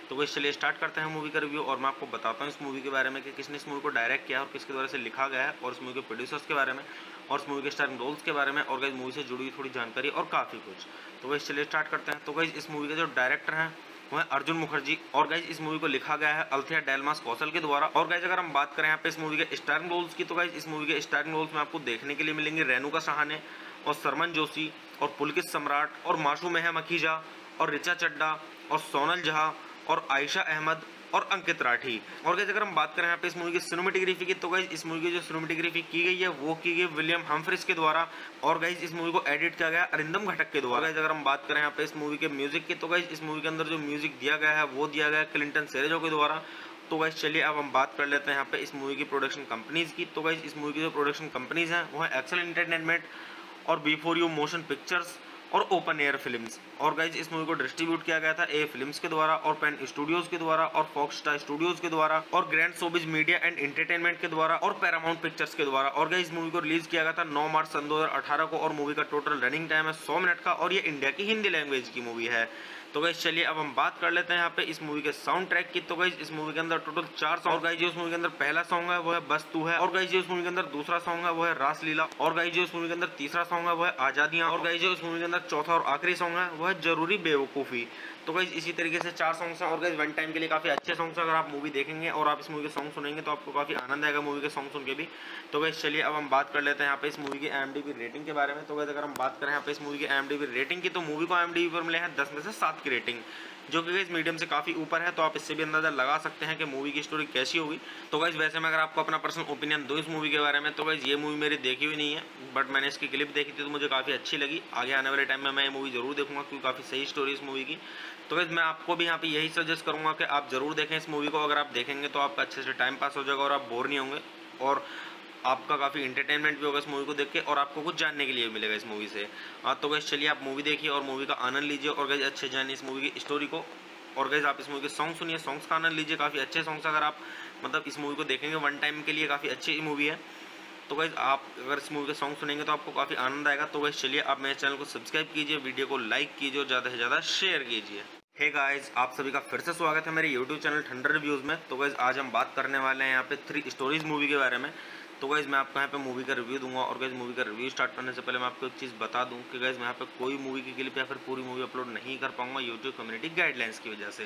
तो गाइज चलिए स्टार्ट करते हैं मूवी का रिव्यू, और मैं आपको बताता हूँ इस मूवी के बारे में कि किसने इस मूवी को डायरेक्ट किया और किसके द्वारा से लिखा गया है, और इस मूवी के प्रोड्यूसर्स के बारे में, और इस मूवी के स्टारिंग रोल्स के बारे में, और गाइज मूवी से जुड़ी हुई थोड़ी जानकारी और काफ़ी कुछ। तो गाइज चलिए स्टार्ट करते हैं। तो गाइज इस मूवी के जो डायरेक्टर हैं वो है अर्जुन मुखर्जी, और गाइज इस मूवी को लिखा गया है अल्थिया डेलमास कौशल के द्वारा। और गाइज अगर हम बात करें यहाँ पे इस मूवी के स्टारिंग रोल्स की, तो गाइज इस मूवी के स्टारिंग रोल्स में आपको देखने के लिए मिलेंगे रेणुका सहाने और सरमन जोशी और पुलकित सम्राट और माशू मेहम अखीजा और ऋचा चड्डा और सोनल झा और आयशा अहमद और अंकित राठी। और गाइज अगर हम बात करें यहाँ पे इस मूवी की सिनेमेटोग्राफी की, तो गाइज इस मूवी की जो सिनेमेटोग्राफी की गई है वो की गई विलियम हम्फ्रीज के द्वारा, और गाइज इस मूवी को एडिट किया गया अरिंदम घटक के द्वारा। गाइज अगर हम बात करें यहाँ पे इस मूवी के म्यूजिक की, तो गाइज इस मूवी के अंदर जो म्यूजिक दिया गया है वो दिया गया है क्लिंटन सेरेजो के द्वारा। तो गाइज चलिए अब हम बात कर लेते हैं यहाँ पे इस मूवी की प्रोडक्शन कंपनीज की। तो गाइज इस मूवी की जो प्रोडक्शन कंपनीज हैं वो है एक्सेल एंटरटेनमेंट और बिफोर यू मोशन पिक्चर्स और ओपन एयर फिल्म्स। और गाइज इस मूवी को डिस्ट्रीब्यूट किया गया था ए फिल्म्स के द्वारा और पेन स्टूडियोज के द्वारा और फॉक्स स्टार स्टूडियोज के द्वारा और grand showbiz media and entertainment के द्वारा और पैरामाउंट पिक्चर्स के द्वारा। और गाइज इस मूवी को रिलीज किया गया था 9 मार्च सन 2018 को और मूवी का टोटल रनिंग टाइम है 100 मिनट का और ये इंडिया की हिंदी लैंग्वेज की मूवी है। तो गाइज चलिए अब हम बात कर लेते हैं यहाँ पे इस मूवी के साउंड ट्रैक की। तो गाइज इस मूवी के अंदर टोटल 4 सॉन्ग। और गाइज जो इस मूवी के अंदर पहला सॉन्ग है वो है बस तू है। और गाइज जो इस मूवी के अंदर दूसरा सॉन्ग है वो है रासलीला। और गाइज जो इस मूवी के अंदर तीसरा सॉन्ग है वो है आजादियां। और गाइज जो इस मूवी के अंदर चौथा और आखिरी सॉन्ग है वो है जरूरी बेवकूफ़ी। तो गाइज इसी तरीके से 4 सॉन्ग्स हैं और गाइज वन टाइम के लिए काफ़ी अच्छे सॉन्ग्स हैं। अगर आप मूवी देखेंगे और आप इस मूवी के सॉन्ग सुनेंगे तो आपको काफ़ी आनंद आएगा मूवी के सॉन्ग सुन के भी। तो गाइज चलिए अब हम बात कर लेते हैं यहाँ पे इस मूवी की IMDb रेटिंग के बारे में। तो गाइज अगर हम बात करें यहाँ पे इस मूवी की IMDb रेटिंग की तो मूवी को IMDb पर मिले हैं 10 में से 7 की रेटिंग, जो कि गाइज मीडियम से काफ़ी ऊपर है। तो आप इससे भी अंदाजा लगा सकते हैं कि मूवी की स्टोरी कैसी होगी। तो गाइज वैसे मैं अगर आपको अपना पर्सनल ओपिनियन दूँ इस मूवी के बारे में तो गाइज ये मूवी मेरी देखी हुई नहीं है, बट मैंने इसकी क्लिप देखी थी तो मुझे काफ़ी अच्छी लगी। आगे आने वाले टाइम में मैं ये मूवी जरूर देखूंगा क्योंकि काफ़ी सही स्टोरी इस मूवी की। तो गाइज मैं आपको भी यहाँ पे यही सजेस्ट करूँगा कि आप जरूर देखें इस मूवी को। अगर आप देखेंगे तो आपका अच्छे से टाइम पास हो जाएगा और आप बोर नहीं होंगे और आपका काफ़ी इंटरटेनमेंट भी होगा इस मूवी को देख के और आपको कुछ जानने के लिए भी मिलेगा इस मूवी से। तो गाइज चलिए आप मूवी देखिए और मूवी का आनंद लीजिए और गाइज अच्छे जानिए इस मूवी की स्टोरी को। और गाइज आप इस मूवी के सॉन्ग सुनिए, सॉन्ग्स का आनंद लीजिए, काफ़ी अच्छे सॉन्ग्स। अगर आप मतलब इस मूवी को देखेंगे वन टाइम के लिए काफ़ी अच्छी मूवी है। तो गाइज आप अगर इस मूवी के सॉन्ग सुनेंगे तो आपको काफ़ी आनंद आएगा। तो गाइज चलिए आप मेरे चैनल को सब्सक्राइब कीजिए, वीडियो को लाइक कीजिए और ज़्यादा से ज़्यादा शेयर कीजिए। हे गाइज आप सभी का फिर से स्वागत है मेरे यूट्यूब चैनल ठंडर रिव्यूज़ में। तो गाइज आज हम बात करने वाले हैं यहाँ पे 3 स्टोरीज मूवी के बारे में। तो गाइज मैं आपको यहाँ पे मूवी का रिव्यू दूंगा और गाइज मूवी का रिव्यू स्टार्ट करने से पहले मैं आपको एक चीज़ बता दूं कि गाइज मैं यहाँ पे कोई मूवी की क्लिप या फिर पूरी मूवी अपलोड नहीं कर पाऊंगा यूट्यूब कम्युनिटी गाइडलाइंस की वजह से।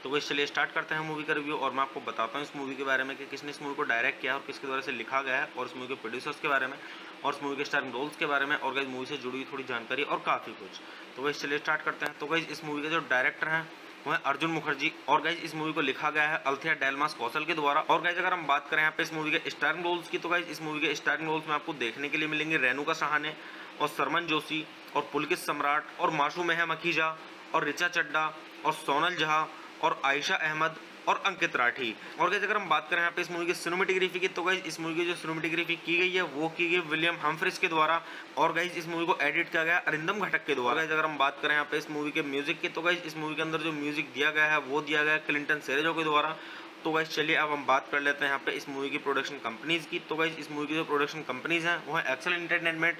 तो गाइज चलिए स्टार्ट करते हैं मूवी का रिव्यू और मैं आपको बताता हूँ इस मूवी के बारे में कि किसने इस मूवी को डायरेक्ट किया और किसके द्वारा से लिखा गया है और इस मूवी के प्रोड्यूसर्स के बारे में और इस मूवी के स्टारिंग रोल्स के बारे में और गाइज मूवी से जुड़ी हुई थोड़ी जानकारी और काफ़ी कुछ। तो गाइज चलिए स्टार्ट करते हैं। तो गाइज इस मूवी के जो डायरेक्टर हैं वो है अर्जुन मुखर्जी और गाइज इस मूवी को लिखा गया है अल्थिया डेलमास कौशल के द्वारा। और गाइज अगर हम बात करें यहाँ पे इस मूवी के स्टारिंग रोल्स की तो गाइज इस मूवी के स्टारिंग रोल्स में आपको देखने के लिए मिलेंगे रेणुका सहाने और सरमन जोशी और पुलकित सम्राट और माशू मेहम अखीजा और ऋचा चड्डा और सोनल झा और आयशा अहमद और अंकित राठी। और गाइज अगर हम बात करें यहाँ पे इस मूवी की सिनेमेटोग्राफी की तो गाइज इस मूवी की जो सिनेमेटोग्राफी की गई है वो की गई विलियम हम्फ्रीज के द्वारा और गाइज इस मूवी को एडिट किया गया अरिंदम घटक के द्वारा। गाइज अगर हम बात करें यहाँ पे इस मूवी के म्यूजिक की तो गाइज इस मूवी के अंदर जो म्यूजिक दिया गया है वो दिया गया है क्लिंटन सेरेजो के द्वारा। तो गाइज चलिए अब हम बात कर लेते हैं यहाँ पे इस मूवी की प्रोडक्शन कंपनीज की। तो गाइज इस मूवी की जो प्रोडक्शन कंपनीज हैं वो है एक्सेल एंटरटेनमेंट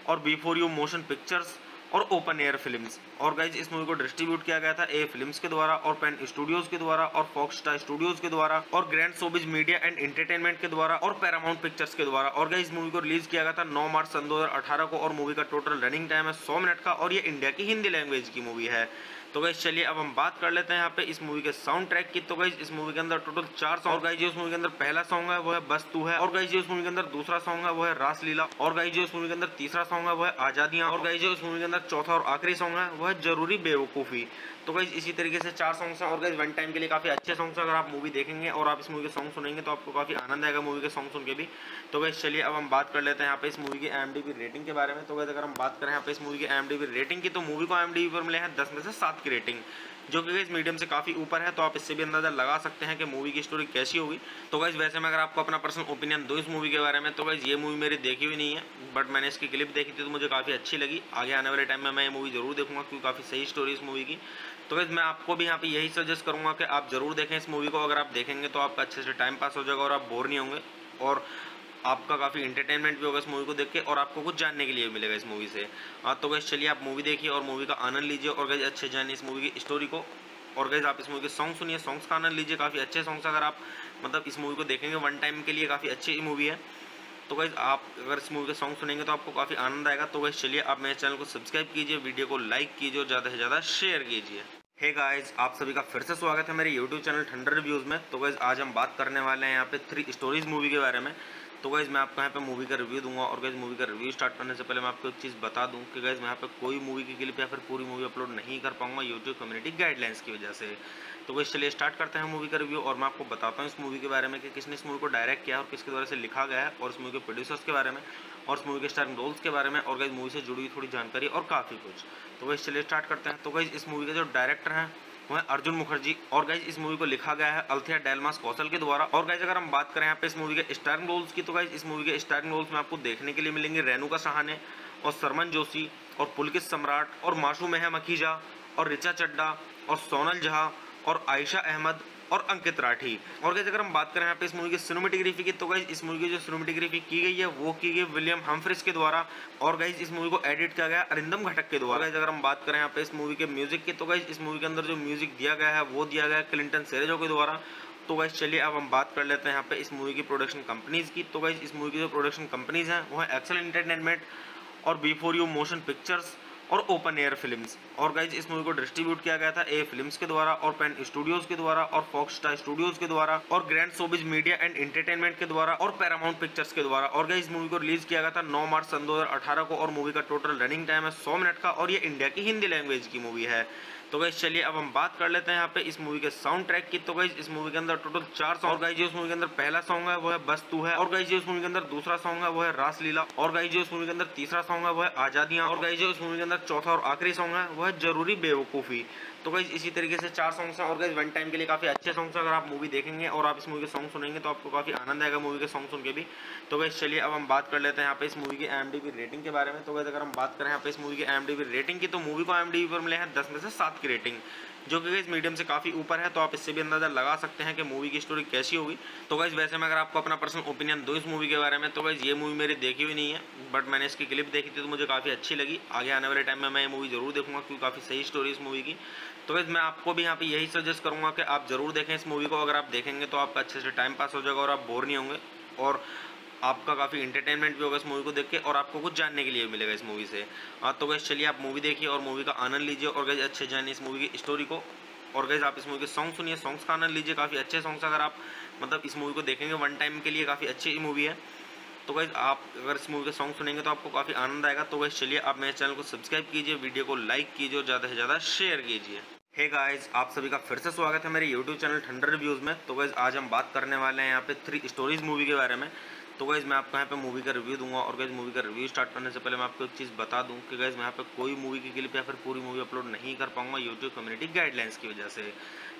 और B4U मोशन पिक्चर्स और ओपन एयर फिल्म्स। और गाइज इस मूवी को डिस्ट्रीब्यूट किया गया था ए फिल्म्स के द्वारा और पेन स्टूडियोज के द्वारा और फॉक्स स्टार स्टूडियोज के द्वारा और grand showbiz media and entertainment के द्वारा और पैरामाउंट पिक्चर्स के द्वारा। और गाइज इस मूवी को रिलीज किया गया था 9 मार्च सन 2018 को और मूवी का टोटल रनिंग टाइम है 100 मिनट का और ये इंडिया की हिंदी लैंग्वेज की मूवी है। तो गाइज चलिए अब हम बात कर लेते हैं यहाँ पे इस मूवी के साउंड ट्रैक की। तो गाइज इस मूवी के अंदर टोटल 4 सॉन्ग। और गाइज जो इस मूवी के अंदर पहला सॉन्ग है वो है बस तू है। और गाइज जो इस मूवी के अंदर दूसरा सॉन्ग है वो है रासलीला। और गाइज जो इस मूवी के अंदर तीसरा सॉन्ग है वो है आजादियां। और गाइज जो इस मूवी के अंदर चौथा और आखिरी सॉन्ग है वो है जरूरी बेवकूफ़ी। तो गाइज इसी तरीके से 4 सॉन्ग्स हैं और गाइज वन टाइम के लिए काफ़ी अच्छे सॉन्ग्स हैं। अगर आप मूवी देखेंगे और आप इस मूवी के सॉन्ग सुनेंगे तो आपको काफ़ी आनंद आएगा मूवी के सॉन्ग सुन के भी। तो गाइज चलिए अब हम बात कर लेते हैं यहाँ पे इस मूवी की IMDb रेटिंग के बारे में। तो गाइज अगर हम बात करें यहाँ पे इस मूवी की IMDb रेटिंग की तो मूवी को IMDb पर मिले हैं 10 में से 7 की रेटिंग, जो कि गाइज मीडियम से काफ़ी ऊपर है। तो आप इससे भी अंदाजा लगा सकते हैं कि मूवी की स्टोरी कैसी होगी। तो गाइज वैसे मैं अगर आपको अपना पर्सनल ओपिनियन दूँ इस मूवी के बारे में तो गाइज ये मूवी मेरी देखी हुई नहीं है, बट मैंने इसकी क्लिप देखी थी तो मुझे काफ़ी अच्छी लगी। आगे आने वाले टाइम में मैं ये मूवी जरूर देखूंगा क्योंकि काफ़ी सही स्टोरी इस मूवी की। तो गाइज मैं आपको भी यहाँ पे यही सजेस्ट करूँगा कि आप जरूर देखें इस मूवी को। अगर आप देखेंगे तो आपका अच्छे से टाइम पास हो जाएगा और आप बोर नहीं होंगे और आपका काफ़ी इंटरटेनमेंट भी होगा इस मूवी को देख के और आपको कुछ जानने के लिए मिलेगा इस मूवी से। तो गाइज चलिए आप मूवी देखिए और मूवी का आनंद लीजिए और गाइज अच्छे जानिए इस मूवी की स्टोरी को। और गाइज आप इस मूवी के सॉन्ग सुनिए, सॉन्ग्स का आनंद लीजिए, काफ़ी अच्छे सॉन्ग्स। अगर आप मतलब इस मूवी को देखेंगे वन टाइम के लिए काफ़ी अच्छी मूवी है। तो गाइज आप अगर इस मूवी के सॉन्ग सुनेंगे तो आपको काफ़ी आनंद आएगा। तो गाइज चलिए आप मेरे चैनल को सब्सक्राइब कीजिए, वीडियो को लाइक कीजिए और ज़्यादा से ज़्यादा शेयर कीजिए। हे गाइज आप सभी का फिर से स्वागत है मेरे यूट्यूब चैनल ठंडर रिव्यूज़ में। तो गाइज आज हम बात करने वाले हैं यहाँ पे 3 स्टोरीज मूवी के बारे में। तो गाइज मैं आपको यहाँ पे मूवी का रिव्यू दूंगा और गाइज मूवी का रिव्यू स्टार्ट करने से पहले मैं आपको एक चीज़ बता दूं कि गाइज मैं यहाँ पे कोई मूवी की क्लिप या फिर पूरी मूवी अपलोड नहीं कर पाऊंगा यूट्यूब कम्युनिटी गाइडलाइंस की वजह से। तो गाइज चलिए स्टार्ट करते हैं मूवी का रिव्यू और मैं आपको बताता हूँ इस मूवी के बारे में कि किसने इस मूवी को डायरेक्ट किया और किसके द्वारा से लिखा गया है और इस मूवी के प्रोड्यूसर्स के बारे में और इस मूवी के स्टारिंग रोल्स के बारे में और गाइज मूवी से जुड़ी हुई थोड़ी जानकारी और काफ़ी कुछ। तो गाइज चलिए स्टार्ट करते हैं। तो गाइज इस मूवी के जो डायरेक्टर हैं वो है अर्जुन मुखर्जी। और गाइज इस मूवी को लिखा गया है अल्थिया डेलमास कौशल के द्वारा। और गाइज अगर हम बात करें यहाँ पे इस मूवी के स्टारिंग रोल्स की, तो गाइज इस मूवी के स्टारिंग रोल्स में आपको देखने के लिए मिलेंगे रेणुका सहाने और सरमन जोशी और पुलकित सम्राट और मासूम मखीजा और ऋचा चड्डा और सोनल झा और आयशा अहमद और अंकित राठी। और गाइस अगर हम बात करें यहाँ पे इस मूवी की सिनेमेटोग्राफी की, तो गाइस इस मूवी की जो सिनेमेटोग्राफी की गई है वो की गई विलियम हम्फ्रीज के द्वारा। और गाइस इस मूवी को एडिट किया गया अरिंदम घटक के द्वारा। गाइस अगर हम बात करें यहाँ पे इस मूवी के म्यूजिक की, तो गाइस इस मूवी के अंदर जो म्यूजिक दिया गया है वो दिया गया है क्लिंटन सेरेजो के द्वारा। तो गाइस चलिए अब हम बात कर लेते हैं यहाँ पे इस मूवी की प्रोडक्शन कंपनीज की। तो गाइस इस मूवी की जो प्रोडक्शन कंपनीज हैं वो है एक्सेल एंटरटेनमेंट और बिफोर यू मोशन पिक्चर्स और ओपन एयर फिल्म्स। और गाइज इस मूवी को डिस्ट्रीब्यूट किया गया था ए फिल्म्स के द्वारा और पेन स्टूडियोज के द्वारा और फॉक्स स्टार स्टूडियोज के द्वारा और grand showbiz media and entertainment के द्वारा और पैरामाउंट पिक्चर्स के द्वारा। और गाइज इस मूवी को रिलीज किया गया था 9 मार्च सन 2018 को। और मूवी का टोटल रनिंग टाइम है 100 मिनट का और ये इंडिया की हिंदी लैंग्वेज की मूवी है। तो गाइज चलिए अब हम बात कर लेते हैं यहाँ पे इस मूवी के साउंड ट्रैक की। तो गाइज इस मूवी के अंदर टोटल 4 सॉन्ग। गाइज जो इस मूवी के अंदर पहला सॉन्ग है वो है बस तू है। और गाइज जो इस मूवी के अंदर दूसरा सॉन्ग है वो है रासलीला। और गाइज जो इस मूवी के अंदर तीसरा सॉन्ग है वो है आजादियां। और गाइज जो इस मूवी के अंदर चौथा और आखिरी सॉन्ग है वो है जरूरी बेवकूफ़ी। तो गाइज इसी तरीके से 4 सॉन्ग्स हैं। और गाइज वन टाइम के लिए काफ़ी अच्छे सॉन्ग्स हैं। अगर आप मूवी देखेंगे और आप इस मूवी के सॉन्ग सुनेंगे तो आपको काफ़ी आनंद आएगा मूवी के सॉन्ग सुन के भी। तो गाइज चलिए अब हम बात कर लेते हैं यहाँ पे इस मूवी की IMDb रेटिंग के बारे में। तो गाइज अगर हम बात करें यहाँ पे इस मूवी की IMDb रेटिंग की, तो मूवी को IMDb पर मिले हैं 10 में से 7 की रेटिंग, जो कि गाइज मीडियम से काफ़ी ऊपर है। तो आप इससे भी अंदाजा लगा सकते हैं कि मूवी की स्टोरी कैसी होगी। तो गाइज वैसे मैं अगर आपको अपना पर्सनल ओपिनियन दूँ इस मूवी के बारे में, तो गाइज ये मूवी मेरी देखी हुई नहीं है, बट मैंने इसकी क्लिप देखी थी तो मुझे काफ़ी अच्छी लगी। आगे आने वाले टाइम में मैं ये मूवी जरूर देखूंगा क्योंकि काफ़ी सही स्टोरी इस मूवी की। तो गाइज मैं आपको भी यहाँ पे यही सजेस्ट करूँगा कि आप जरूर देखें इस मूवी को। अगर आप देखेंगे तो आपका अच्छे से टाइम पास हो जाएगा और आप बोर नहीं होंगे और आपका काफ़ी इंटरटेनमेंट भी होगा इस मूवी को देख के और आपको कुछ जानने के लिए मिलेगा इस मूवी से। तो गाइज चलिए आप मूवी देखिए और मूवी का आनंद लीजिए और गाइज अच्छे जानिए इस मूवी की स्टोरी को। और गाइज आप इस मूवी के सॉन्ग सुनिए, सॉन्ग्स का आनंद लीजिए, काफ़ी अच्छे सॉन्ग्स अगर आप मतलब इस मूवी को देखेंगे वन टाइम के लिए काफ़ी अच्छी मूवी है। तो गाइज आप अगर इस मूवी के सॉन्ग सुनेंगे तो आपको काफ़ी आनंद आएगा। तो गाइज चलिए आप मेरे चैनल को सब्सक्राइब कीजिए, वीडियो को लाइक कीजिए और ज़्यादा से ज़्यादा शेयर कीजिए। हे गाइस, आप सभी का फिर से स्वागत है मेरे यूट्यूब चैनल ठंडर रिव्यूज़ में। तो गाइज आज हम बात करने वाले हैं यहाँ पे 3 स्टोरीज मूवी के बारे में। तो गाइज मैं आपको यहाँ पे मूवी का रिव्यू दूंगा। और गाइज मूवी का रिव्यू स्टार्ट करने से पहले मैं आपको एक चीज़ बता दूं कि गाइज मैं यहाँ पे कोई मूवी की क्लिप या फिर पूरी मूवी अपलोड नहीं कर पाऊंगा यूट्यूब कम्युनिटी गाइडलाइंस की वजह से।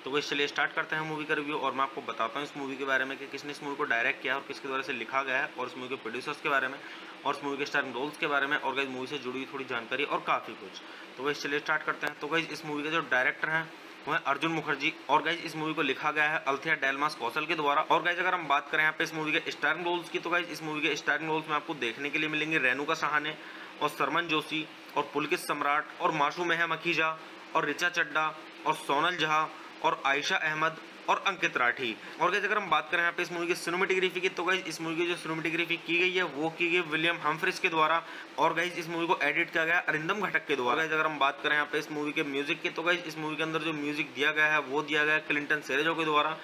तो गाइज चलिए स्टार्ट करते हैं मूवी का रिव्यू और मैं आपको बताता हूँ इस मूवी के बारे में कि किसने इस मूवी को डायरेक्ट किया और किसके द्वारा से लिखा गया है, और इस मूवी के प्रोड्यूसर्स के बारे में और इस मूवी के स्टारिंग रोल्स के बारे में और गाइज मूवी से जुड़ी हुई थोड़ी जानकारी और काफ़ी कुछ। तो गाइज चलिए स्टार्ट करते हैं। तो गाइज इस मूवी के जो डायरेक्टर हैं वो है अर्जुन मुखर्जी। और गाइज इस मूवी को लिखा गया है अल्थिया डेलमास कौशल के द्वारा। और गाइज अगर हम बात करें यहाँ पे इस मूवी के स्टारिंग रोल्स की, तो गाइज इस मूवी के स्टारिंग रोल्स में आपको देखने के लिए मिलेंगे रेणुका सहाने और सरमन जोशी और पुलकित सम्राट और मासूम मखीजा और ऋचा चड्डा और सोनल झा और आयशा अहमद और अंकित राठी। और गाइज अगर हम बात करें यहाँ पे इस मूवी की सिनेमेटोग्राफी की, तो गाइज इस मूवी की जो सिनेमेटोग्राफी की गई है वो की गई विलियम हम्फ्रीज के द्वारा। और गाइज इस मूवी को एडिट किया गया अरिंदम घटक के द्वारा। गाइज अगर हम बात करें यहाँ पे इस मूवी के म्यूजिक की, तो गाइज इस मूवी के अंदर जो म्यूजिक दिया गया है वो दिया गया है क्लिंटन सेरेजो के द्वारा।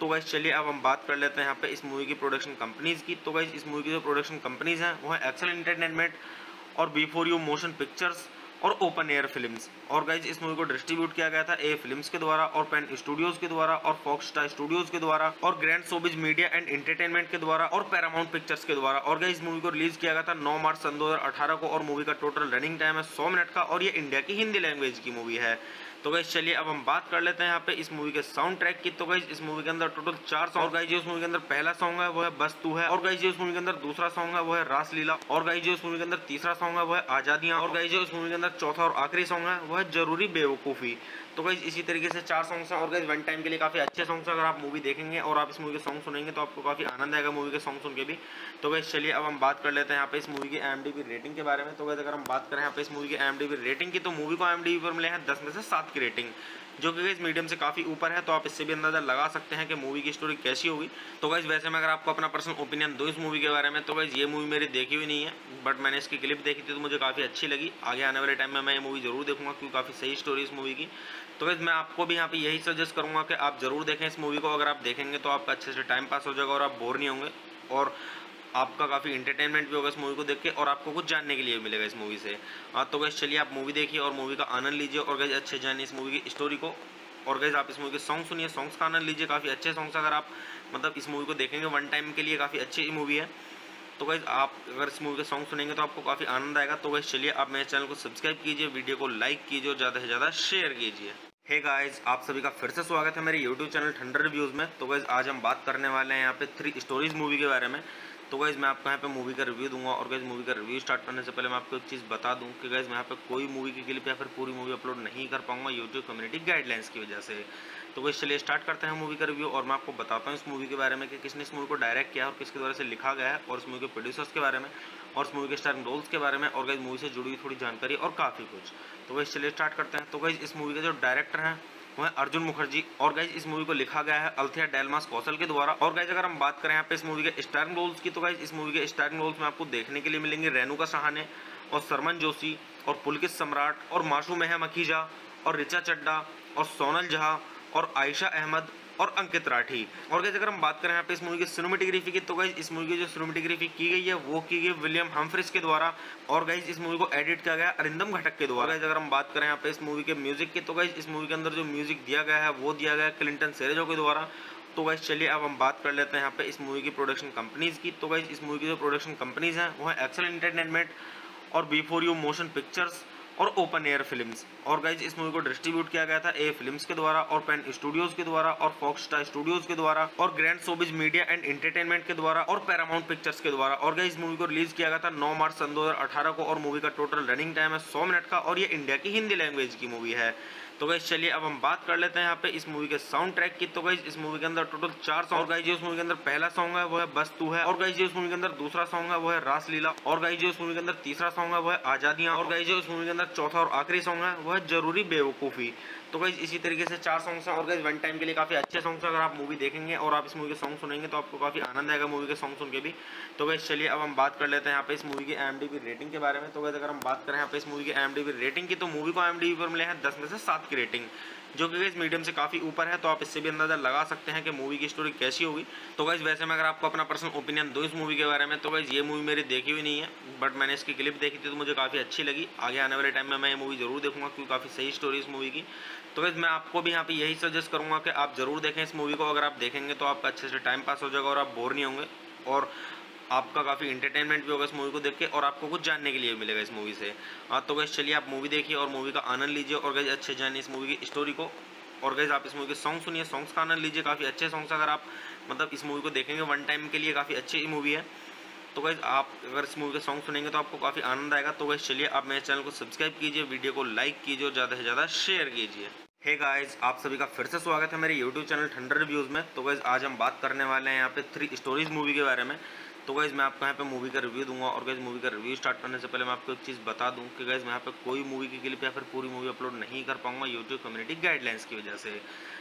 तो गाइज चलिए अब हम बात कर लेते हैं यहाँ पे इस मूवी की प्रोडक्शन कंपनीज की। तो गाइज इस मूवी की जो प्रोडक्शन कंपनीज हैं वो है एक्सेल एंटरटेनमेंट और बिफोर यू मोशन पिक्चर्स और ओपन एयर फिल्म्स। और गाइज इस मूवी को डिस्ट्रीब्यूट किया गया था ए फिल्म्स के द्वारा और पेन स्टूडियोज के द्वारा और फॉक्स स्टार स्टूडियोज के द्वारा और grand showbiz media and entertainment के द्वारा और पैरामाउंट पिक्चर्स के द्वारा। और गाइज इस मूवी को रिलीज किया गया था 9 मार्च सन 2018 को। और मूवी का टोटल रनिंग टाइम है 100 मिनट का और ये इंडिया की हिंदी लैंग्वेज की मूवी है। तो गाइज चलिए अब हम बात कर लेते हैं यहाँ पे इस मूवी के साउंड ट्रैक की। तो गाइज इस मूवी के अंदर टोटल 4 सॉन्ग। और गाइज जो इस मूवी के अंदर पहला सॉन्ग है वो है बस तू है। और गाइज जो इस मूवी के अंदर दूसरा सॉन्ग है वो है रासलीला। और गाइज जो इस मूवी के अंदर तीसरा सॉन्ग है वो है आजादियां। और गाइज जो इस मूवी के अंदर चौथा और आखिरी सॉन्ग है वो है जरूरी बेवकूफ़ी। तो गाइज इसी तरीके से 4 सॉन्ग्स हैं। और गाइज वन टाइम के लिए काफ़ी अच्छे सॉन्ग्स हैं। अगर आप मूवी देखेंगे और आप इस मूवी के सॉन्ग सुनेंगे तो आपको काफ़ी आनंद आएगा मूवी के सॉन्ग सुन के भी। तो गाइज चलिए अब हम बात कर लेते हैं यहाँ पे इस मूवी की IMDb रेटिंग के बारे में। तो गाइज अगर हम बात करें यहाँ पे इस मूवी की IMDb रेटिंग की, तो मूवी को IMDb पर मिले हैं 10 में से 7 की रेटिंग, जो कि गाइज मीडियम से काफ़ी ऊपर है। तो आप इससे भी अंदाजा लगा सकते हैं कि मूवी की स्टोरी कैसी होगी। तो गाइज वैसे मैं अगर आपको अपना पर्सनल ओपिनियन दूँ इस मूवी के बारे में, तो गाइज ये मूवी मेरी देखी हुई नहीं है, बट मैंने इसकी क्लिप देखी थी तो मुझे काफ़ी अच्छी लगी। आगे आने वाले टाइम में मैं ये मूवी जरूर देखूंगा क्योंकि काफ़ी सही स्टोरी इस मूवी की। तो गाइज मैं आपको भी यहाँ पे यही सजेस्ट करूँगा कि आप जरूर देखें इस मूवी को। अगर आप देखेंगे तो आपका अच्छे से टाइम पास हो जाएगा और आप बोर नहीं होंगे और आपका काफ़ी इंटरटेनमेंट भी होगा इस मूवी को देख के और आपको कुछ जानने के लिए मिलेगा इस मूवी से। तो गाइज चलिए आप मूवी देखिए और मूवी का आनंद लीजिए और गाइज अच्छे जानिए इस मूवी की स्टोरी को। और गाइज आप इस मूवी के सॉन्ग सुनिए, सॉन्ग्स का आनंद लीजिए, काफ़ी अच्छे सॉन्ग्स अगर आप मतलब इस मूवी को देखेंगे वन टाइम के लिए काफ़ी अच्छी मूवी है। तो गाइज आप अगर इस मूवी के सॉन्ग सुनेंगे तो आपको काफ़ी आनंद आएगा। तो गाइज चलिए आप मेरे चैनल को सब्सक्राइब कीजिए, वीडियो को लाइक कीजिए और ज़्यादा से ज़्यादा शेयर कीजिए। हे गाइस, आप सभी का फिर से स्वागत है मेरे यूट्यूब चैनल ठंडर रिव्यूज़ में। तो गाइस आज हम बात करने वाले हैं यहाँ पे थ्री स्टोरीज मूवी के बारे में। तो गाइस मैं आपको यहाँ पे मूवी का रिव्यू दूंगा और गाइस मूवी का रिव्यू स्टार्ट करने से पहले मैं आपको एक चीज़ बता दूं कि गाइस मैं यहाँ पे कोई मूवी की क्लिप या फिर पूरी मूवी अपलोड नहीं कर पाऊंगा यूट्यूब कम्युनिटी गाइडलाइंस की वजह से। तो गाइस चलिए स्टार्ट करते हैं मूवी का रिव्यू और मैं आपको बताता हूँ इस मूवी के बारे में कि किसने इस मूवी को डायरेक्ट किया और किसके द्वारा से लिखा गया है, और इस मूवी के प्रोड्यूसर्स के बारे में और इस मूवी के स्टारिंग रोल्स के बारे में, और गाइस मूवी से जुड़ी हुई थोड़ी जानकारी और काफ़ी कुछ। तो गाइस चलिए स्टार्ट करते हैं। तो गाइस इस मूवी के जो डायरेक्टर हैं वो है अर्जुन मुखर्जी, और गाइज इस मूवी को लिखा गया है अल्थिया डेलमास कौशल के द्वारा। और गाइज अगर हम बात करें यहाँ पे इस मूवी के स्टारिंग रोल्स की, तो गाइज इस मूवी के स्टारिंग रोल्स में आपको देखने के लिए मिलेंगे रेणुका सहाने और सरमन जोशी और पुलकित सम्राट और माशू मेहम अखीजा और ऋचा चड्डा और सोनल झा और आयशा अहमद और अंकित राठी। और गाइस अगर हम बात करें यहाँ पे इस मूवी की सिनेमेटोग्राफी की, तो गाइस इस मूवी की जो सिनेमेटोग्राफी की गई है वो की गई विलियम हम्फ्रीज के द्वारा, और गाइस इस मूवी को एडिट किया गया अरिंदम घटक के द्वारा। गाइस अगर हम बात करें यहाँ पे इस मूवी के म्यूजिक की, तो गाइस इस मूवी के अंदर जो म्यूजिक दिया गया है वो दिया गया है क्लिंटन सेरेजो के द्वारा। तो गाइस चलिए अब हम बात कर लेते हैं यहाँ पे इस मूवी की प्रोडक्शन कंपनीज की। तो गाइस इस मूवी की जो प्रोडक्शन कंपनीज हैं वो है एक्सेल एंटरटेनमेंट और बिफोर यू मोशन पिक्चर्स और ओपन एयर फिल्म्स। और गाइज इस मूवी को डिस्ट्रीब्यूट किया गया था ए फिल्म्स के द्वारा और पेन स्टूडियोज के द्वारा और फॉक्स स्टार स्टूडियोज के द्वारा और grand showbiz media and entertainment के द्वारा और पैरामाउंट पिक्चर्स के द्वारा। और गाइज इस मूवी को रिलीज किया गया था 9 मार्च सन 2018 को, और मूवी का टोटल रनिंग टाइम है 100 मिनट का, और ये इंडिया की हिंदी लैंग्वेज की मूवी है। तो गाइज चलिए अब हम बात कर लेते हैं यहाँ पे इस मूवी के साउंड ट्रैक की। तो गाइज इस मूवी के अंदर टोटल 4 सॉन्ग। और गाइज उस मूवी के अंदर पहला सॉन्ग है वो है बस तू है, और गाइज उस मूवी के अंदर दूसरा सॉन्ग है वो है रासलीला, और गाइज उस मूवी के अंदर तीसरा सॉन्ग है वो है आजादियां, और गाइज उस मूवी के अंदर चौथा और आखिरी सॉन्ग है वो है जरूरी बेवकूफ़ी। तो गाइज इसी तरीके से 4 सॉन्ग्स हैं, और गाइज वन टाइम के लिए काफ़ी अच्छे सॉन्ग्स हैं। अगर आप मूवी देखेंगे और आप इस मूवी के सॉन्ग सुनेंगे तो आपको काफ़ी आनंद आएगा मूवी के सॉन्ग सुन के भी। तो गाइज चलिए अब हम बात कर लेते हैं यहाँ पे इस मूवी की IMDb रेटिंग के बारे में। तो गाइज अगर हम बात करें यहाँ पे इस मूवी की IMDb रेटिंग की, तो मूवी को IMDb पर मिले हैं 10 में से 7 की रेटिंग, जो कि गाइज मीडियम से काफ़ी ऊपर है। तो आप इससे भी अंदाजा लगा सकते हैं कि मूवी की स्टोरी कैसी होगी। तो गाइज वैसे मैं अगर आपको अपना पर्सनल ओपिनियन दूं इस मूवी के बारे में, तो गाइज ये मूवी मेरी देखी हुई नहीं है, बट मैंने इसकी क्लिप देखी थी तो मुझे काफ़ी अच्छी लगी। आगे आने वाले टाइम में मैं ये मूवी जरूर देखूंगा क्योंकि काफ़ी सही स्टोरी इस मूवी की। तो गाइज मैं आपको भी यहाँ पे यही सजेस्ट करूंगा कि आप जरूर देखें इस मूवी को। अगर आप देखेंगे तो आपका अच्छे से टाइम पास हो जाएगा और आप बोर नहीं होंगे, और आपका काफ़ी इंटरटेनमेंट भी होगा इस मूवी को देख के, और आपको कुछ जानने के लिए मिलेगा इस मूवी से। तो गाइज चलिए आप मूवी देखिए और मूवी का आनंद लीजिए, और गाइज अच्छे जानिए इस मूवी की स्टोरी को। और गाइज आप इस मूवी के सॉन्ग सुनिए, सॉन्ग्स का आनंद लीजिए, काफ़ी अच्छे सॉन्ग्स। अगर आप मतलब इस मूवी को देखेंगे वन टाइम के लिए काफ़ी अच्छी मूवी है। तो गाइज आप अगर इस मूवी के सॉन्ग सुनेंगे तो आपको काफ़ी आनंद आएगा। तो गाइज चलिए आप मेरे चैनल को सब्सक्राइब कीजिए, वीडियो को लाइक कीजिए और ज़्यादा से ज़्यादा शेयर कीजिए। हे गाइस, आप सभी का फिर से स्वागत है मेरे यूट्यूब चैनल ठंडर रिव्यूज़ में। तो गाइज आज हम बात करने वाले हैं यहाँ पे थ्री स्टोरीज मूवी के बारे में। तो गाइज मैं आपको यहाँ पे मूवी का रिव्यू दूंगा, और गाइज मूवी का रिव्यू स्टार्ट करने से पहले मैं आपको एक चीज़ बता दूं कि गाइज मैं यहाँ पे कोई मूवी की क्लिप या फिर पूरी मूवी अपलोड नहीं कर पाऊंगा यूट्यूब कम्युनिटी गाइडलाइंस की वजह से।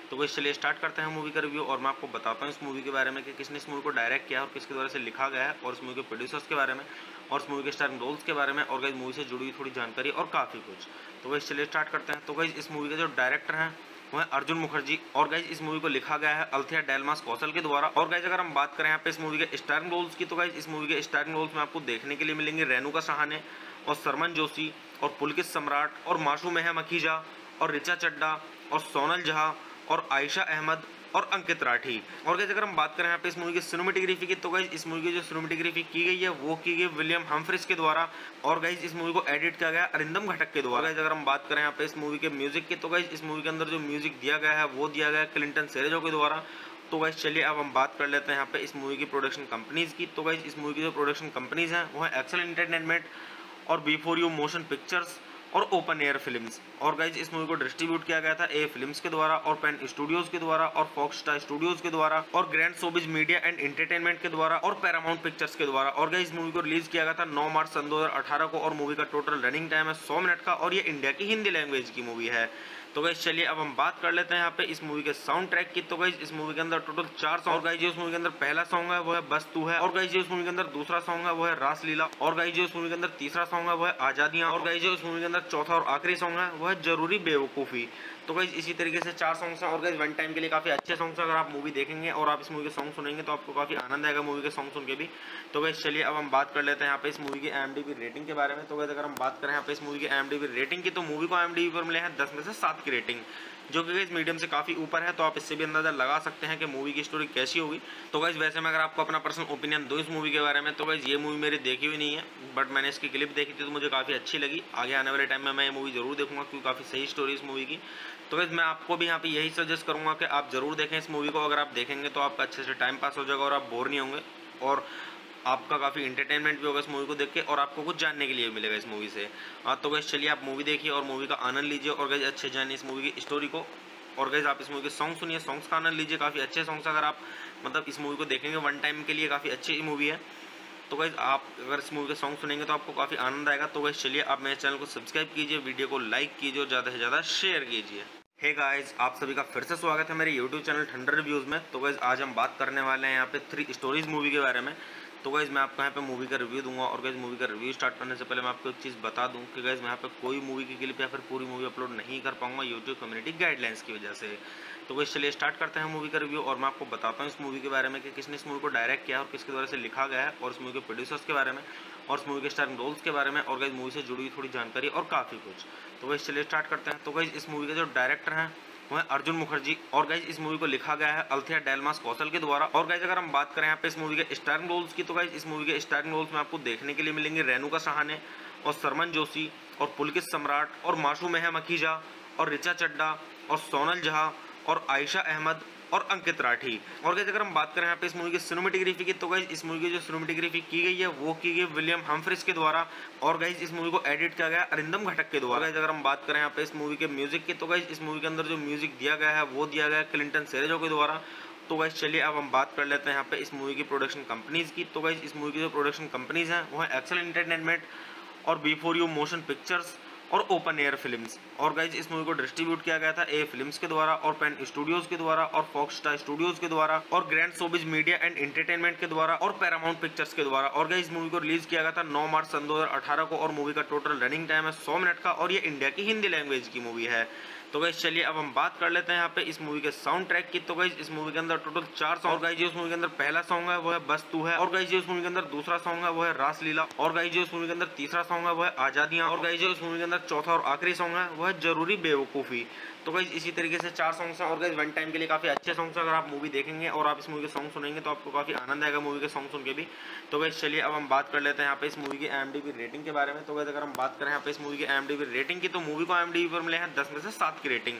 तो गाइज चलिए स्टार्ट करते हैं मूवी का रिव्यू, और मैं आपको बताता हूँ इस मूवी के बारे में कि किसने इस मूवी को डायरेक्ट किया और किसके द्वारा से लिखा गया है, और इस मूवी के प्रोड्यूसर्स के बारे में और इस मूवी के स्टारिंग रोल्स के बारे में, और गाइज मूवी से जुड़ी हुई थोड़ी जानकारी और काफ़ी कुछ। तो गाइज चलिए स्टार्ट करते हैं। तो गाइज इस मूवी के जो डायरेक्टर हैं वो है अर्जुन मुखर्जी, और गाइज इस मूवी को लिखा गया है अल्थिया डेलमास कौशल के द्वारा। और गाइज अगर हम बात करें यहाँ पे इस मूवी के स्टारिंग रोल्स की, तो गाइज इस मूवी के स्टारिंग रोल्स में आपको देखने के लिए मिलेंगे रेणुका सहाने और सरमन जोशी और पुलकित सम्राट और माशू मेहम अखीजा और ऋचा चड्डा और सोनल झा और आयशा अहमद और अंकित राठी। और गाइज अगर हम बात करें यहाँ पे इस मूवी की सिनेमेटोग्राफी की, तो गाइज इस मूवी की जो सिनेमेटोग्राफी की गई है वो की गई विलियम हम्फ्रीज के द्वारा, और गाइज इस मूवी को एडिट किया गया अरिंदम घटक के द्वारा। गाइज अगर हम बात करें यहाँ पे इस मूवी के म्यूजिक की, तो गाइज इस मूवी के अंदर जो म्यूजिक दिया गया है वो दिया गया है क्लिंटन सेरेजो के द्वारा। तो गाइज चलिए अब हम बात कर लेते हैं यहाँ पे इस मूवी की प्रोडक्शन कंपनीज की। तो गाइज इस मूवी की जो प्रोडक्शन कंपनीज हैं वो है एक्सेल एंटरटेनमेंट और बिफोर यू मोशन पिक्चर्स और ओपन एयर फिल्म्स। और गाइज इस मूवी को डिस्ट्रीब्यूट किया गया था ए फिल्म्स के द्वारा और पेन स्टूडियोज के द्वारा और फॉक्स स्टार स्टूडियोज के द्वारा और grand showbiz media and entertainment के द्वारा और पैरामाउंट पिक्चर्स के द्वारा। और गाइज इस मूवी को रिलीज किया गया था 9 मार्च सन 2018 को, और मूवी का टोटल रनिंग टाइम है 100 मिनट का, और ये इंडिया की हिंदी लैंग्वेज की मूवी है। तो गाइज चलिए अब हम बात कर लेते हैं यहाँ पे इस मूवी के साउंड ट्रैक की। तो गाइज इस मूवी के अंदर टोटल 4 सॉन्ग। और गाइज उस मूवी के अंदर पहला सॉन्ग है वो है बस तू है, और गाइज उस मूवी के अंदर दूसरा सॉन्ग है वो है रासलीला, और गाइज उस मूवी के अंदर तीसरा सॉन्ग है वो है आजादियां, और गाइज उस मूवी के अंदर चौथा और आखिरी सॉन्ग है वो है जरूरी बेवकूफ़ी। तो गाइज इसी तरीके से 4 सॉन्ग्स हैं, और गाइज वन टाइम के लिए काफ़ी अच्छे सॉन्ग्स हैं। अगर आप मूवी देखेंगे और आप इस मूवी के सॉन्ग सुनेंगे तो आपको काफ़ी आनंद आएगा मूवी के सॉन्ग सुन के भी। तो गाइज चलिए अब हम बात कर लेते हैं यहाँ पे इस मूवी की IMDb रेटिंग के बारे में। तो गाइज अगर हम बात करें यहाँ पे इस मूवी की IMDb रेटिंग की, तो मूवी को IMDb पर मिले हैं 10 में से 7 की रेटिंग, जो कि गाइस मीडियम से काफ़ी ऊपर है, तो आप इससे भी अंदाज़ा लगा सकते हैं कि मूवी की स्टोरी कैसी होगी। तो गाइस वैसे मैं अगर आपको अपना पर्सनल ओपिनियन दूँ इस मूवी के बारे में, तो गाइस ये मूवी मेरी देखी हुई नहीं है, बट मैंने इसकी क्लिप देखी थी तो मुझे काफ़ी अच्छी लगी। आगे आने वाले टाइम में मैं ये मूवी ज़रूर देखूँगा क्योंकि काफ़ी सही स्टोरी इस मूवी की। तो गाइस मैं आपको भी यहाँ पे यही सजेस्ट करूँगा कि आप ज़रूर देखें इस मूवी को। अगर आप देखेंगे तो आपका अच्छे से टाइम पास हो जाएगा और आप बोर नहीं होंगे, और आपका काफ़ी एंटरटेनमेंट भी होगा इस मूवी को देख के, और आपको कुछ जानने के लिए भी मिलेगा इस मूवी से। तो गाइस चलिए आप मूवी देखिए और मूवी का आनंद लीजिए, और गाइस अच्छे जानिए इस मूवी की स्टोरी को। और गाइस आप इस मूवी के सॉन्ग सुनिए, सॉन्ग्स का आनंद लीजिए, काफ़ी अच्छे सॉन्ग्स अगर आप मतलब इस मूवी को देखेंगे वन टाइम के लिए काफ़ी अच्छी मूवी है। तो गाइस आप अगर इस मूवी के सॉन्ग सुनेंगे तो आपको काफ़ी आनंद आएगा। तो गाइस चलिए आप मेरे चैनल को सब्सक्राइब कीजिए, वीडियो को लाइक कीजिए और ज़्यादा से ज़्यादा शेयर कीजिए। हे गाइस, आप सभी का फिर से स्वागत है मेरे यूट्यूब चैनल ठंडर रिव्यूज़ में। तो गाइस आज हम बात करने वाले हैं यहाँ पे 3 स्टोरीज मूवी के बारे में। तो गाइस मैं आपको यहाँ पे मूवी का रिव्यू दूंगा, और गाइस मूवी का रिव्यू स्टार्ट करने से पहले मैं आपको एक चीज़ बता दूं कि गाइस मैं यहाँ पे कोई मूवी की क्लिप या फिर पूरी मूवी अपलोड नहीं कर पाऊंगा यूट्यूब कम्युनिटी गाइडलाइंस की वजह से। तो गाइस चलिए स्टार्ट करते हैं मूवी का रिव्यू, और मैं आपको बताता हूँ इस मूवी के बारे में कि किसने इस मूवी को डायरेक्ट किया और किसके द्वारा से लिखा गया है, और इस मूवी के प्रोड्यूसर्स के बारे में, और इस मूवी के स्टारिंग रोल्स के बारे में, और गाइस मूवी से जुड़ी हुई थोड़ी जानकारी और काफ़ी कुछ। तो गाइस चलिए स्टार्ट करते हैं। तो गाइस इस मूवी के जो डायरेक्टर हैं वो है अर्जुन मुखर्जी, और गाइज इस मूवी को लिखा गया है अल्थिया डेलमास कौशल के द्वारा। और गाइज अगर हम बात करें यहाँ पे इस मूवी के स्टारिंग रोल्स की, तो गाइज इस मूवी के स्टारिंग रोल्स में आपको देखने के लिए मिलेंगे रेणुका सहाने और सरमन जोशी और पुलकित सम्राट और मासूम मखीजा और ऋचा चड्डा और सोनल झा और आयशा अहमद और अंकित राठी। और गाइस अगर हम बात करें यहाँ पे इस मूवी की सिनेमेटोग्राफी की, तो गाइस इस मूवी की जो सिनेमेटोग्राफी की गई है वो की गई विलियम हम्फ्रीज के द्वारा, और गाइस इस मूवी को एडिट किया गया अरिंदम घटक के द्वारा। गाइस अगर हम बात करें यहाँ पे इस मूवी के म्यूजिक की, तो गाइस इस मूवी के अंदर जो म्यूजिक दिया गया है वो दिया गया है क्लिंटन सेरेजो के द्वारा। तो गाइस चलिए अब हम बात कर लेते हैं यहाँ पे इस मूवी की प्रोडक्शन कंपनीज की। तो गाइस इस मूवी की जो प्रोडक्शन कंपनीज हैं वो है एक्सेल एंटरटेनमेंट और बिफोर यू मोशन पिक्चर्स और ओपन एयर फिल्म्स। और गाइज इस मूवी को डिस्ट्रीब्यूट किया गया था ए फिल्म्स के द्वारा और पेन स्टूडियोज के द्वारा और फॉक्स स्टार स्टूडियोज के द्वारा और grand showbiz media and entertainment के द्वारा और पैरामाउंट पिक्चर्स के द्वारा। और गाइज इस मूवी को रिलीज किया गया था 9 मार्च सन 2018 को, और मूवी का टोटल रनिंग टाइम है 100 मिनट का, और ये इंडिया की हिंदी लैंग्वेज की मूवी है। तो गाइज चलिए अब हम बात कर लेते हैं यहाँ पे इस मूवी के साउंड ट्रैक की। तो गाइज इस मूवी के अंदर टोटल 4 सॉन्ग, और गाइज उस मूवी के अंदर पहला सॉन्ग है वो है बस तू है, और गाइज उस मूवी के अंदर दूसरा सॉन्ग है वो है रासलीला, और गाइज उस मूवी के अंदर तीसरा सॉन्ग है वो है आजादियां, और गाइज उस मूवी के अंदर चौथा और आखिरी सॉन्ग है वो है जरूरी बेवकूफ़ी। तो गाइज इसी तरीके से 4 सॉन्ग्स हैं, और गाइज वन टाइम के लिए काफ़ी अच्छे सॉन्ग्स हैं। अगर आप मूवी देखेंगे और आप इस मूवी के सॉन्ग सुनेंगे तो आपको काफ़ी आनंद आएगा मूवी के सॉन्ग सुन के भी। तो गाइज चलिए अब हम बात कर लेते हैं यहाँ पे इस मूवी की IMDb रेटिंग के बारे में। तो गाइज अगर हम बात करें यहाँ पे इस मूवी की IMDb रेटिंग की, तो मूवी को IMDb पर मिले हैं 10 में से 7 की रेटिंग,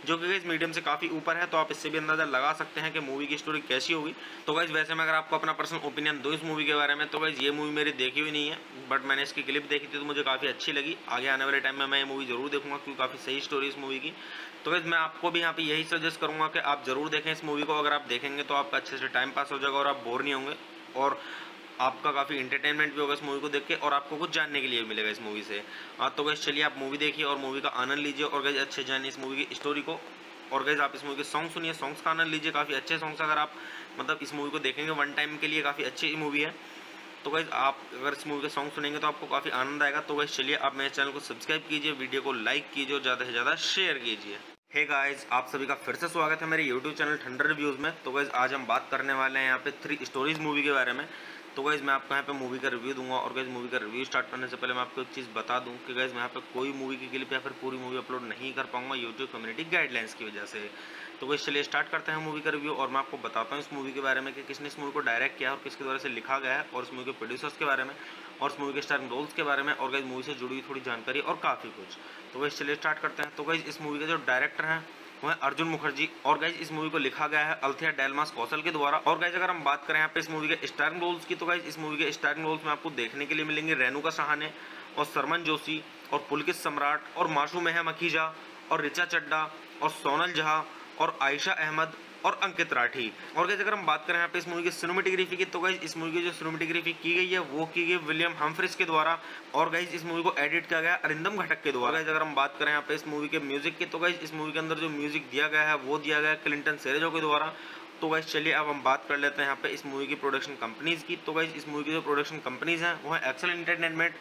जो कि गाइज मीडियम से काफ़ी ऊपर है। तो आप इससे भी अंदाज़ा लगा सकते हैं कि मूवी की स्टोरी कैसी होगी। तो गाइज वैसे मैं अगर आपको अपना पर्सनल ओपिनियन दूँ इस मूवी के बारे में, तो गाइज ये मूवी मेरी देखी हुई नहीं है, बट मैंने इसकी क्लिप देखी थी तो मुझे काफ़ी अच्छी लगी। आगे आने वाले टाइम में मैं ये मूवी ज़रूर देखूँगा क्योंकि काफ़ी सही स्टोरी इस मूवी की। तो गाइज मैं आपको भी यहाँ पे यही सजेस्ट करूँगा कि आप ज़रूर देखें इस मूवी को। अगर आप देखेंगे तो आपका अच्छे से टाइम पास हो जाएगा और आप बोर नहीं होंगे, और आपका काफ़ी एंटरटेनमेंट भी होगा इस मूवी को देख के, और आपको कुछ जानने के लिए भी मिलेगा इस मूवी से। तो गाइज चलिए आप मूवी देखिए और मूवी का आनंद लीजिए, और गाइज अच्छे जानिए इस मूवी की स्टोरी को। और गाइज आप इस मूवी के सॉन्ग सुनिए, सॉन्ग्स का आनंद लीजिए, काफ़ी अच्छे सॉन्ग्स अगर आप मतलब इस मूवी को देखेंगे वन टाइम के लिए काफ़ी अच्छी मूवी है। तो गाइज आप अगर इस मूवी के सॉन्ग सुनेंगे तो आपको काफ़ी आनंद आएगा। तो गाइज चलिए आप मेरे चैनल को सब्सक्राइब कीजिए, वीडियो को लाइक कीजिए और ज़्यादा से ज़्यादा शेयर कीजिए। हे गाइस, आप सभी का फिर से स्वागत है मेरे यूट्यूब चैनल ठंडर रिव्यूज़ में। तो गाइज आज हम बात करने वाले हैं यहाँ पे 3 स्टोरीज मूवी के बारे में। तो गाइज मैं आपको यहाँ पे मूवी का रिव्यू दूंगा, और गाइज मूवी का रिव्यू स्टार्ट करने से पहले मैं आपको एक चीज़ बता दूं कि गाइज मैं यहाँ पे कोई मूवी की क्लिप या फिर पूरी मूवी अपलोड नहीं कर पाऊंगा यूट्यूब कम्युनिटी गाइडलाइंस की वजह से। तो गाइज चलिए स्टार्ट करते हैं मूवी का रिव्यू, और मैं आपको बताता हूँ इस मूवी के बारे में कि किसने इस मूवी को डायरेक्ट किया और किसके द्वारा से लिखा गया है, और इस मूवी के प्रोड्यूसर्स के बारे में, और इस मूवी के स्टारिंग रोल्स के बारे में, और गाइज मूवी से जुड़ी हुई थोड़ी जानकारी और काफ़ी कुछ। तो गाइज चलिए स्टार्ट करते हैं। तो गाइज इस मूवी के जो डायरेक्टर हैं वो है अर्जुन मुखर्जी, और गाइज इस मूवी को लिखा गया है अल्थिया डेलमास कौशल के द्वारा। और गाइज अगर हम बात करें यहाँ पे इस मूवी के स्टारिंग रोल्स की, तो गाइज इस मूवी के स्टारिंग रोल्स में आपको देखने के लिए मिलेंगे रेणुका सहाने और सरमन जोशी और पुलकित सम्राट और मासूम मखीजा और ऋचा चड्डा और सोनल झा और आयशा अहमद और अंकित राठी। और गाइज अगर हम बात करें यहाँ पे इस मूवी की सिनेमेटोग्राफी की, तो गाइज इस मूवी की जो सिनेमेटोग्राफी की गई है वो की गई विलियम हम्फ्रीज के द्वारा, और गाइज इस मूवी को एडिट किया गया अरिंदम घटक के द्वारा। गाइज अगर हम बात करें यहाँ पे इस मूवी के म्यूजिक की, तो गाइज इस मूवी के अंदर जो म्यूजिक दिया गया है वो दिया गया है क्लिंटन सेरेजो के द्वारा। तो गाइज चलिए अब हम बात कर लेते हैं यहाँ पे इस मूवी की प्रोडक्शन कंपनीज की। तो गाइज इस मूवी की जो प्रोडक्शन कंपनीज हैं वो है एक्सेल एंटरटेनमेंट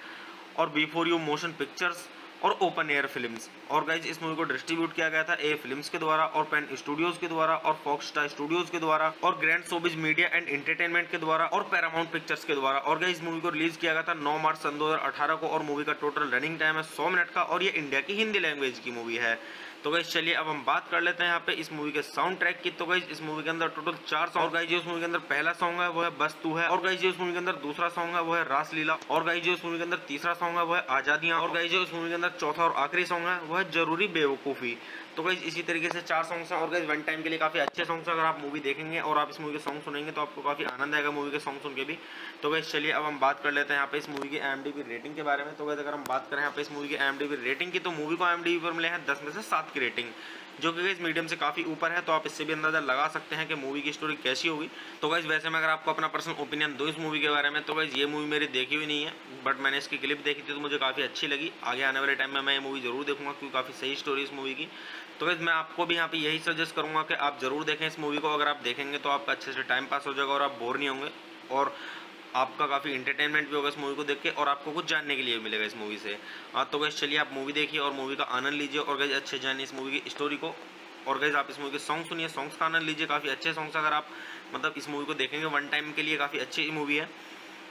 और बिफोर यू मोशन पिक्चर्स और ओपन एयर फिल्म्स। और गाइज इस मूवी को डिस्ट्रीब्यूट किया गया था ए फिल्म्स के द्वारा और पेन स्टूडियोज के द्वारा और फॉक्स स्टार स्टूडियोज के द्वारा और grand showbiz media and entertainment के द्वारा और पैरामाउंट पिक्चर्स के द्वारा। और गाइज मूवी को रिलीज किया गया था 9 मार्च सन 2018 को, और मूवी का टोटल रनिंग टाइम है 100 मिनट का, और ये इंडिया की हिंदी लैंग्वेज की मूवी है। तो गाइस चलिए अब हम बात कर लेते हैं यहाँ पे इस मूवी के साउंड ट्रैक की। तो गाइस इस मूवी के अंदर टोटल 4 सॉन्ग। और गाइस जो इस मूवी के अंदर पहला सॉन्ग है वो है बस तू है। और गाइस जो इस मूवी के अंदर दूसरा सॉन्ग है वो है रासलीला। और गाइस जो इस मूवी के अंदर तीसरा सॉन्ग है वो है आजादियां। और गाइस जो इस मूवी के अंदर चौथा और आखिरी सॉन्ग है वो है जरूरी बेवकूफ़ी। तो गाइस इसी तरीके से 4 सॉन्ग्स हैं और गाइस वन टाइम के लिए काफ़ी अच्छे सॉन्ग्स हैं। अगर आप मूवी देखेंगे और आप इस मूवी के सॉन्ग सुनेंगे तो आपको काफ़ी आनंद आएगा मूवी के सॉन्ग सुन के भी। तो गाइस चलिए अब हम बात कर लेते हैं यहाँ पे इस मूवी की IMDb रेटिंग के बारे में। तो गाइस अगर हम बात करें यहाँ पे इस मूवी की IMDb रेटिंग की, तो मूवी को IMDb पर मिले हैं 10 में से 7 की रेटिंग, जो कि गाइस मीडियम से काफ़ी ऊपर है। तो आप इससे भी अंदाजा लगा सकते हैं कि मूवी की स्टोरी कैसी होगी। तो गाइस वैसे मैं अगर आपको अपना पर्सनल ओपिनियन दूं इस मूवी के बारे में, तो गाइस ये मूवी मेरी देखी हुई नहीं है, बट मैंने इसकी क्लिप देखी थी तो मुझे काफ़ी अच्छी लगी। आगे आने वाले टाइम में मैं ये मूवी जरूर देखूंगा क्योंकि काफ़ी सही स्टोरी इस मूवी की। तो गाइस मैं आपको भी यहाँ पे यही सजेस्ट करूंगा कि आप जरूर देखें इस मूवी को। अगर आप देखेंगे तो आपका अच्छे से टाइम पास हो जाएगा और आप बोर नहीं होंगे और आपका काफ़ी इंटरटेनमेंट भी होगा इस मूवी को देख के और आपको कुछ जानने के लिए मिलेगा इस मूवी से। तो गाइस चलिए आप मूवी देखिए और मूवी का आनंद लीजिए और गाइस अच्छे जानिए इस मूवी की स्टोरी को। और गाइस आप इस मूवी के सॉन्ग सुनिए, सॉन्ग्स का आनंद लीजिए, काफ़ी अच्छे सॉन्ग्स। अगर आप मतलब इस मूवी को देखेंगे वन टाइम के लिए काफ़ी अच्छी मूवी है।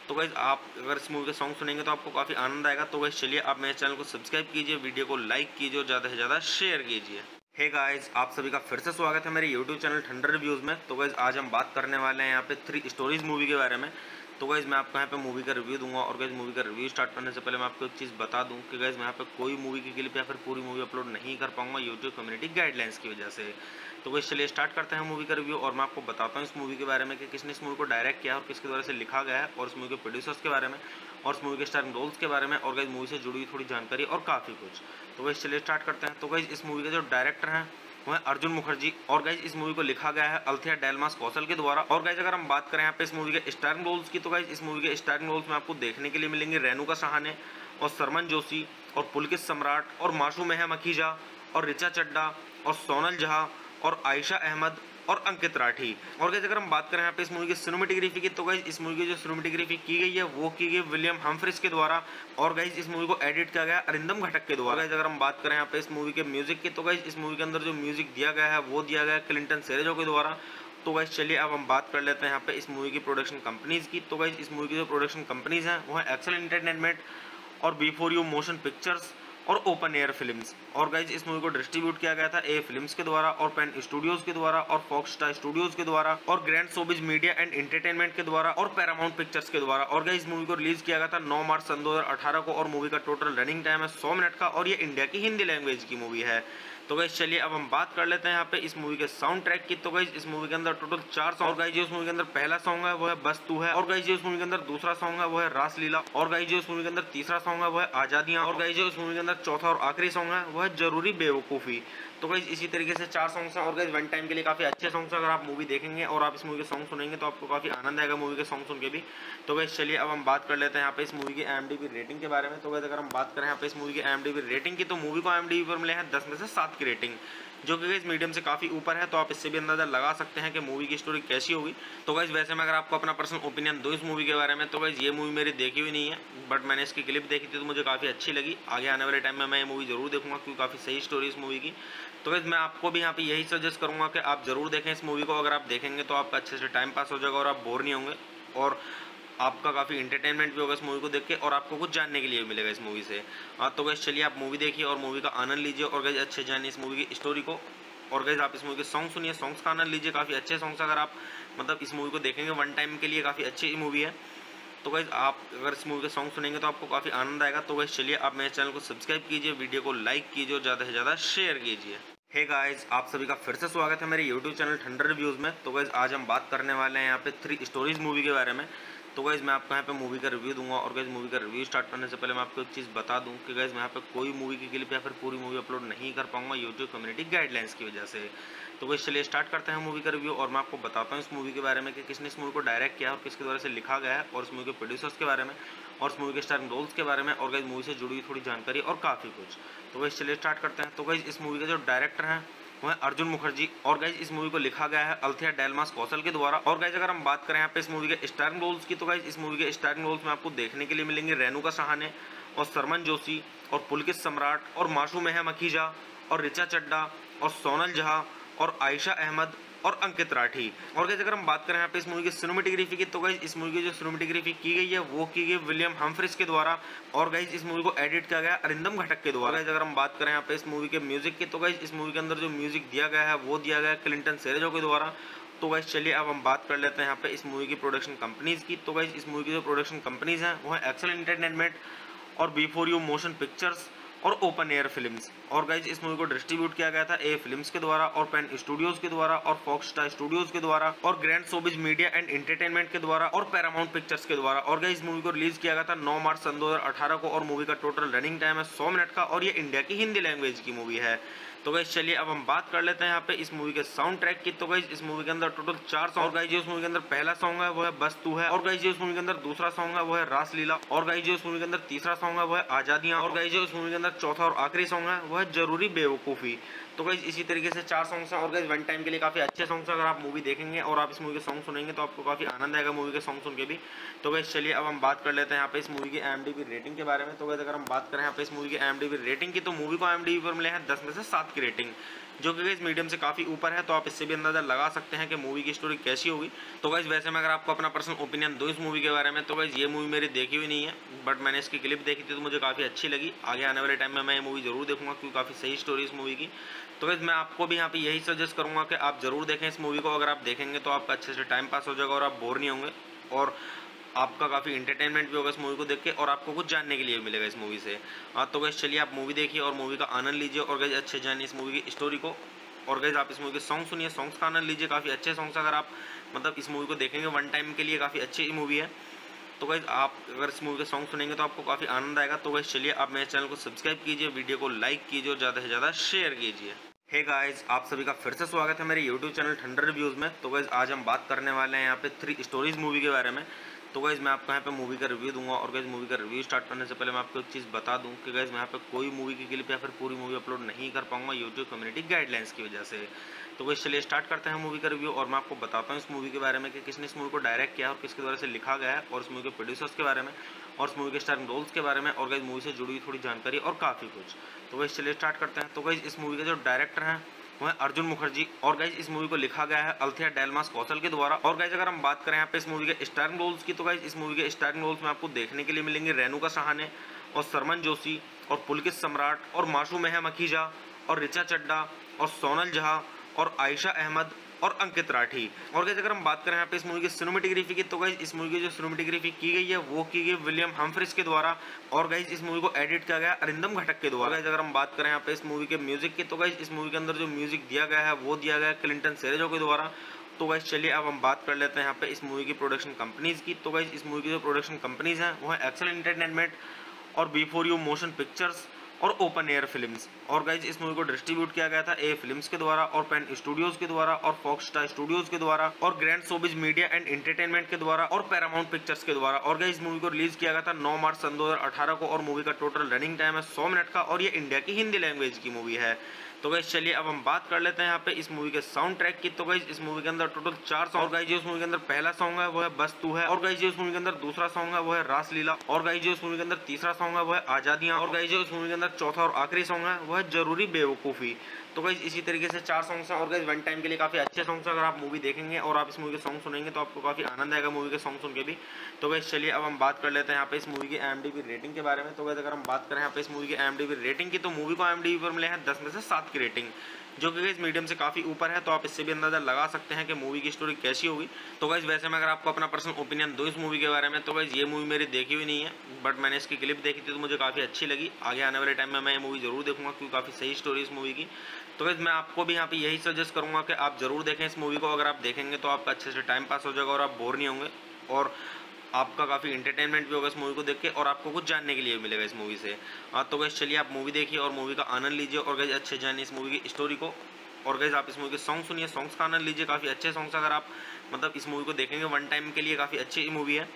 तो गाइस आप अगर इस मूवी के सॉन्ग सुनेंगे तो आपको काफ़ी आनंद आएगा। तो गाइस चलिए आप मेरे चैनल को सब्सक्राइब कीजिए, वीडियो को लाइक कीजिए और ज़्यादा से ज़्यादा शेयर कीजिए। हे गाइस, आप सभी का फिर से स्वागत है मेरे यूट्यूब चैनल ठंडर रिव्यूज़ में। तो गाइस आज हम बात करने वाले हैं यहाँ पे 3 स्टोरीज मूवी के बारे में। तो गाइस मैं आपको यहाँ पे मूवी का रिव्यू दूंगा और गाइस मूवी का रिव्यू स्टार्ट करने से पहले मैं आपको एक चीज़ बता दूं कि गाइस मैं यहाँ पे कोई मूवी की क्लिप या फिर पूरी मूवी अपलोड नहीं कर पाऊंगा यूट्यूब कम्युनिटी गाइडलाइंस की वजह से। तो गाइस चलिए स्टार्ट करते हैं मूवी का रिव्यू और मैं आपको बताता हूँ इस मूवी के बारे में कि किसने इस मूवी को डायरेक्ट किया और किसके द्वारा से लिखा गया है, और इस मूवी के प्रोड्यूसर्स के बारे में और इस मूवी के स्टारिंग रोल्स के बारे में और गाइस मूवी से जुड़ी हुई थोड़ी जानकारी और काफ़ी कुछ। तो गाइस चलिए स्टार्ट करते हैं। तो गाइस इस मूवी के जो डायरेक्टर हैं वो है अर्जुन मुखर्जी और गाइस इस मूवी को लिखा गया है अल्थिया डेलमास कौशल के द्वारा। और गाइस अगर हम बात करें यहाँ पे इस मूवी के स्टारिंग रोल्स की, तो गाइस इस मूवी के स्टारिंग रोल्स में आपको देखने के लिए मिलेंगे रेणुका सहाने और सरमन जोशी और पुलकित सम्राट और मासूम मखीजा और ऋचा चड्डा और सोनल झा और आयशा अहमद और अंकित राठी। और गाइस अगर हम बात करें यहाँ पे इस मूवी की सिनेमेटोग्राफी की, तो गाइस इस मूवी की जो सिनेमेटोग्राफी की गई है वो की गई विलियम हम्फ्रीज के द्वारा और गाइस इस मूवी को एडिट किया गया अरिंदम घटक के द्वारा। गाइस अगर हम बात करें यहाँ पे इस मूवी के म्यूजिक की, तो गाइस इस मूवी के अंदर जो म्यूजिक दिया गया है वो दिया गया है क्लिंटन सेरेजो के द्वारा। तो गाइस चलिए अब हम बात कर लेते हैं यहाँ पे इस मूवी की प्रोडक्शन कंपनीज की। तो गाइस इस मूवी की जो प्रोडक्शन कंपनीज हैं वो है एक्सेल एंटरटेनमेंट और B4U मोशन पिक्चर्स और ओपन एयर फिल्म्स। और गाइज इस मूवी को डिस्ट्रीब्यूट किया गया था ए फिल्म्स के द्वारा और पेन स्टूडियोज के द्वारा और फॉक्स स्टार स्टूडियोज के द्वारा और grand showbiz media and entertainment के द्वारा और पैरामाउंट पिक्चर्स के द्वारा। और गाइज इस मूवी को रिलीज किया गया था 9 मार्च सन 2018 को और मूवी का टोटल रनिंग टाइम है 100 मिनट का और ये इंडिया की हिंदी लैंग्वेज की मूवी है। तो गाइज चलिए अब हम बात कर लेते हैं यहाँ पे इस मूवी के साउंड ट्रैक की। तो गाइज इस मूवी के अंदर टोटल 4 सॉन्ग। और गाइज जो इस मूवी के अंदर पहला सॉन्ग है वो है बस तू है। और गाइज जो इस मूवी के अंदर दूसरा सॉन्ग है वो है रासलीला। और गाइज जो इस मूवी के अंदर तीसरा सॉन्ग है वो है आजादियां। और गाइज जो इस मूवी के अंदर चौथा और आखिरी सॉन्ग है वो है जरूरी बेवकूफ़ी। तो गाइज इसी तरीके से 4 सॉन्ग्स हैं और गाइज वन टाइम के लिए काफ़ी अच्छे सॉन्ग्स हैं। अगर आप मूवी देखेंगे और आप इस मूवी के सॉन्ग सुनेंगे तो आपको काफ़ी आनंद आएगा मूवी के सॉन्ग सुन के भी। तो गाइज चलिए अब हम बात कर लेते हैं यहाँ पे इस मूवी की IMDb रेटिंग के बारे में। तो गाइज अगर हम बात करें यहाँ पे इस मूवी की IMDb रेटिंग की, तो मूवी को IMDb पर मिले हैं 10 में से 7 की रेटिंग, जो कि गाइज मीडियम से काफ़ी ऊपर है। तो आप इससे भी अंदाजा लगा सकते हैं कि मूवी की स्टोरी कैसी होगी। तो गाइज वैसे मैं अगर आपको अपना पर्सनल ओपिनियन दूं इस मूवी के बारे में, तो गाइज ये मूवी मेरी देखी हुई नहीं है, बट मैंने इसकी क्लिप देखी थी तो मुझे काफ़ी अच्छी लगी। आगे आने वाले टाइम में मैं ये मूवी जरूर देखूंगा क्योंकि काफ़ी सही स्टोरी इस मूवी की। तो गाइज मैं आपको भी यहाँ पे यही सजेस्ट करूँगा कि आप जरूर देखें इस मूवी को। अगर आप देखेंगे तो आपका अच्छे से टाइम पास हो जाएगा और आप बोर नहीं होंगे और आपका काफ़ी इंटरटेनमेंट भी होगा इस मूवी को देख के और आपको कुछ जानने के लिए भी मिलेगा इस मूवी से। तो गाइज चलिए आप मूवी देखिए और मूवी का आनंद लीजिए और गाइज अच्छे जानिए इस मूवी की स्टोरी को। और गाइज आप इस मूवी के सॉन्ग सुनिए, सॉन्ग्स का आनंद लीजिए, काफ़ी अच्छे सॉन्ग्स। अगर आप मतलब इस मूवी को देखेंगे वन टाइम के लिए काफ़ी अच्छी मूवी है। तो गाइज आप अगर इस मूवी के सॉन्ग सुनेंगे तो आपको काफ़ी आनंद आएगा। तो गाइज चलिए आप मेरे चैनल को सब्सक्राइब कीजिए, वीडियो को लाइक कीजिए और ज़्यादा से ज़्यादा शेयर कीजिए। हे गाइस, आप सभी का फिर से स्वागत है मेरे यूट्यूब चैनल ठंडर रिव्यूज़ में। तो गाइज आज हम बात करने वाले हैं यहाँ पे 3 स्टोरीज मूवी के बारे में। तो गाइज मैं आपको यहाँ पे मूवी का रिव्यू दूंगा और गाइज मूवी का रिव्यू स्टार्ट करने से पहले मैं आपको एक चीज़ बता दूं कि गाइज मैं यहाँ पे कोई मूवी की क्लिप या फिर पूरी मूवी अपलोड नहीं कर पाऊंगा यूट्यूब कम्युनिटी गाइडलाइंस की वजह से। तो गाइज चलिए स्टार्ट करते हैं मूवी का रिव्यू और मैं आपको बताता हूँ इस मूवी के बारे में कि किसने इस मूवी को डायरेक्ट किया और किसके द्वारा से लिखा गया है, और इस मूवी के प्रोड्यूसर्स के बारे में और इस मूवी के स्टारिंग रोल्स के बारे में और गाइज मूवी से जुड़ी हुई थोड़ी जानकारी और काफ़ी कुछ। तो गाइज चलिए स्टार्ट करते हैं। तो गाइज इस मूवी के जो डायरेक्टर हैं वो है अर्जुन मुखर्जी और गाइज इस मूवी को लिखा गया है अल्थिया डेलमास कौशल के द्वारा। और गाइज अगर हम बात करें यहाँ पे इस मूवी के स्टारिंग रोल्स की, तो गाइज इस मूवी के स्टारिंग रोल्स में आपको देखने के लिए मिलेंगे रेणुका सहाने और सरमन जोशी और पुलकित सम्राट और मासूम मखीजा और ऋचा चड्डा और सोनल झा और आयशा अहमद और अंकित राठी। और गाइस अगर हम बात करें यहाँ पे इस मूवी की सिनेमेटोग्राफी की, तो गाइस इस मूवी की जो सिनेमेटोग्राफी की गई है वो की गई विलियम हम्फ्रीज के द्वारा, और गाइस इस मूवी को एडिट किया गया अरिंदम घटक के द्वारा। गाइस अगर हम बात करें यहाँ पे इस मूवी के म्यूजिक की, तो गाइस इस मूवी के अंदर जो म्यूजिक दिया गया है वो दिया गया है क्लिंटन सेरेजो के द्वारा। तो गाइस चलिए अब हम बात कर लेते हैं यहाँ पे इस मूवी की प्रोडक्शन कंपनीज की। तो गाइस इस मूवी की जो प्रोडक्शन कंपनीज हैं वो है एक्सेल एंटरटेनमेंट और बिफोर यू मोशन पिक्चर्स और ओपन एयर फिल्म्स। और गाइज इस मूवी को डिस्ट्रीब्यूट किया गया था ए फिल्म्स के द्वारा और पेन स्टूडियोज के द्वारा और फॉक्स स्टार स्टूडियोज के द्वारा और grand showbiz media and entertainment के द्वारा और पैरामाउंट पिक्चर्स के द्वारा। और गाइज इस मूवी को रिलीज किया गया था 9 मार्च सन 2018 को, और मूवी का टोटल रनिंग टाइम है 100 मिनट का, और ये इंडिया की हिंदी लैंग्वेज की मूवी है। तो गाइज चलिए अब हम बात कर लेते हैं यहाँ पे इस मूवी के साउंड ट्रैक की। तो गाइज इस मूवी के अंदर टोटल 4 सॉन्ग। और गाइज जो इस मूवी के अंदर पहला सॉन्ग है वो है बस तू है। और गाइज जो इस मूवी के अंदर दूसरा सॉन्ग है वो है रासलीला। और गाइज जो इस मूवी के अंदर तीसरा सॉन्ग है वो है आजादियां। और गाइज जो इस मूवी के अंदर चौथा और आखिरी सॉन्ग है वो है जरूरी बेवकूफी। तो गाइज इसी तरीके से 4 सॉन्ग्स हैं, और गाइज वन टाइम के लिए काफी अच्छे सॉन्ग्स हैं। अगर आप मूवी देखेंगे और आप इस मूवी के सॉन्ग सुनेंगे तो आपको काफी आनंद आएगा मूवी के सॉन्ग सुन के भी। तो गाइज चलिए अब हम बात कर लेते हैं यहाँ पे इस मूवी की IMDb रेटिंग के बारे में। तो गाइज अगर हम बात करें यहाँ पे इस मूवी की IMDb रेटिंग की, तो मूवी को IMDb पर मिले हैं 10 में से 7 की रेटिंग, जो कि गाइज मीडियम से काफी ऊपर है। तो आप इससे भी अंदाजा लगा सकते हैं कि मूवी की स्टोरी कैसी होगी। तो गाइज वैसे मैं अगर आपको अपना पर्सनल ओपिनियन दूं इस मूवी के बारे में, तो गाइज ये मूवी मेरी देखी हुई नहीं है, बट मैंने इसकी क्लिप देखी थी तो मुझे काफी अच्छी लगी। आगे आने वाले टाइम में मैं ये मूवी जरूर देखूंगा क्योंकि काफी सही स्टोरी इस मूवी की। तो गाइज मैं आपको भी यहाँ पे यही सजेस्ट करूंगा कि आप जरूर देखें इस मूवी को। अगर आप देखेंगे तो आपका अच्छे से टाइम पास हो जाएगा और आप बोर नहीं होंगे, और आपका काफ़ी इंटरटेनमेंट भी होगा इस मूवी को देख के, और आपको कुछ जानने के लिए भी मिलेगा इस मूवी से। तो गाइस चलिए आप मूवी देखिए और मूवी का आनंद लीजिए, और गाइस अच्छे जानिए इस मूवी की स्टोरी को। और गाइस आप इस मूवी के सॉन्ग सुनिए, सॉन्ग्स का आनंद लीजिए, काफ़ी अच्छे सॉन्ग्स। अगर आप मतलब इस मूवी को देखेंगे वन टाइम के लिए काफ़ी अच्छी मूवी है। तो गाइस आप अगर इस मूवी के सॉन्ग सुनेंगे तो आपको काफ़ी आनंद आएगा। तो गाइस चलिए आप मेरे चैनल को सब्सक्राइब कीजिए, वीडियो को लाइक कीजिए और ज़्यादा से ज़्यादा शेयर कीजिए। हे गाइस, आप सभी का फिर से स्वागत है मेरे यूट्यूब चैनल ठंडर रिव्यूज़ में। तो गाइस आज हम बात करने वाले हैं यहाँ पे 3 स्टोरीज मूवी के बारे में। तो गाइस मैं आपको यहाँ पे मूवी का रिव्यू दूंगा, और गाइस मूवी का रिव्यू स्टार्ट करने से पहले मैं आपको एक चीज़ बता दूं कि गाइस मैं यहाँ पे कोई मूवी की क्लिप या फिर पूरी मूवी अपलोड नहीं कर पाऊंगा यूट्यूब कम्युनिटी गाइडलाइंस की वजह से। तो गाइस चलिए स्टार्ट करते हैं मूवी का रिव्यू, और मैं आपको बताता हूँ इस मूवी के बारे में कि किसने इस मूवी को डायरेक्ट किया और किसके द्वारा से लिखा गया है, और इस मूवी के प्रोड्यूसर्स के बारे में, और इस मूवी के स्टारिंग रोल्स के बारे में, और गाइस मूवी से जुड़ी हुई थोड़ी जानकारी और काफ़ी कुछ। तो गाइस चलिए स्टार्ट करते हैं। तो गाइस इस मूवी के जो डायरेक्टर हैं वो है अर्जुन मुखर्जी, और गाइज इस मूवी को लिखा गया है अल्थिया डेलमास कौशल के द्वारा। और गाइज अगर हम बात करें यहाँ पे इस मूवी के स्टारिंग रोल्स की, तो गाइज इस मूवी के स्टारिंग रोल्स में आपको देखने के लिए मिलेंगे रेणुका सहाने और सरमन जोशी और पुलकित सम्राट और माशू मेहम अखीजा और ऋचा चड्डा और सोनल झा और आयशा अहमद और अंकित राठी। और गाइस अगर हम बात करें यहाँ पे इस मूवी की सिनेमेटोग्राफी की, तो गाइस इस मूवी की जो सिनेमेटोग्राफी की गई है वो की गई विलियम हम्फ्रीज के द्वारा, और गाइस इस मूवी को एडिट किया गया अरिंदम घटक के द्वारा। गाइस अगर हम बात करें यहाँ पे इस मूवी के म्यूजिक की, तो गाइस इस मूवी के अंदर जो म्यूजिक दिया गया है वो दिया गया है क्लिंटन सेरेजो के द्वारा। तो गाइस चलिए अब हम बात कर लेते हैं यहाँ पे इस मूवी की प्रोडक्शन कंपनीज की। तो गाइस इस मूवी की जो प्रोडक्शन कंपनीज हैं वो है एक्सेल एंटरटेनमेंट और बिफोर यू मोशन पिक्चर्स और ओपन एयर फिल्म्स। और गाइज इस मूवी को डिस्ट्रीब्यूट किया गया था ए फिल्म्स के द्वारा और पेन स्टूडियोज के द्वारा और फॉक्स स्टार स्टूडियोज के द्वारा और grand showbiz media and entertainment के द्वारा और पैरामाउंट पिक्चर्स के द्वारा। और गाइज इस मूवी को रिलीज किया गया था 9 मार्च सन 2018 को, और मूवी का टोटल रनिंग टाइम है 100 मिनट का, और ये इंडिया की हिंदी लैंग्वेज की मूवी है। तो गाइज चलिए अब हम बात कर लेते हैं यहाँ पे इस मूवी के साउंड ट्रैक की। तो गाइज इस मूवी के अंदर टोटल 4 सॉन्ग। और गाइज जो इस मूवी के अंदर पहला सॉन्ग है वो है बस तू है। और गाइज जो इस मूवी के अंदर दूसरा सॉन्ग है वो है रासलीला। और गाइज जो इस मूवी के अंदर तीसरा सॉन्ग है वो है आजादियां। और गाइज जो इस मूवी के अंदर चौथा और आखिरी सॉन्ग है वो है जरूरी बेवकूफ़ी। तो गाइज इसी तरीके से 4 सॉन्ग्स हैं, और गाइज वन टाइम के लिए काफ़ी अच्छे सॉन्ग्स हैं। अगर आप मूवी देखेंगे और आप इस मूवी के सॉन्ग सुनेंगे तो आपको काफ़ी आनंद आएगा मूवी के सॉन्ग सुन के भी। तो गाइज चलिए अब हम बात कर लेते हैं यहाँ पे इस मूवी की IMDb रेटिंग के बारे में। तो गाइज अगर हम बात करें यहाँ पे इस मूवी की IMDb रेटिंग की, तो मूवी को IMDb पर मिले हैं 10 में से 7 की रेटिंग, जो कि गाइज मीडियम से काफ़ी ऊपर है। तो आप इससे भी अंदाजा लगा सकते हैं कि मूवी की स्टोरी कैसी होगी। तो गाइज वैसे मैं अगर आपको अपना पर्सनल ओपिनियन दूं इस मूवी के बारे में, तो गाइज ये मूवी मेरी देखी हुई नहीं है, बट मैंने इसकी क्लिप देखी थी तो मुझे काफ़ी अच्छी लगी। आगे आने वाले टाइम में मैं ये मूवी जरूर देखूंगा क्योंकि काफ़ी सही स्टोरी इस मूवी की। तो गाइज मैं आपको भी यहाँ पे यही सजेस्ट करूंगा कि आप जरूर देखें इस मूवी को। अगर आप देखेंगे तो आपका अच्छे से टाइम पास हो जाएगा और आप बोर नहीं होंगे, और आपका काफ़ी इंटरटेनमेंट भी होगा इस मूवी को देख के, और आपको कुछ जानने के लिए मिलेगा इस मूवी से। तो गाइज चलिए आप मूवी देखिए और मूवी का आनंद लीजिए, और गाइज अच्छे जानिए इस मूवी की स्टोरी को। और गाइज आप इस मूवी के सॉन्ग सुनिए, सॉन्ग्स का आनंद लीजिए, काफ़ी अच्छे सॉन्ग्स। अगर आप मतलब इस मूवी को देखेंगे वन टाइम के लिए काफ़ी अच्छी मूवी है।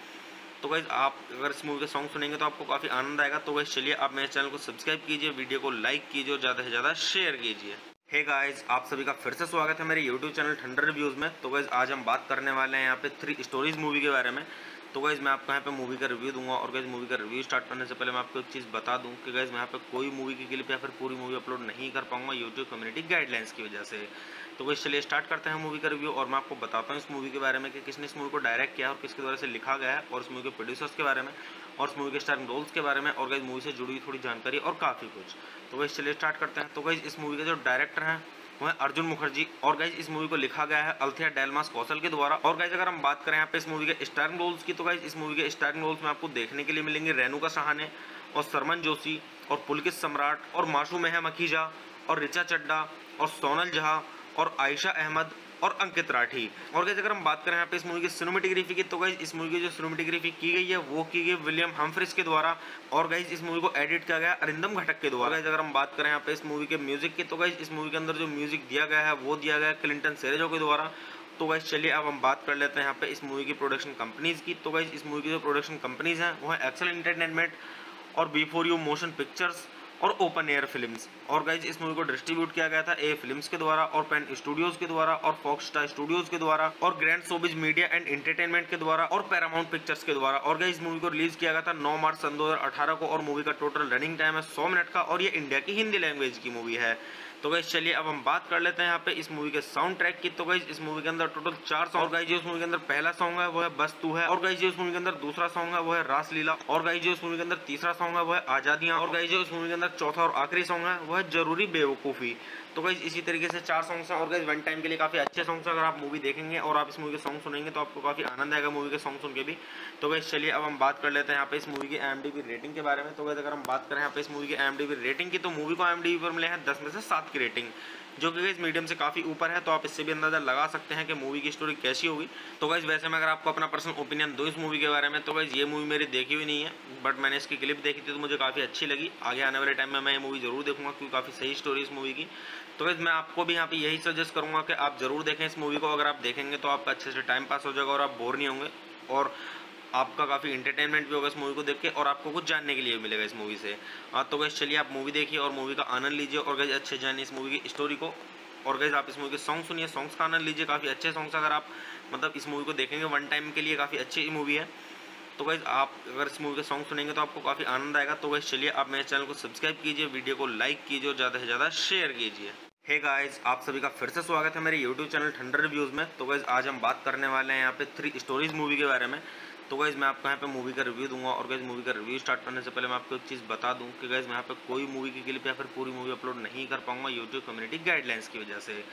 तो गाइज आप अगर इस मूवी के सॉन्ग सुनेंगे तो आपको काफ़ी आनंद आएगा। तो गाइज चलिए आप मेरे चैनल को सब्सक्राइब कीजिए, वीडियो को लाइक कीजिए और ज़्यादा से ज़्यादा शेयर कीजिए। हे गाइस, आप सभी का फिर से स्वागत है मेरे यूट्यूब चैनल ठंडर रिव्यूज़ में। तो गाइज आज हम बात करने वाले हैं यहाँ पे 3 स्टोरीज मूवी के बारे में। तो गाइज़ मैं आपको यहाँ पे मूवी का रिव्यू दूंगा और गाइज़ मूवी का रिव्यू स्टार्ट करने से पहले मैं आपको एक चीज़ बता दूं कि गाइज़ मैं यहाँ पे कोई मूवी की क्लिप या फिर पूरी मूवी अपलोड नहीं कर पाऊंगा यूट्यूब कम्युनिटी गाइडलाइंस की वजह से। तो गाइज़ चलिए स्टार्ट करते हैं मूवी का रिव्यू और मैं आपको बताता हूँ इस मूवी के बारे में कि किसने इस मूवी को डायरेक्ट किया और किसके द्वारा से लिखा गया है, और इस मूवी के प्रोड्यूसर्स के बारे में और इस मूवी के स्टारिंग रोल्स के बारे में, और गाइज़ मूवी से जुड़ी हुई थोड़ी जानकारी और काफ़ी कुछ। तो गाइज़ चलिए स्टार्ट करते हैं। तो गाइज़ इस मूवी के जो डायरेक्टर हैं वो है अर्जुन मुखर्जी, और गाइज इस मूवी को लिखा गया है अल्थिया डेलमास कौशल के द्वारा। और गाइज अगर हम बात करें यहाँ पे इस मूवी के स्टारिंग रोल्स की, तो गाइज इस मूवी के स्टारिंग रोल्स में आपको देखने के लिए मिलेंगे रेणुका सहाने और सरमन जोशी और पुलकित सम्राट और मासूम मखीजा और ऋचा चड्डा और सोनल झा और आयशा अहमद और अंकित राठी। और गाइस अगर हम बात करें यहाँ पे इस मूवी की सिनेमेटोग्राफी की, तो गाइस इस मूवी की जो सिनेमेटोग्राफी की गई है वो की गई विलियम हम्फ्रीज के द्वारा, और गाइस इस मूवी को एडिट किया गया अरिंदम घटक के द्वारा। गाइस अगर हम बात करें यहाँ पे इस मूवी के म्यूजिक की, तो गाइस इस मूवी के अंदर जो म्यूजिक दिया गया है वो दिया गया है क्लिंटन सेरेजो के द्वारा। तो गाइस चलिए अब हम बात कर लेते हैं यहाँ पे इस मूवी की प्रोडक्शन कंपनीज की। तो गाइस इस मूवी की जो प्रोडक्शन कंपनीज हैं वो है एक्सेल एंटरटेनमेंट और बिफोर यू मोशन पिक्चर्स और ओपन एयर फिल्म्स। और गाइज इस मूवी को डिस्ट्रीब्यूट किया गया था ए फिल्म्स के द्वारा और पेन स्टूडियोज के द्वारा और फॉक्स स्टार स्टूडियोज के द्वारा और grand showbiz media and entertainment के द्वारा और पैरामाउंट पिक्चर्स के द्वारा। और गाइज इस मूवी को रिलीज किया गया था 9 मार्च सन 2018 को, और मूवी का टोटल रनिंग टाइम है 100 मिनट का, और ये इंडिया की हिंदी लैंग्वेज की मूवी है। तो गाइज चलिए अब हम बात कर लेते हैं यहाँ पे इस मूवी के साउंड ट्रैक की। तो गाइज इस मूवी के अंदर टोटल 4 सॉन्ग। और गाइज जो इस मूवी के अंदर पहला सॉन्ग है वो है बस तू है, और गाइज जो इस मूवी के अंदर दूसरा सॉन्ग है वो है रासलीला, और गाइज जो इस मूवी के अंदर तीसरा सॉन्ग है वो है आजादियां, और गाइज जो इस मूवी के अंदर चौथा और आखिरी सॉन्ग है वो है जरूरी बेवकूफ़ी। तो गाइज इसी तरीके से 4 सॉन्ग्स हैं, और गाइज वन टाइम के लिए काफ़ी अच्छे सॉन्ग्स हैं। अगर आप मूवी देखेंगे और आप इस मूवी के सॉन्ग सुनेंगे तो आपको काफ़ी आनंद आएगा मूवी के सॉन्ग सुन के भी। तो गाइज चलिए अब हम बात कर लेते हैं यहाँ पे इस मूवी की IMDb रेटिंग के बारे में। तो गाइज अगर हम बात करें यहाँ पे इस मूवी की IMDb रेटिंग की, तो मूवी को IMDb पर मिले हैं 10 में से 7 की रेटिंग, जो कि गाइज मीडियम से काफ़ी ऊपर है। तो आप इससे भी अंदाजा लगा सकते हैं कि मूवी की स्टोरी कैसी होगी। तो गाइज वैसे मैं अगर आपको अपना पर्सनल ओपिनियन दूँ इस मूवी के बारे में, तो गाइज ये मूवी मेरी देखी हुई नहीं है, बट मैंने इसकी क्लिप देखी थी तो मुझे काफ़ी अच्छी लगी। आगे आने वाले टाइम में मैं ये मूवी जरूर देखूंगा क्योंकि काफ़ी सही स्टोरी इस मूवी की। तो गाइज मैं आपको भी यहाँ पे यही सजेस्ट करूँगा कि आप जरूर देखें इस मूवी को। अगर आप देखेंगे तो आपका अच्छे से टाइम पास हो जाएगा और आप बोर नहीं होंगे, और आपका काफ़ी एंटरटेनमेंट भी होगा इस मूवी को देख के, और आपको कुछ जानने के लिए भी मिलेगा इस मूवी से। तो गाइज चलिए आप मूवी देखिए और मूवी का आनंद लीजिए, और गाइज अच्छे जानिए इस मूवी की स्टोरी को। और गाइज आप इस मूवी के सॉन्ग सुनिए, सॉन्ग्स का आनंद लीजिए, काफ़ी अच्छे सॉन्ग्स अगर आप मतलब इस मूवी को देखेंगे वन टाइम के लिए काफ़ी अच्छी मूवी है। तो गाइज आप अगर इस मूवी के सॉन्ग सुनेंगे तो आपको काफ़ी आनंद आएगा। तो गाइज चलिए आप मेरे चैनल को सब्सक्राइब कीजिए, वीडियो को लाइक कीजिए और ज़्यादा से ज़्यादा शेयर कीजिए। हे गाइस, आप सभी का फिर से स्वागत है मेरे यूट्यूब चैनल ठंडर रिव्यूज़ में। तो गाइज आज हम बात करने वाले हैं यहाँ पे 3 स्टोरीज मूवी के बारे में। तो गाइज मैं आपको यहाँ पे मूवी का रिव्यू दूंगा, और गाइज मूवी का रिव्यू स्टार्ट करने से पहले मैं आपको एक चीज़ बता दूं कि गाइज मैं यहाँ पे कोई मूवी की क्लिप या फिर पूरी मूवी अपलोड नहीं कर पाऊंगा यूट्यूब कम्युनिटी गाइडलाइंस की वजह से।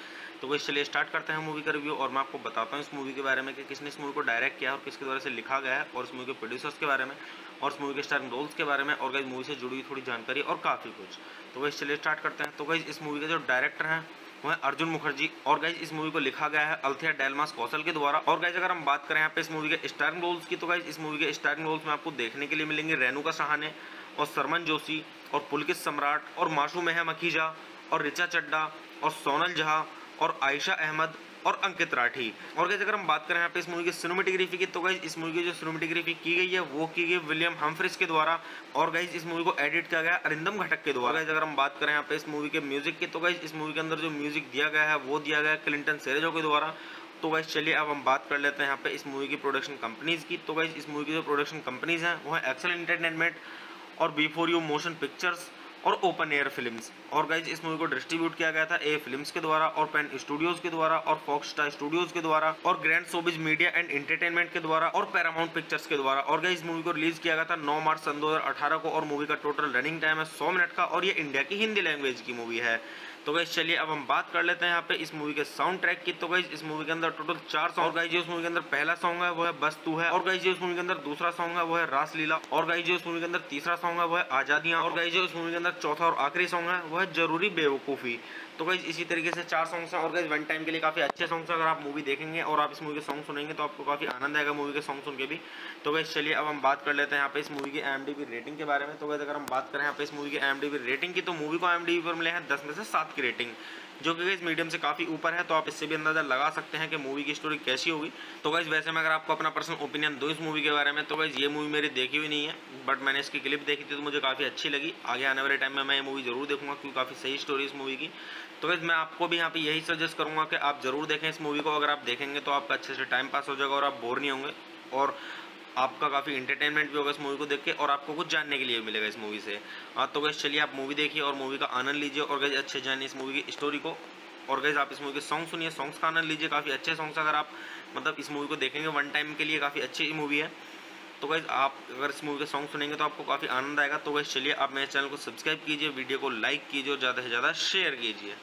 तो गाइज चलिए स्टार्ट करते हैं मूवी का रिव्यू, और मैं आपको बताता हूँ इस मूवी के बारे में कि किसने इस मूवी को डायरेक्ट किया और किसके द्वारा से लिखा गया है, और इस मूवी के प्रोड्यूसर्स के बारे में और इस मूवी के स्टारिंग रोल्स के बारे में, और गाइज मूवी से जुड़ी हुई थोड़ी जानकारी और काफ़ी कुछ। तो गाइज चलिए स्टार्ट करते हैं। तो गाइज इस मूवी के जो डायरेक्टर हैं वो है अर्जुन मुखर्जी, और गाइज इस मूवी को लिखा गया है अल्थिया डेलमास कौशल के द्वारा। और गाइज अगर हम बात करें यहाँ पे इस मूवी के स्टारिंग रोल्स की, तो गाइज इस मूवी के स्टारिंग रोल्स में आपको देखने के लिए मिलेंगे रेणुका सहाने और सरमन जोशी और पुलकित सम्राट और मासूम मखीजा और ऋचा चड्डा और सोनल झा और आयशा अहमद और अंकित राठी। और गाइज अगर हम बात करें यहाँ पे इस मूवी की सिनेमेटोग्राफी की, तो गाइज इस मूवी की जो सिनेमेटोग्राफी की गई है वो की गई विलियम हम्फ्रीज के द्वारा, और गाइज इस मूवी को एडिट किया गया अरिंदम घटक के द्वारा। गाइज अगर हम बात करें यहाँ पे इस मूवी के म्यूजिक की, तो गाइज इस मूवी के अंदर जो म्यूजिक दिया गया है वो दिया गया है क्लिंटन सेरेजो के द्वारा। तो गाइज चलिए अब हम बात कर लेते हैं यहाँ पे इस मूवी की प्रोडक्शन कंपनीज की। तो गाइज इस मूवी की जो प्रोडक्शन कंपनीज हैं वो है एक्सेल एंटरटेनमेंट और बिफोर यू मोशन पिक्चर्स और ओपन एयर फिल्म्स। और गाइज इस मूवी को डिस्ट्रीब्यूट किया गया था ए फिल्म्स के द्वारा और पेन स्टूडियोज के द्वारा और फॉक्स स्टार स्टूडियोज के द्वारा और grand showbiz media and entertainment के द्वारा और पैरामाउंट पिक्चर्स के द्वारा। और गाइज इस मूवी को रिलीज किया गया था 9 मार्च सन 2018 को, और मूवी का टोटल रनिंग टाइम है 100 मिनट का, और ये इंडिया की हिंदी लैंग्वेज की मूवी है। तो गाइज चलिए अब हम बात कर लेते हैं यहाँ पे इस मूवी के साउंड ट्रैक की। तो गाइज इस मूवी के अंदर टोटल 4 सॉन्ग। और गाइज जो इस मूवी के अंदर पहला सॉन्ग है वो है बस तू है, और गाइज जो इस मूवी के अंदर दूसरा सॉन्ग है वो है रासलीला, और गाइज जो इस मूवी के अंदर तीसरा सॉन्ग है वो है आजादियां, और गाइज जो इस मूवी के अंदर चौथा और आखिरी सॉन्ग है वो है जरूरी बेवकूफ़ी। तो गाइज इसी तरीके से 4 सॉन्ग्स हैं, और गाइज वन टाइम के लिए काफ़ी अच्छे सॉन्ग्स हैं। अगर आप मूवी देखेंगे और आप इस मूवी के सॉन्ग सुनेंगे तो आपको काफ़ी आनंद आएगा मूवी के सॉन्ग सुन के भी। तो गाइज चलिए अब हम बात कर लेते हैं यहाँ पे इस मूवी की IMDb रेटिंग के बारे में। तो गाइज अगर हम बात करें यहाँ पे इस मूवी की IMDb रेटिंग की, तो मूवी को IMDb पर मिले हैं 10 में से 7 की रेटिंग, जो कि गाइज मीडियम से काफ़ी ऊपर है। तो आप इससे भी अंदाजा लगा सकते हैं कि मूवी की स्टोरी कैसी होगी। तो गाइज वैसे मैं अगर आपको अपना पर्सनल ओपिनियन दूँ इस मूवी के बारे में, तो गाइज ये मूवी मेरी देखी हुई नहीं है, बट मैंने इसकी क्लिप देखी थी तो मुझे काफ़ी अच्छी लगी। आगे आने वाले टाइम में मैं ये मूवी जरूर देखूंगा क्योंकि काफ़ी सही स्टोरी इस मूवी की। तो गाइज मैं आपको भी यहाँ पे यही सजेस्ट करूँगा कि आप जरूर देखें इस मूवी को। अगर आप देखेंगे तो आपका अच्छे से टाइम पास हो जाएगा और आप बोर नहीं होंगे, और आपका काफ़ी एंटरटेनमेंट भी होगा इस मूवी को देख के और आपको कुछ जानने के लिए भी मिलेगा इस मूवी से। तो गाइस चलिए आप मूवी देखिए और मूवी का आनंद लीजिए और गाइस अच्छे जानिए इस मूवी की स्टोरी को। और गाइस आप इस मूवी के सॉन्ग सुनिए, सॉन्ग्स का आनंद लीजिए, काफ़ी अच्छे सॉन्ग्स अगर आप मतलब इस मूवी को देखेंगे वन टाइम के लिए काफ़ी अच्छी मूवी है। तो गाइस आप अगर इस मूवी के सॉन्ग सुनेंगे तो आपको काफ़ी आनंद आएगा। तो गाइस चलिए आप मेरे चैनल को सब्सक्राइब कीजिए, वीडियो को लाइक कीजिए और ज़्यादा से ज़्यादा शेयर कीजिए।